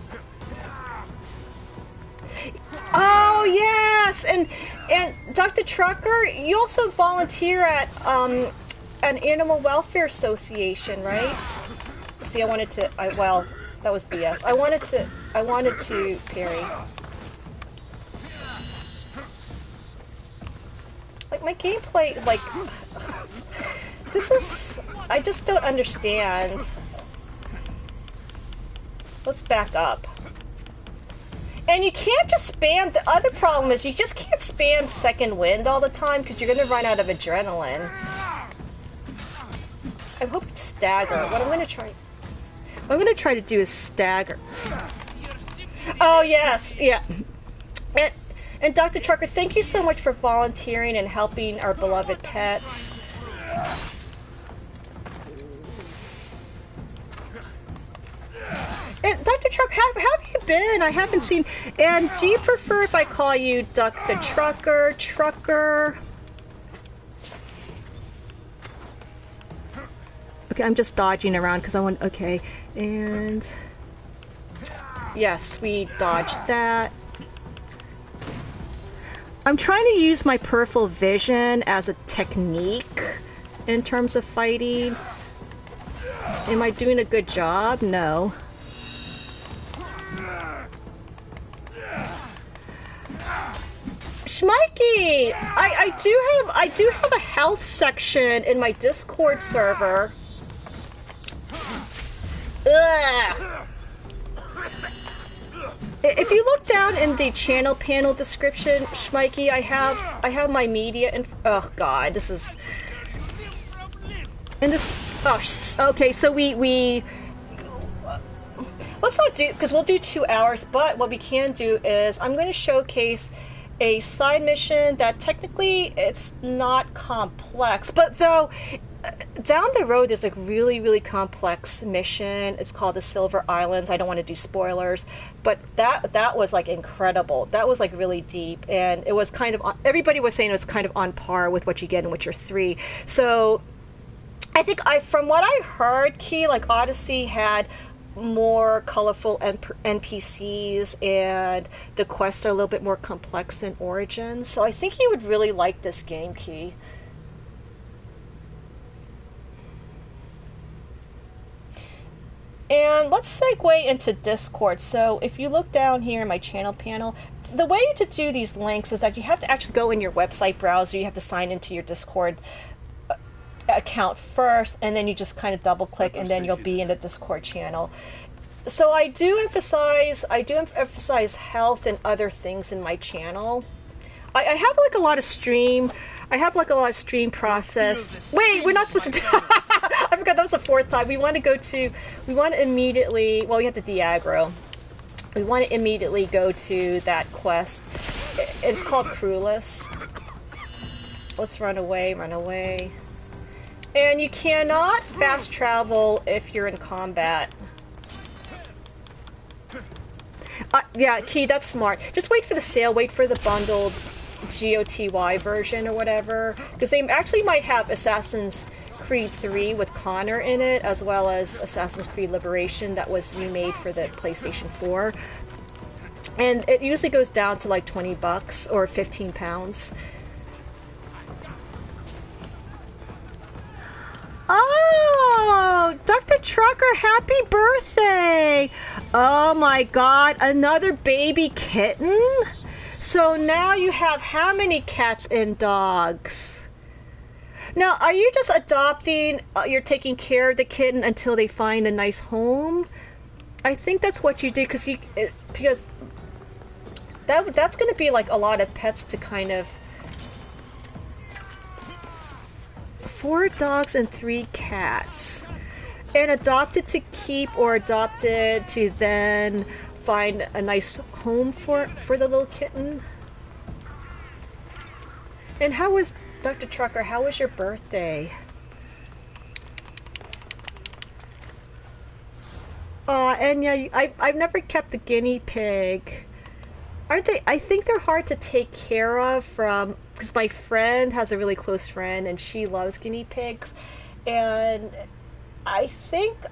Oh yes, and Dr. Trucker, you also volunteer at an animal welfare association, right? See, I wanted to. Well, that was BS. I wanted to parry. Like my gameplay, like this is. I just don't understand. Let's back up. And you can't just spam, the other problem is you just can't spam second wind all the time because you're going to run out of adrenaline. I hope to stagger. What I'm going to try to do is stagger. Oh yes, yeah. And Dr. Trucker, thank you so much for volunteering and helping our beloved pets. And Dr. Truck, how have you been? I haven't seen... And do you prefer if I call you Duck the Trucker? Okay, I'm just dodging around because I want... Okay, and... Yes, we dodged that. I'm trying to use my peripheral vision as a technique in terms of fighting. Am I doing a good job? No. Schmikey, I do have a health section in my Discord server. Ugh. If you look down in the channel panel description, Schmikey, I have my media and oh god, this is and this okay, so we let's not do because we'll do 2 hours, but what we can do is I'm going to showcase a side mission that technically it's not complex, but though down the road there's a really complex mission. It's called the Silver Islands. I don't want to do spoilers, but that was like incredible. That was like really deep, and it was kind of everybody was saying it was kind of on par with what you get in Witcher 3. So I think from what I heard, Key, like Odyssey had more colorful NPCs and the quests are a little bit more complex than Origins. So I think you would really like this game, Key. And let's segue into Discord. So if you look down here in my channel panel, the way to do these links is that you have to actually go in your website browser. You have to sign into your Discord account first, and then you just kind of double click and then you'll be in the Discord channel. So I do emphasize health and other things in my channel. I have like a lot of stream process. Wait, we're not supposed to do I forgot that was the fourth time. We want to immediately, well, we have to de-aggro. We want to immediately go to that quest. It's called Crewless. Let's run away. And you cannot fast travel if you're in combat. Yeah, Key, that's smart. Just wait for the sale, wait for the bundled GOTY version or whatever. Because they actually might have Assassin's Creed 3 with Connor in it, as well as Assassin's Creed Liberation that was remade for the PlayStation 4. And it usually goes down to like $20 or 15 pounds. Oh, Dr. Trucker, happy birthday! Oh my god, another baby kitten? So now you have how many cats and dogs? Now, are you just adopting, you're taking care of the kitten until they find a nice home? I think that's what you did, because that's going to be like a lot of pets to kind of 4 dogs and 3 cats. And adopted to keep or adopted to then find a nice home for the little kitten. And how was, Dr. Trucker, how was your birthday? And yeah, I've never kept a guinea pig. Aren't they? I think they're hard to take care of because my friend has a really close friend and she loves guinea pigs, and I think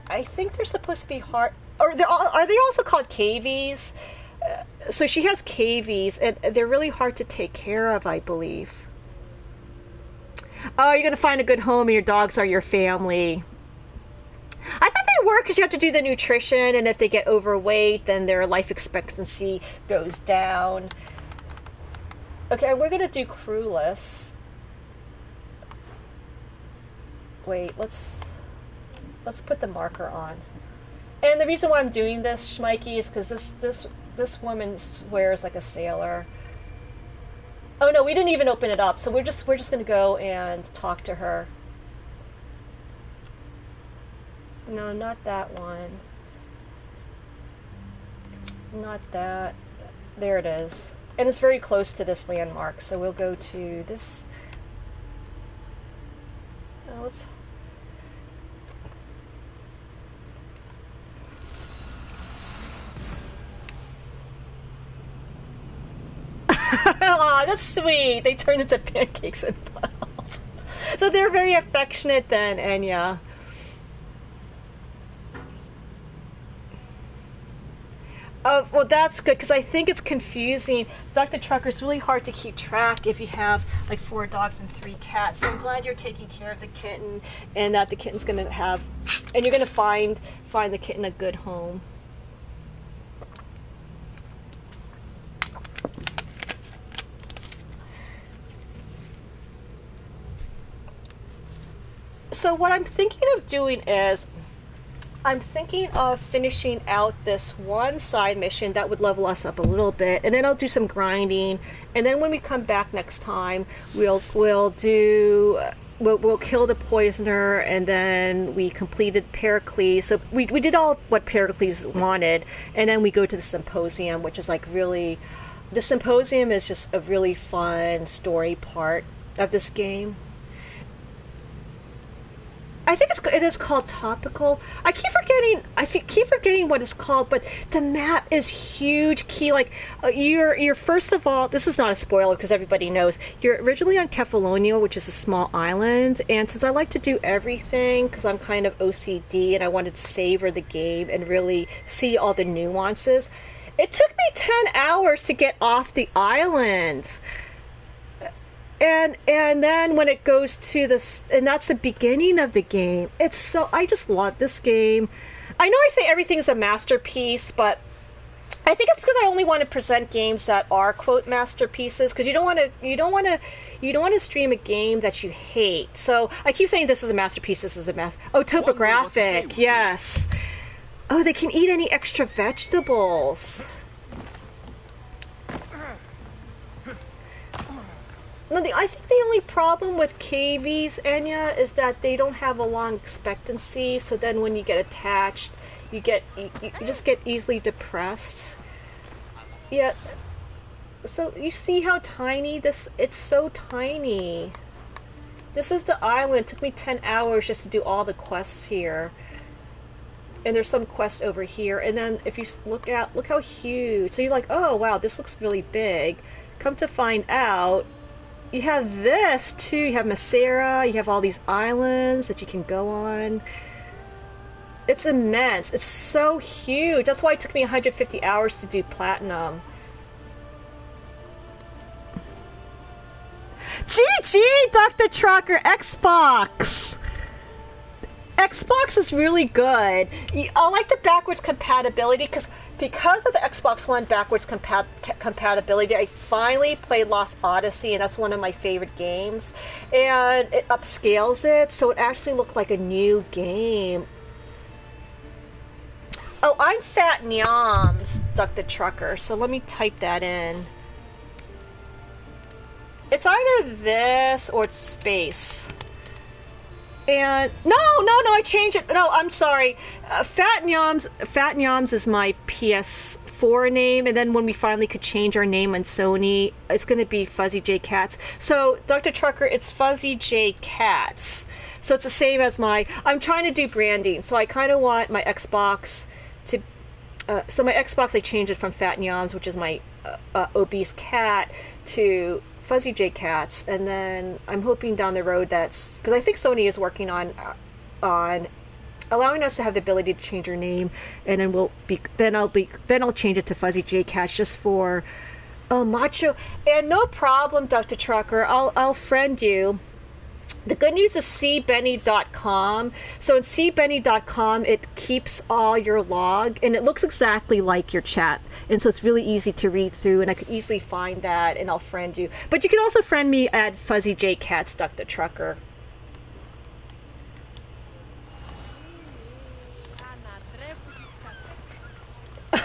they're supposed to be hard. Or are they also called cavies? So she has cavies, and they're really hard to take care of, I believe. Oh, you're gonna find a good home, and your dogs are your family. I thought they were because you have to do the nutrition, and if they get overweight, then their life expectancy goes down. Okay, we're gonna do crewless. Wait, let's put the marker on. And the reason why I'm doing this, Schmikey, is because this woman swears like a sailor. Oh no, we didn't even open it up, so we're just gonna go and talk to her. No, not that one. Not that. There it is. And it's very close to this landmark, so we'll go to this. Oh, let's... Aw, that's sweet. They turned into pancakes and puddles. So they're very affectionate then, Enya. Well, that's good, because I think it's confusing. Dr. Trucker, it's really hard to keep track if you have like 4 dogs and 3 cats. So I'm glad you're taking care of the kitten, and that the kitten's going to have, and you're going to find the kitten a good home. So what I'm thinking of doing is, I'm thinking of finishing out this one side mission that would level us up a little bit, and then I'll do some grinding, and then when we come back next time, we'll kill the poisoner, and then we completed Pericles. So we did all what Pericles wanted, and then we go to the symposium, which is like really, the symposium is just a really fun story part of this game. I think it is called Topical. I keep forgetting what it's called, but the map is huge. You're first of all, this is not a spoiler because everybody knows, you're originally on Kefalonia, which is a small island, and since I like to do everything because I'm kind of OCD and I wanted to savor the game and really see all the nuances, it took me 10 hours to get off the island. And then when it goes to this, and that's the beginning of the game. I just love this game. I know I say everything's a masterpiece, but I think it's because I only want to present games that are quote masterpieces, because you don't want to stream a game that you hate. So I keep saying this is a masterpiece. Oh, topographic, yes. Oh, they can eat any extra vegetables. I think the only problem with cavies, Enya, is that they don't have a long expectancy. So then, when you get attached, you just get easily depressed. Yeah. So you see how tiny this? It's so tiny. This is the island. It took me 10 hours just to do all the quests here. And there's some quests over here. And then if you look how huge. So you're like, oh wow, this looks really big. Come to find out, you have this too. You have Macera. You have all these islands that you can go on. It's immense. It's so huge. That's why it took me 150 hours to do platinum. GG, Dr. Trucker. Xbox. Xbox is really good. I like the backwards compatibility because of the Xbox One backwards compatibility. I finally played Lost Odyssey, and that's one of my favorite games. And it upscales it, so it actually looked like a new game. Oh, I'm Fat Nyams, Dr. Trucker, so let me type that in. It's either this or it's space. And no, I changed it. No, I'm sorry. Fat Nyams is my PS4 name, and then when we finally could change our name on Sony, it's going to be Fuzzy J Cats. So, Dr. Trucker, it's Fuzzy J Cats. So it's the same as I'm trying to do branding, so I kind of want my Xbox to, so my Xbox, I changed it from Fat Nyams, which is my obese cat, to Fuzzy J Cats, and then I'm hoping down the road because I think Sony is working on allowing us to have the ability to change our name, and then I'll change it to Fuzzy J Cats just for macho. And no problem, Dr. Trucker, I'll friend you. The good news is cbenny.com. So in cbenny.com, it keeps all your log, and it looks exactly like your chat. And so it's really easy to read through, and I could easily find that, and I'll friend you. But you can also friend me at Fuzzy J Cats, Dr. Trucker.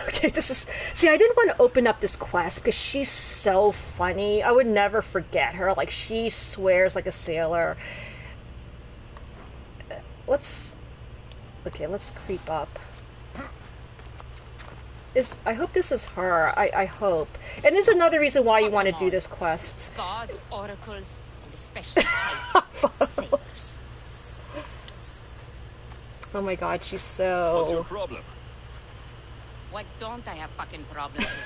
Okay, see, I didn't want to open up this quest because she's so funny. I would never forget her. Like, she swears like a sailor. Let's creep up. I hope this is her. I hope. And there's another reason why you want to do this quest. Gods, oracles, and especially sailors. Oh my god, she's so... What's your problem? What don't I have fucking problems with?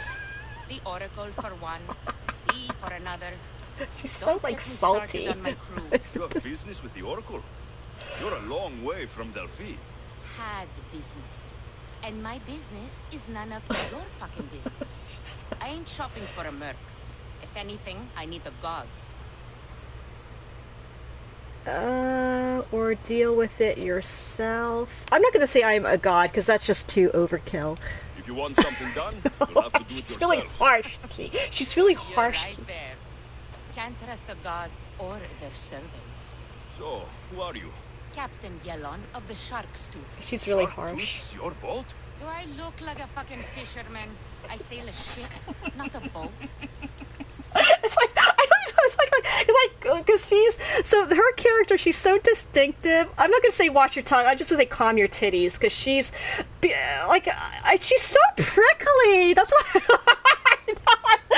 The Oracle for one, sea for another. She's so, like, salty. On my crew. You have business with the Oracle? You're a long way from Delphi. Had business. And my business is none of your fucking business. I ain't shopping for a merc. If anything, I need the gods. Or deal with it yourself. I'm not going to say I'm a god, because that's just too overkill. If you want something done, you'll have to do it She's yourself. really harsh. She's really harsh. You're right there. Can't trust the gods or their servants. So, who are you? Captain Yelon of the Shark's Tooth. She's really Shark harsh. Tooth's your boat? Do I look like a fucking fisherman? I sail a ship, not a boat. It's like, I don't even know, because so her character, she's so distinctive. I'm not going to say watch your tongue, I'm just going to say calm your titties, because she's, like, she's so prickly. That's what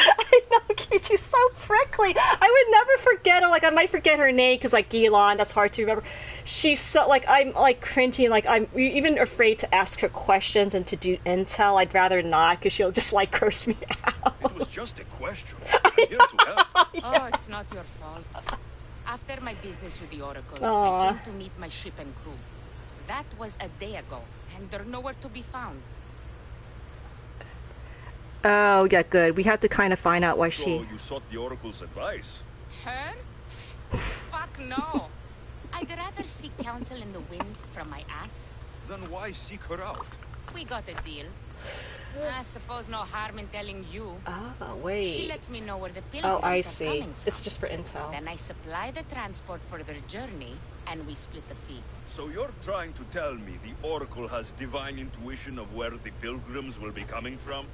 I know, Kate, she's so prickly. I would never forget her. Like, I might forget her name, because, like, Gilon, that's hard to remember. She's so, like, I'm, like, cringing, like, I'm even afraid to ask her questions and to do intel. I'd rather not, because she'll just, like, curse me out. It was just a question. I'm here to help. Oh, it's not your fault. After my business with the Oracle, Aww. I came to meet my ship and crew. That was a day ago, and they're nowhere to be found. Oh, yeah, good. We have to kind of find out why So she... you sought the Oracle's advice? Her? Fuck no. I'd rather seek counsel in the wind from my ass. Then why seek her out? We got a deal. I suppose no harm in telling you. Oh, wait. She lets me know where the pilgrims Oh, I are see. coming from. It's just for intel. Then I supply the transport for their journey, and we split the fee. So you're trying to tell me the Oracle has divine intuition of where the pilgrims will be coming from?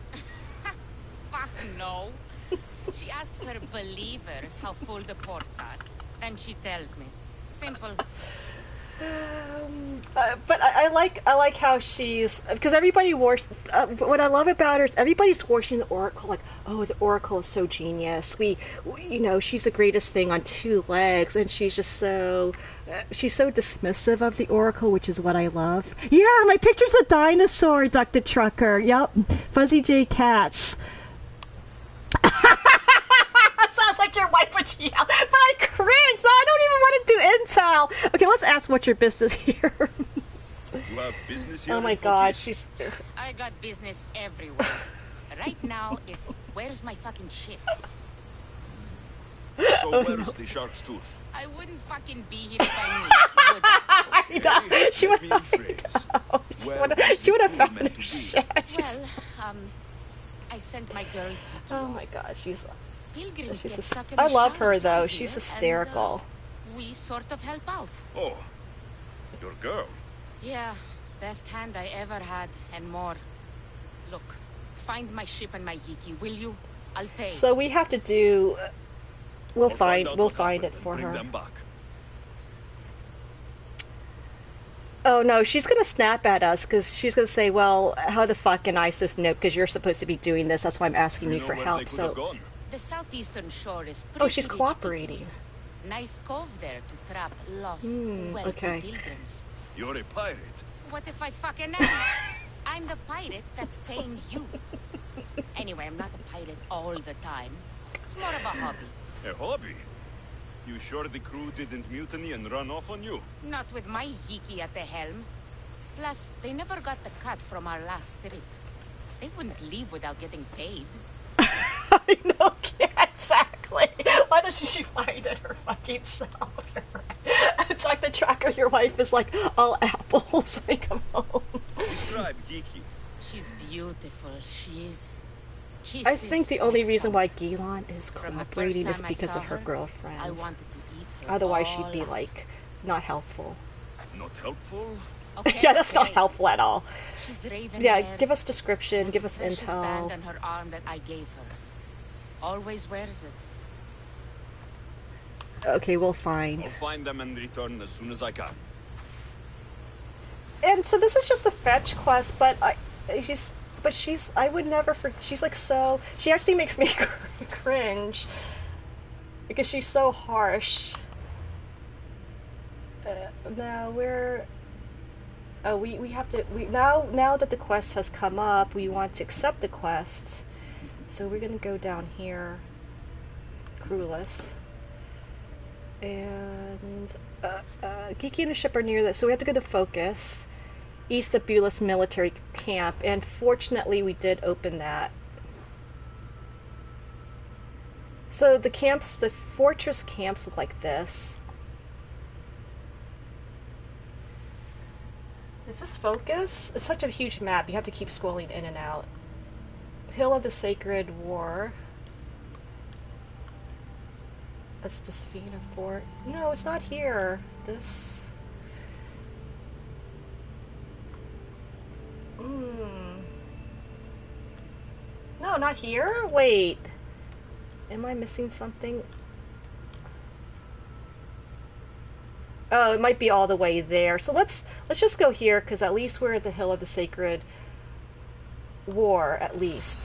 Fuck no. She asks her believers how full the ports are. Then she tells me. Simple. But I like how she's, because everybody what I love about her is everybody's worshiping the Oracle, like, oh, the Oracle is so genius. We you know, she's the greatest thing on two legs, and she's just so she's so dismissive of the Oracle, which is what I love. Yeah, my picture's a dinosaur, Dr. Trucker. Yep, Fuzzy J Cats. Sounds like your wife would yell, but I cringe, so I don't even want to do intel. Okay, let's ask what's your business here. You have business here? Oh my in god, Fokis? she's... I got business everywhere. Right now, it's where's my fucking ship? So where's the Shark's Tooth? I wouldn't fucking be here if I knew, would I? I know. She would have she would have found her shit. Well, I sent my girl. Oh my god, she's Pilgrims get just, stuck in I the love her shallows though. out She's here, hysterical. and, we sort of help out. Oh, your girl. Yeah, best hand I ever had, and more. Look, find my ship and my Yiki, will you? I'll pay. So we have to do. We'll I'll find out we'll what find happened it for and bring her. them back. Oh no, she's gonna snap at us because she's gonna say, "Well, how the fuck am I supposed to know? Because you're supposed to be doing this. That's why I'm asking you for help." So, the southeastern shore is oh, pretty she's rich cooperating. pickings. Nice cove there to trap lost, wealthy okay. pilgrims. You're a pirate. What if I fucking am? I'm the pirate that's paying you. Anyway, I'm not a pirate all the time. It's more of a hobby. A hobby? You sure the crew didn't mutiny and run off on you? Not with my Yiki at the helm. Plus, they never got the cut from our last trip. They wouldn't leave without getting paid. I know, yeah, exactly. Why doesn't she find it her fucking self? It's like the tracker, your wife is like all apples. I come home. Describe Geeky. She's beautiful. She's I think the only reason why Gilon is cooperating is because of her girlfriend. I wanted to eat her. Otherwise, she'd be like not helpful. Not helpful? Okay, yeah, that's not helpful at all. She's raven yeah, hair, give us description, give us precious band intel. on her arm that I gave her. Always wears it. Okay, we'll find. I'll find them and return as soon as I can. And so this is just a fetch quest, but I would never she's like so, she actually makes me cringe because she's so harsh. Now we're, oh, we have to, now that the quest has come up, we want to accept the quest. So we're gonna go down here, crewless. And Geeky and the ship are near this, so we have to go to focus. East of Bulis military camp, and fortunately we did open that. So the camps, the fortress camps look like this. Is this focus? It's such a huge map, you have to keep scrolling in and out. Hill of the Sacred War. That's the Sphena Fort. No, it's not here. This... No, not here? Wait. Am I missing something? Oh, it might be all the way there. So let's just go here, because at least we're at the Hill of the Sacred War, at least.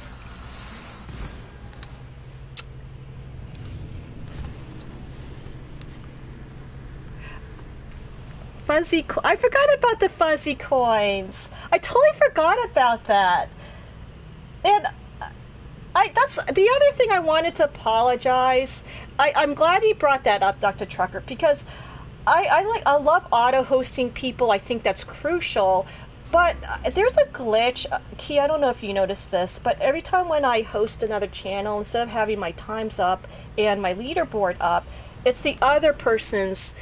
I forgot about the fuzzy coins. I totally forgot about that. And that's the other thing I wanted to apologize. I'm glad you brought that up, Dr. Trucker, because I love auto-hosting people. I think that's crucial. But there's a glitch. Key, I don't know if you noticed this, but every time when I host another channel, instead of having my times up and my leaderboard up, it's the other person's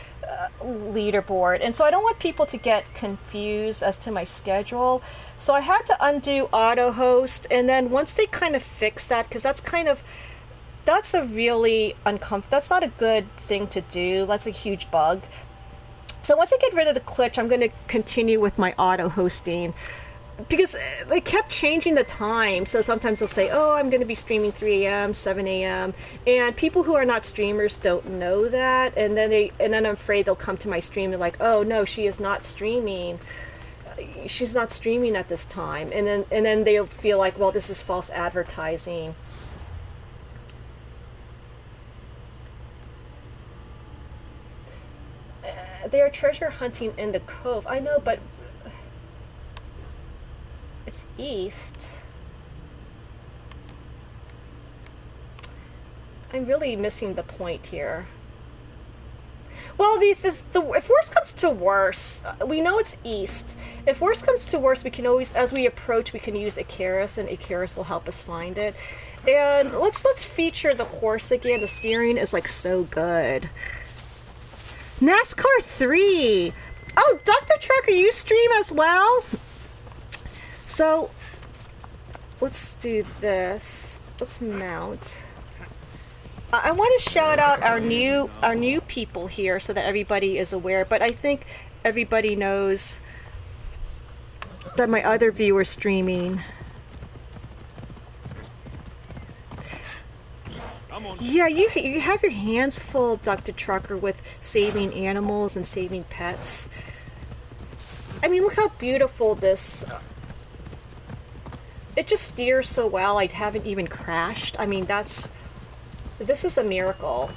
leaderboard. And so I don't want people to get confused as to my schedule. So I had to undo auto host, and then once they kind of fix that, because that's a really uncomfortable, that's not a good thing to do. That's a huge bug. So once I get rid of the glitch, I'm going to continue with my auto hosting, because they kept changing the time. So sometimes they'll say, oh, I'm going to be streaming 3 a.m., 7 a.m. And people who are not streamers don't know that. And then I'm afraid they'll come to my stream and like, oh, no, she is not streaming. She's not streaming at this time. And then they'll feel like, well, this is false advertising. They are treasure hunting in the cove. I know, but it's east. I'm really missing the point here. Well, if worst comes to worst, we know it's east. If worst comes to worst, we can always, as we approach, we can use Icarus, and Icarus will help us find it. And let's feature the horse again. The steering is like so good. NASCAR 3. Oh, Dr. Trucker, you stream as well? So, let's do this. Let's mount. I want to shout out our new people here so that everybody is aware, but I think everybody knows that my other viewer's streaming. Yeah, you have your hands full, Dr. Trucker, with saving animals and saving pets. I mean, look how beautiful this... it just steers so well, I haven't even crashed. I mean, this is a miracle.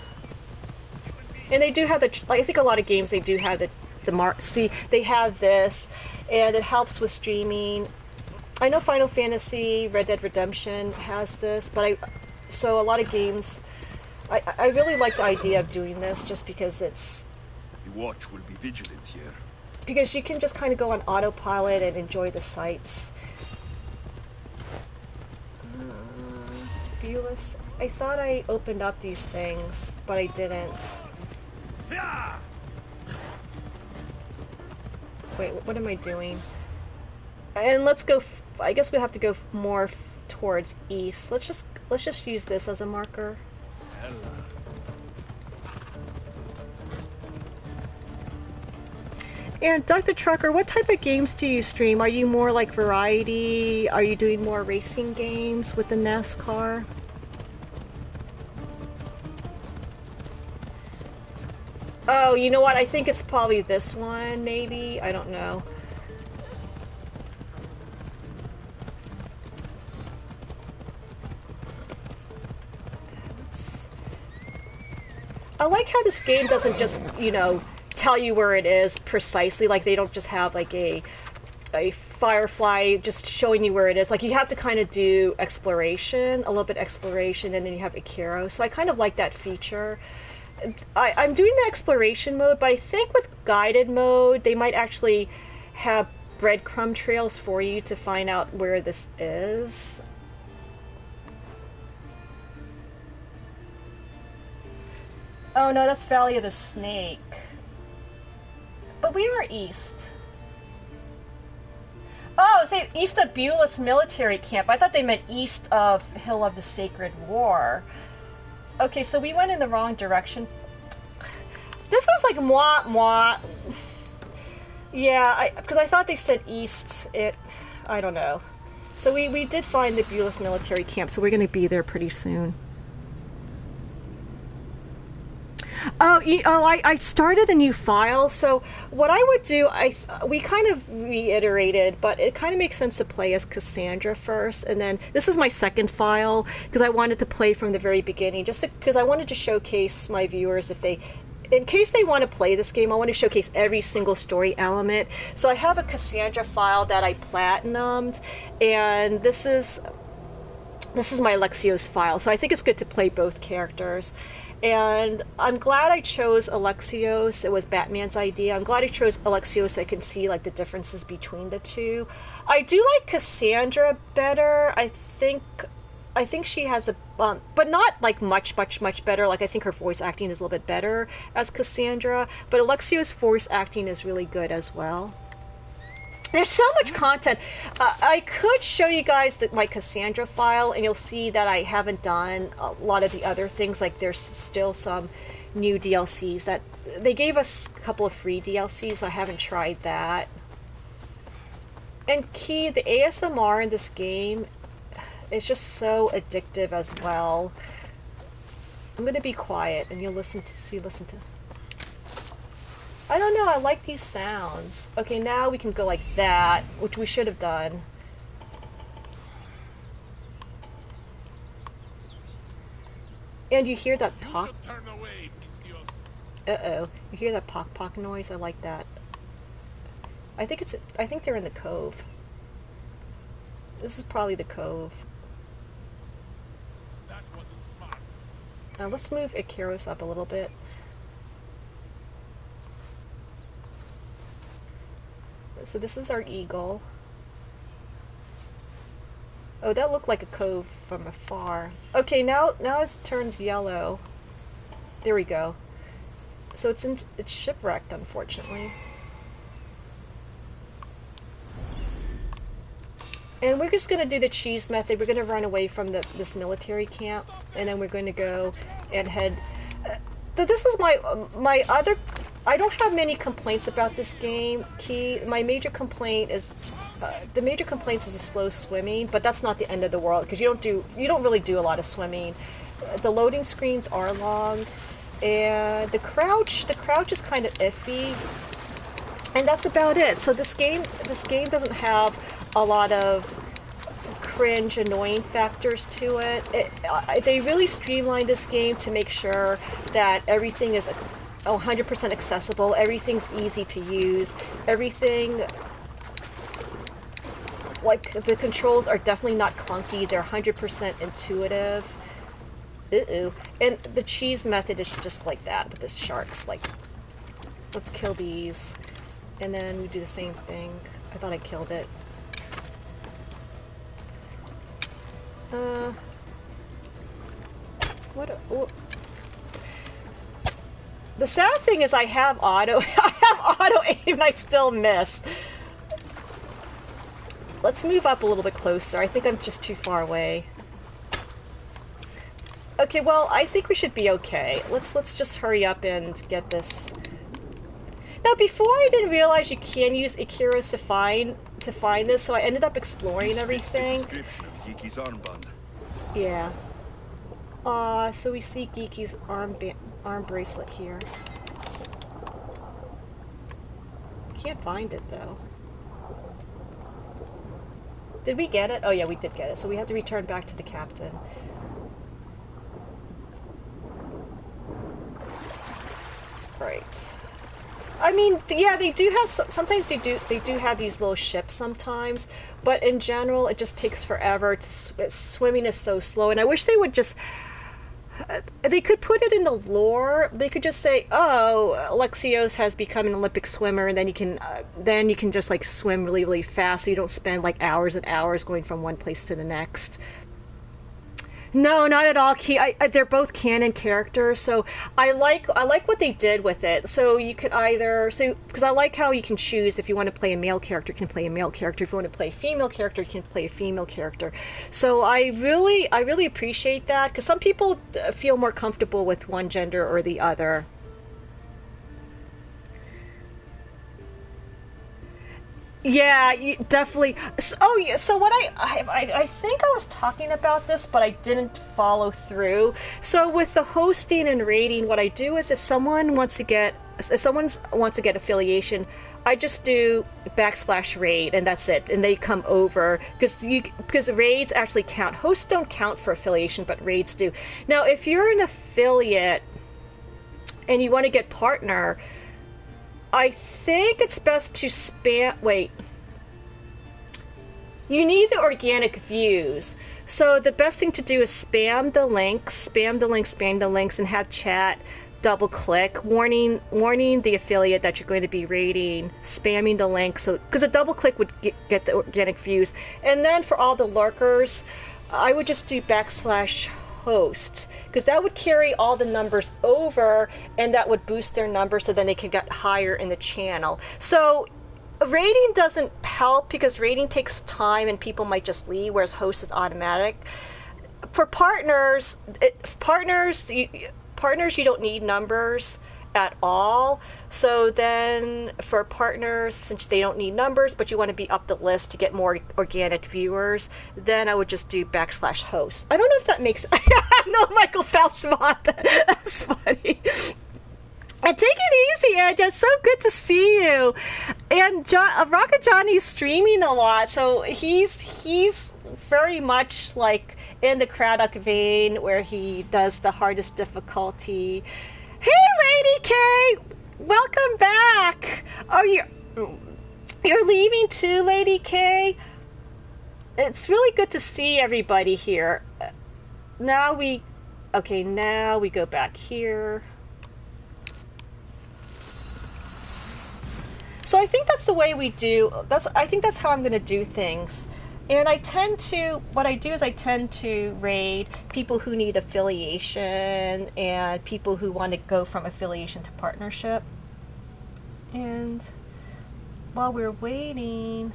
And they do have the... I think a lot of games, they do have see, they have this, and it helps with streaming. I know Final Fantasy, Red Dead Redemption has this, but so a lot of games... I really like the idea of doing this, just because it's... The watch will be vigilant here. Because you can just kind of go on autopilot and enjoy the sights. Bulis. I thought I opened up these things, but I didn't. Wait, what am I doing? And let's go. I guess we have to go more towards east. Let's just use this as a marker. And Dr. Trucker, what type of games do you stream? Are you more like variety? Are you doing more racing games with the NASCAR? Oh, you know what? I think it's probably this one, maybe? I don't know. I like how this game doesn't just, you know, tell you where it is precisely. Like, they don't just have like a Firefly just showing you where it is. Like, you have to kind of do exploration, a little bit exploration, and then you have Akiro. So I kind of like that feature. I'm doing the exploration mode, but I think with guided mode, they might actually have breadcrumb trails for you to find out where this is. Oh no, that's Valley of the Snake. But we are east. Oh, it's east of Bulis Military Camp. I thought they meant east of Hill of the Sacred War. Okay, so we went in the wrong direction. This is like moi. Yeah, because I thought they said east. I don't know. So we did find the Bulis Military Camp, so we're going to be there pretty soon. I started a new file. So what I would do, we kind of reiterated, but it kind of makes sense to play as Cassandra first, and then this is my second file because I wanted to play from the very beginning, just because I wanted to showcase my viewers in case they want to play this game. I want to showcase every single story element. So I have a Cassandra file that I platinumed, and this is my Alexios file. So I think it's good to play both characters. And I'm glad I chose Alexios. It was Batman's idea. I'm glad I chose Alexios so I can see like the differences between the two. I do like Cassandra better. I think she has a but not like much better. Like, I think her voice acting is a little bit better as Cassandra, but Alexios' voice acting is really good as well. There's so much content. I could show you guys my Cassandra file, and you'll see that I haven't done a lot of the other things. Like, there's still some new DLCs that they gave us a couple of free DLCs. So I haven't tried that. And the ASMR in this game is just so addictive as well. I'm gonna be quiet, and you'll listen to. I don't know, I like these sounds. Okay, now we can go like that, which we should have done. And you hear that pock. Uh-oh. You hear that pock noise? I like that. I think they're in the cove. This is probably the cove. That wasn't smart. Now let's move Icaros up a little bit. So this is our eagle. Oh, that looked like a cove from afar. Okay, now it turns yellow. There we go. So it's shipwrecked, unfortunately. And we're just going to do the cheese method. We're going to run away from this military camp, and then we're going to go and head. This is my other. I don't have many complaints about this game, Key. My major complaint is the slow swimming, but that's not the end of the world because you don't really do a lot of swimming. The loading screens are long, and the crouch is kind of iffy. And that's about it. So this game doesn't have a lot of cringe, annoying factors to it. They really streamlined this game to make sure that everything is 100% accessible. Everything's easy to use. Everything, like, the controls are definitely not clunky. They're 100% intuitive. And the cheese method is just like that with the sharks. Like, let's kill these. And then we do the same thing. I thought I killed it. What? The sad thing is I have auto aim and I still miss. Let's move up a little bit closer. I think I'm just too far away. Okay, well, I think we should be okay. Let's just hurry up and get this. Now, before I didn't realize you can use Ikiros to find this, so I ended up exploring everything. Geeky's armband. Yeah. So we see Geeky's arm bracelet here. Can't find it though. Did we get it? Oh yeah, we did get it. So we have to return back to the captain. Right. I mean, yeah, they do have, sometimes they do have these little ships sometimes, but in general, it just takes forever. Swimming is so slow, and I wish they would just, they could put it in the lore. They could just say, oh, Alexios has become an Olympic swimmer, and then you can just, like, swim really, really fast, so you don't spend, like, hours and hours going from one place to the next. No, not at all. They're both canon characters, so I like what they did with it. So you could because I like how you can choose if you want to play a male character, you can play a male character. If you want to play a female character, you can play a female character. So I really appreciate that, because some people feel more comfortable with one gender or the other. Yeah, you definitely. Oh, yeah. So what I think I was talking about this, but I didn't follow through. So with the hosting and rating, what I do is if someone wants to get affiliation, I just do /raid, and that's it, and they come over because the raids actually count. Hosts don't count for affiliation, but raids do. Now, if you're an affiliate and you want to get partner, I think it's best to spam. Wait. You need the organic views. So the best thing to do is spam the links, and have chat double click, warning the affiliate that you're going to be raiding, spamming the link. So because a double click would get the organic views. And then for all the lurkers, I would just do /hosts, because that would carry all the numbers over, and that would boost their numbers, so then they can get higher in the channel. So rating doesn't help, because rating takes time and people might just leave, whereas host is automatic. For partners, you don't need numbers at all. So then for partners, since they don't need numbers, but you want to be up the list to get more organic viewers, then I would just do /host. I don't know if that makes no, Michael Phelpsmont. That's funny. And take it easy, Ed. It's so good to see you. And Rocket Johnny's streaming a lot, so he's very much like in the Craddock vein, where he does the hardest difficulty. Hey, Lady K! Welcome back! Oh, you're leaving too, Lady K? It's really good to see everybody here. Now we go back here. So I think that's the way we do. I think that's how I'm going to do things. And what I do is I tend to raid people who need affiliation and people who want to go from affiliation to partnership. And while we're waiting,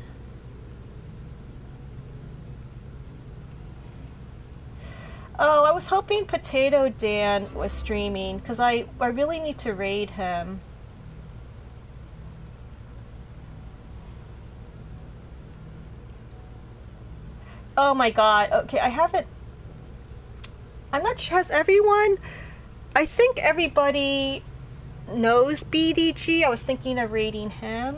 oh, I was hoping Potato Dan was streaming, because I really need to raid him. Oh my god, okay, I'm not sure, has everyone, I think everybody knows BDG. I was thinking of raiding him.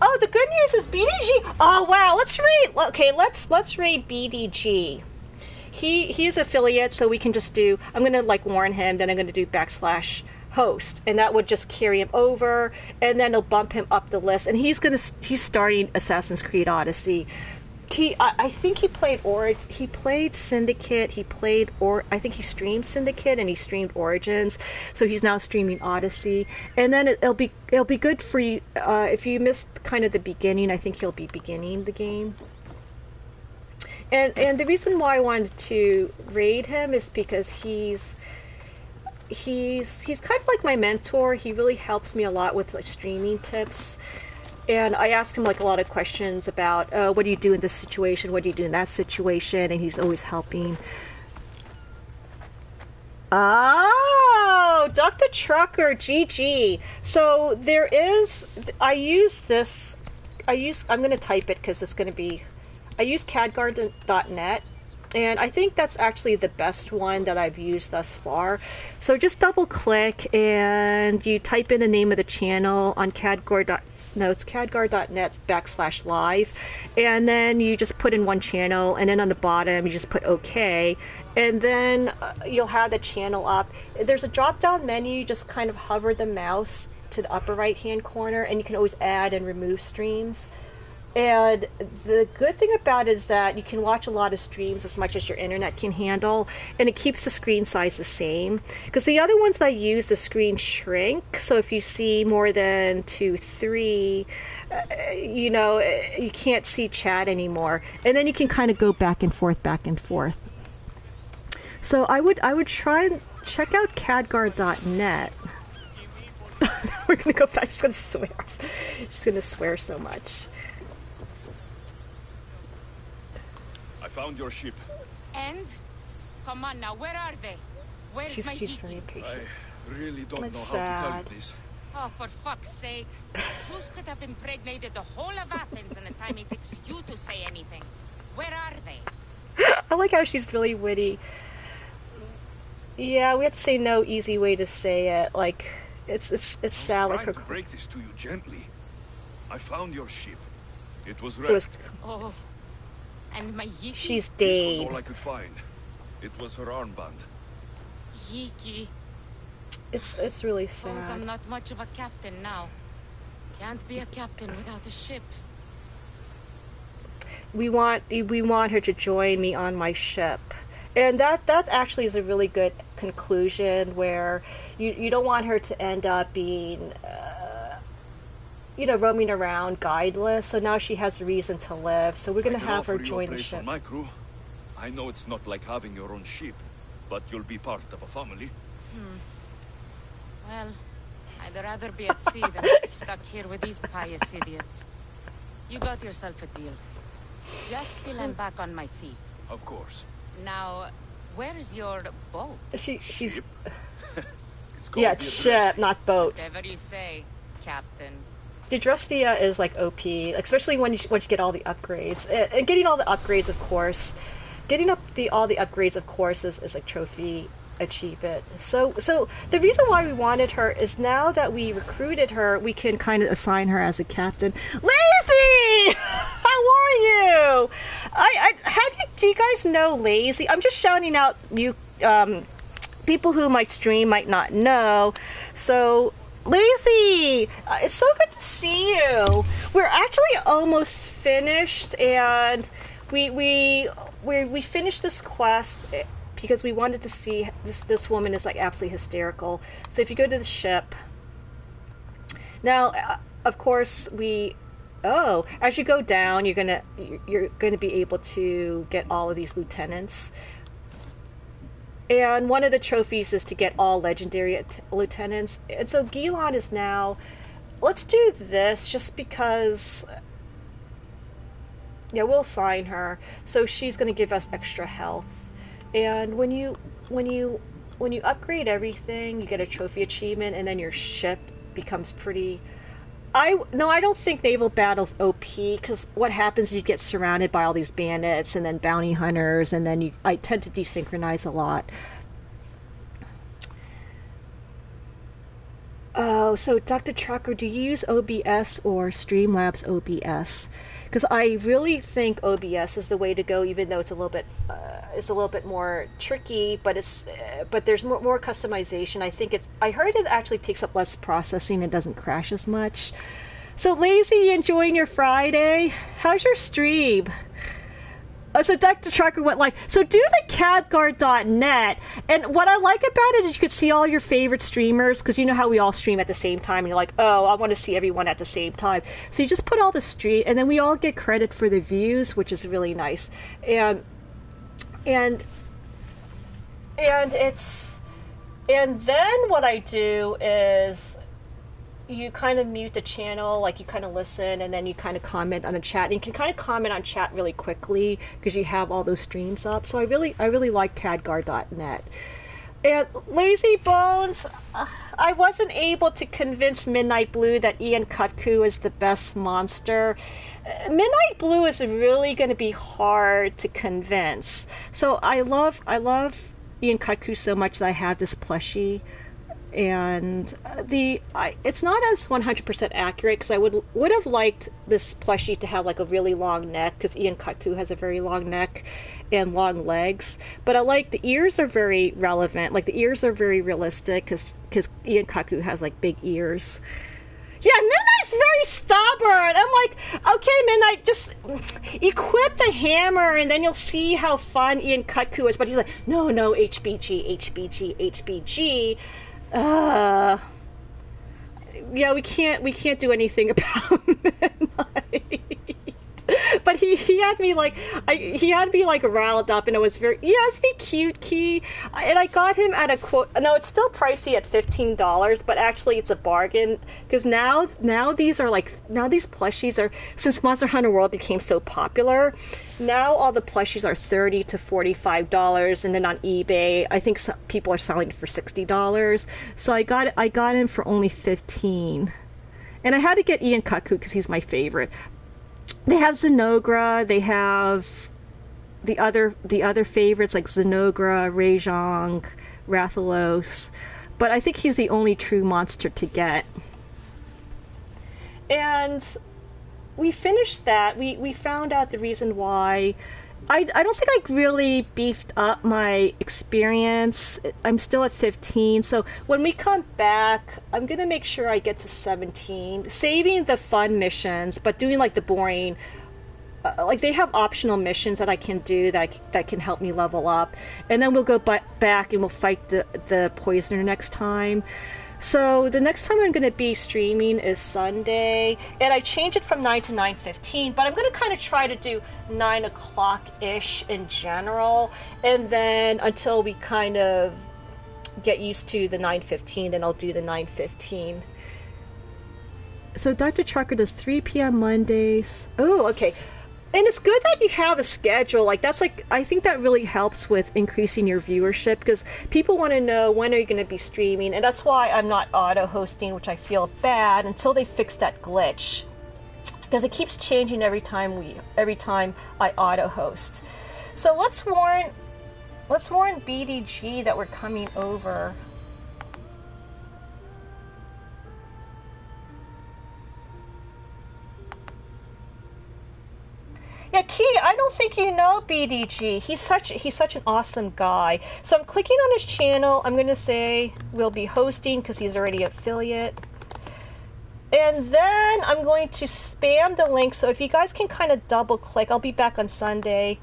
Oh, the good news is BDG. Oh wow, let's raid BDG. He's affiliate, so we can just do. I'm gonna like warn him, then I'm gonna do /host, and that would just carry him over, and then it'll bump him up the list. And he's starting Assassin's Creed Odyssey. I think he played Syndicate, I think he streamed Syndicate and he streamed Origins, so he's now streaming Odyssey. And then it'll be good for you if you missed kind of the beginning. I think he'll be beginning the game. And the reason why I wanted to raid him is because he's kind of like my mentor. He really helps me a lot with like streaming tips. And I asked him like a lot of questions about what do you do in this situation, what do you do in that situation, and he's always helping. Oh, Duck the Trucker, GG. So there is, I'm going to type it because it's going to be, I use cadguard.net, and I think that's actually the best one that I've used thus far. So just double click and you type in the name of the channel on cadguard.net. No, it's cadguard.net /live, and then you just put in one channel, and then on the bottom you just put OK, and then you'll have the channel up. There's a drop down menu. You just kind of hover the mouse to the upper right hand corner, and you can always add and remove streams. And the good thing about it is that you can watch a lot of streams as much as your internet can handle, and it keeps the screen size the same. Because the other ones that I use, the screen shrink, so if you see more than 2, 3, you can't see chat anymore. And then you can kind of go back and forth. So I would try and check out cadguard.net. We're going to go back. She's going to swear. She's going to swear so much. Found your ship. And? Come on now, where are they? Where's my She's Hiki? very patient. I really don't That's know how to tell sad. you this. Oh, for fuck's sake. Zeus could have impregnated the whole of Athens in the time it takes you to say anything. Where are they? I like how she's really witty. Yeah, we have to say no easy way to say it. Like, it's sad. Like her. To break this to you gently. I found your ship. It was wrecked. It was. Oh. And my Yiki? She's This dead. was all I could find. It was her armband. Yiki. It's really Suppose I'm sad. not much of a captain now. Can't be a captain without a ship. We want her to join me on my ship. And that actually is a really good conclusion, where you don't want her to end up being roaming around guideless. So now she has a reason to live. So we're going to have her join the ship. On my crew. I know it's not like having your own ship, but you'll be part of a family. Well, I'd rather be at sea than stuck here with these pious idiots. You got yourself a deal. Just till I'm back on my feet. Of course. Now, where's your boat? She's It's called the ship, not boat. Whatever you say, Captain. The Adrestia is like OP, especially once you get all the upgrades. And getting all the upgrades, of course. Getting up all the upgrades, of course, is like trophy achievement. So the reason why we wanted her is now that we recruited her, we can kind of assign her as a captain. Lazy! How are you? Do you guys know Lazy? I'm just shouting out you people who might stream might not know. So Lazy, it's so good to see you. We're actually almost finished, and we finished this quest because we wanted to see this woman is like absolutely hysterical. So if you go to the ship now, of course as you go down, you're gonna be able to get all of these lieutenants. And one of the trophies is to get all legendary lieutenants. And so Gilon is now... Let's do this just because... Yeah, we'll assign her. So she's going to give us extra health. And when you upgrade everything, you get a trophy achievement, and then your ship becomes pretty I don't think Naval Battle's OP, because what happens is you get surrounded by all these bandits and then bounty hunters, and then I tend to desynchronize a lot. Oh, so Dr. Trucker, do you use OBS or Streamlabs OBS? Because I really think OBS is the way to go, even though it's a little bit more tricky, but there's more customization. I heard it actually takes up less processing and doesn't crash as much. So Lazy, you enjoying your Friday? How's your stream? Oh, so Dr. Trucker went live. So do the cadguard.net, and what I like about it is you could see all your favorite streamers, because you know how we all stream at the same time, and you're like, oh, I want to see everyone at the same time. So you just put all the stream, and then we all get credit for the views, which is really nice. And then what I do is you kind of mute the channel, like you kind of listen, and then you kind of comment on the chat. And you can kind of comment on chat really quickly because you have all those streams up. So I really like cadguard.net. And Lazy Bones, I wasn't able to convince Midnight Blue that Ian Kutku is the best monster. Midnight Blue is really going to be hard to convince. So I love Ian Kutku so much that I have this plushie. And it's not as 100% accurate, because I would have liked this plushie to have like a really long neck, because Ian Kutku has a very long neck and long legs. But I like the ears are very relevant, like the ears are very realistic, because Ian Kutku has like big ears. Yeah, Midnight's very stubborn. I'm like, okay, Midnight, just equip the hammer and then you'll see how fun Ian Kutku is. But he's like, no, HBG, HBG, HBG. Yeah, we can't do anything about Midnight. But he had me like riled up, and it was very, is he cute, Key? And I got him at a quote. No, it's still pricey at $15, but actually it's a bargain, because now these plushies are, since Monster Hunter World became so popular, now all the plushies are $30 to $45, and then on eBay I think some people are selling it for $60. So I got him for only $15, and I had to get Ian Kutku because he's my favorite. They have Zenogra, they have the other favorites like Zenogra, Rajong, Rathalos, but I think he's the only true monster to get. And we finished that. We found out the reason why. I don't think I really beefed up my experience. I'm still at 15, so when we come back, I'm going to make sure I get to 17, saving the fun missions, but doing like the boring, like they have optional missions that I can do that can help me level up, and then we'll go back and we'll fight the poisoner next time. So the next time I'm going to be streaming is Sunday, and I changed it from 9 to 9:15, but I'm going to kind of try to do 9 o'clock-ish in general, and then until we kind of get used to the 9:15, then I'll do the 9:15. So Dr. Trucker does 3 p.m. Mondays. Oh, okay. And it's good that you have a schedule. I think that really helps with increasing your viewership, because people want to know when are you going to be streaming, and that's why I'm not auto-hosting, which I feel bad, until they fix that glitch, because it keeps changing every time I auto-host. So let's warn BDG that we're coming over. Yeah, Key, I don't think you know BDG. He's such an awesome guy. So I'm clicking on his channel. I'm going to say we'll be hosting because he's already an affiliate. And then I'm going to spam the link. So if you guys can kind of double click, I'll be back on Sunday.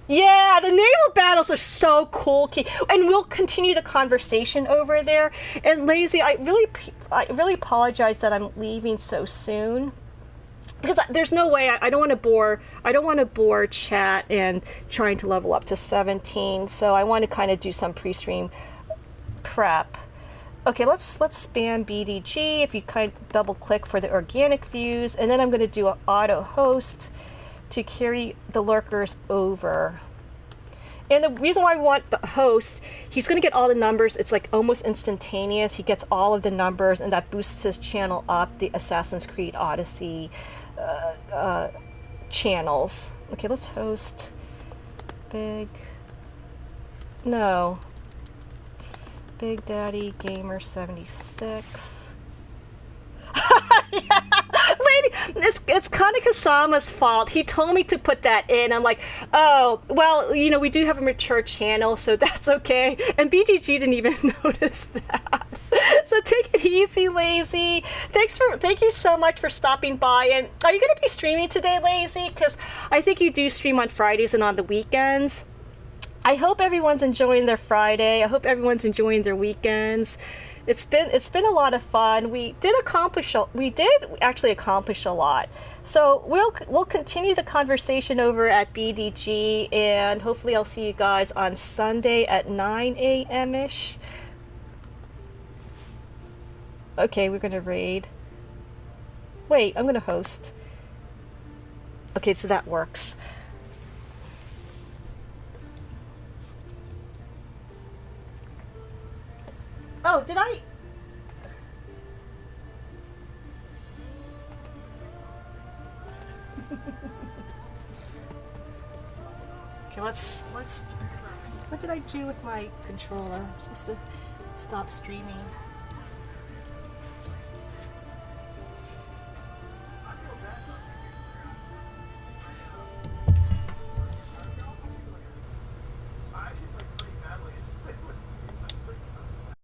Yeah, the naval battles are so cool, Key. And we'll continue the conversation over there. And Lazy, I really apologize that I'm leaving so soon, because there's no way. I don't want to bore chat and trying to level up to 17. So I want to kind of do some pre-stream prep. Okay, let's spam BDG. If you kind of double click for the organic views, and then I'm going to do an auto host to carry the lurkers over. And the reason why we want the host, he's going to get all the numbers. It's like almost instantaneous. He gets all of the numbers, and that boosts his channel up, the Assassin's Creed Odyssey channels. Okay, let's host Big Daddy Gamer 76. Yeah, lady, it's kind of Kasama's fault. He told me to put that in. I'm like, oh, well, you know, we do have a mature channel, so that's okay. And BGG didn't even notice that. So take it easy, Lazy. Thank you so much for stopping by. And are you going to be streaming today, Lazy? Because I think you do stream on Fridays and on the weekends. I hope everyone's enjoying their Friday. I hope everyone's enjoying their weekends. It's been a lot of fun. We did actually accomplish a lot. So we'll continue the conversation over at BDG, and hopefully I'll see you guys on Sunday at 9 a.m. ish. Okay, we're gonna raid. Wait, I'm gonna host. Okay, so that works. Oh, did I? Okay, let's. What did I do with my controller? I'm supposed to stop streaming.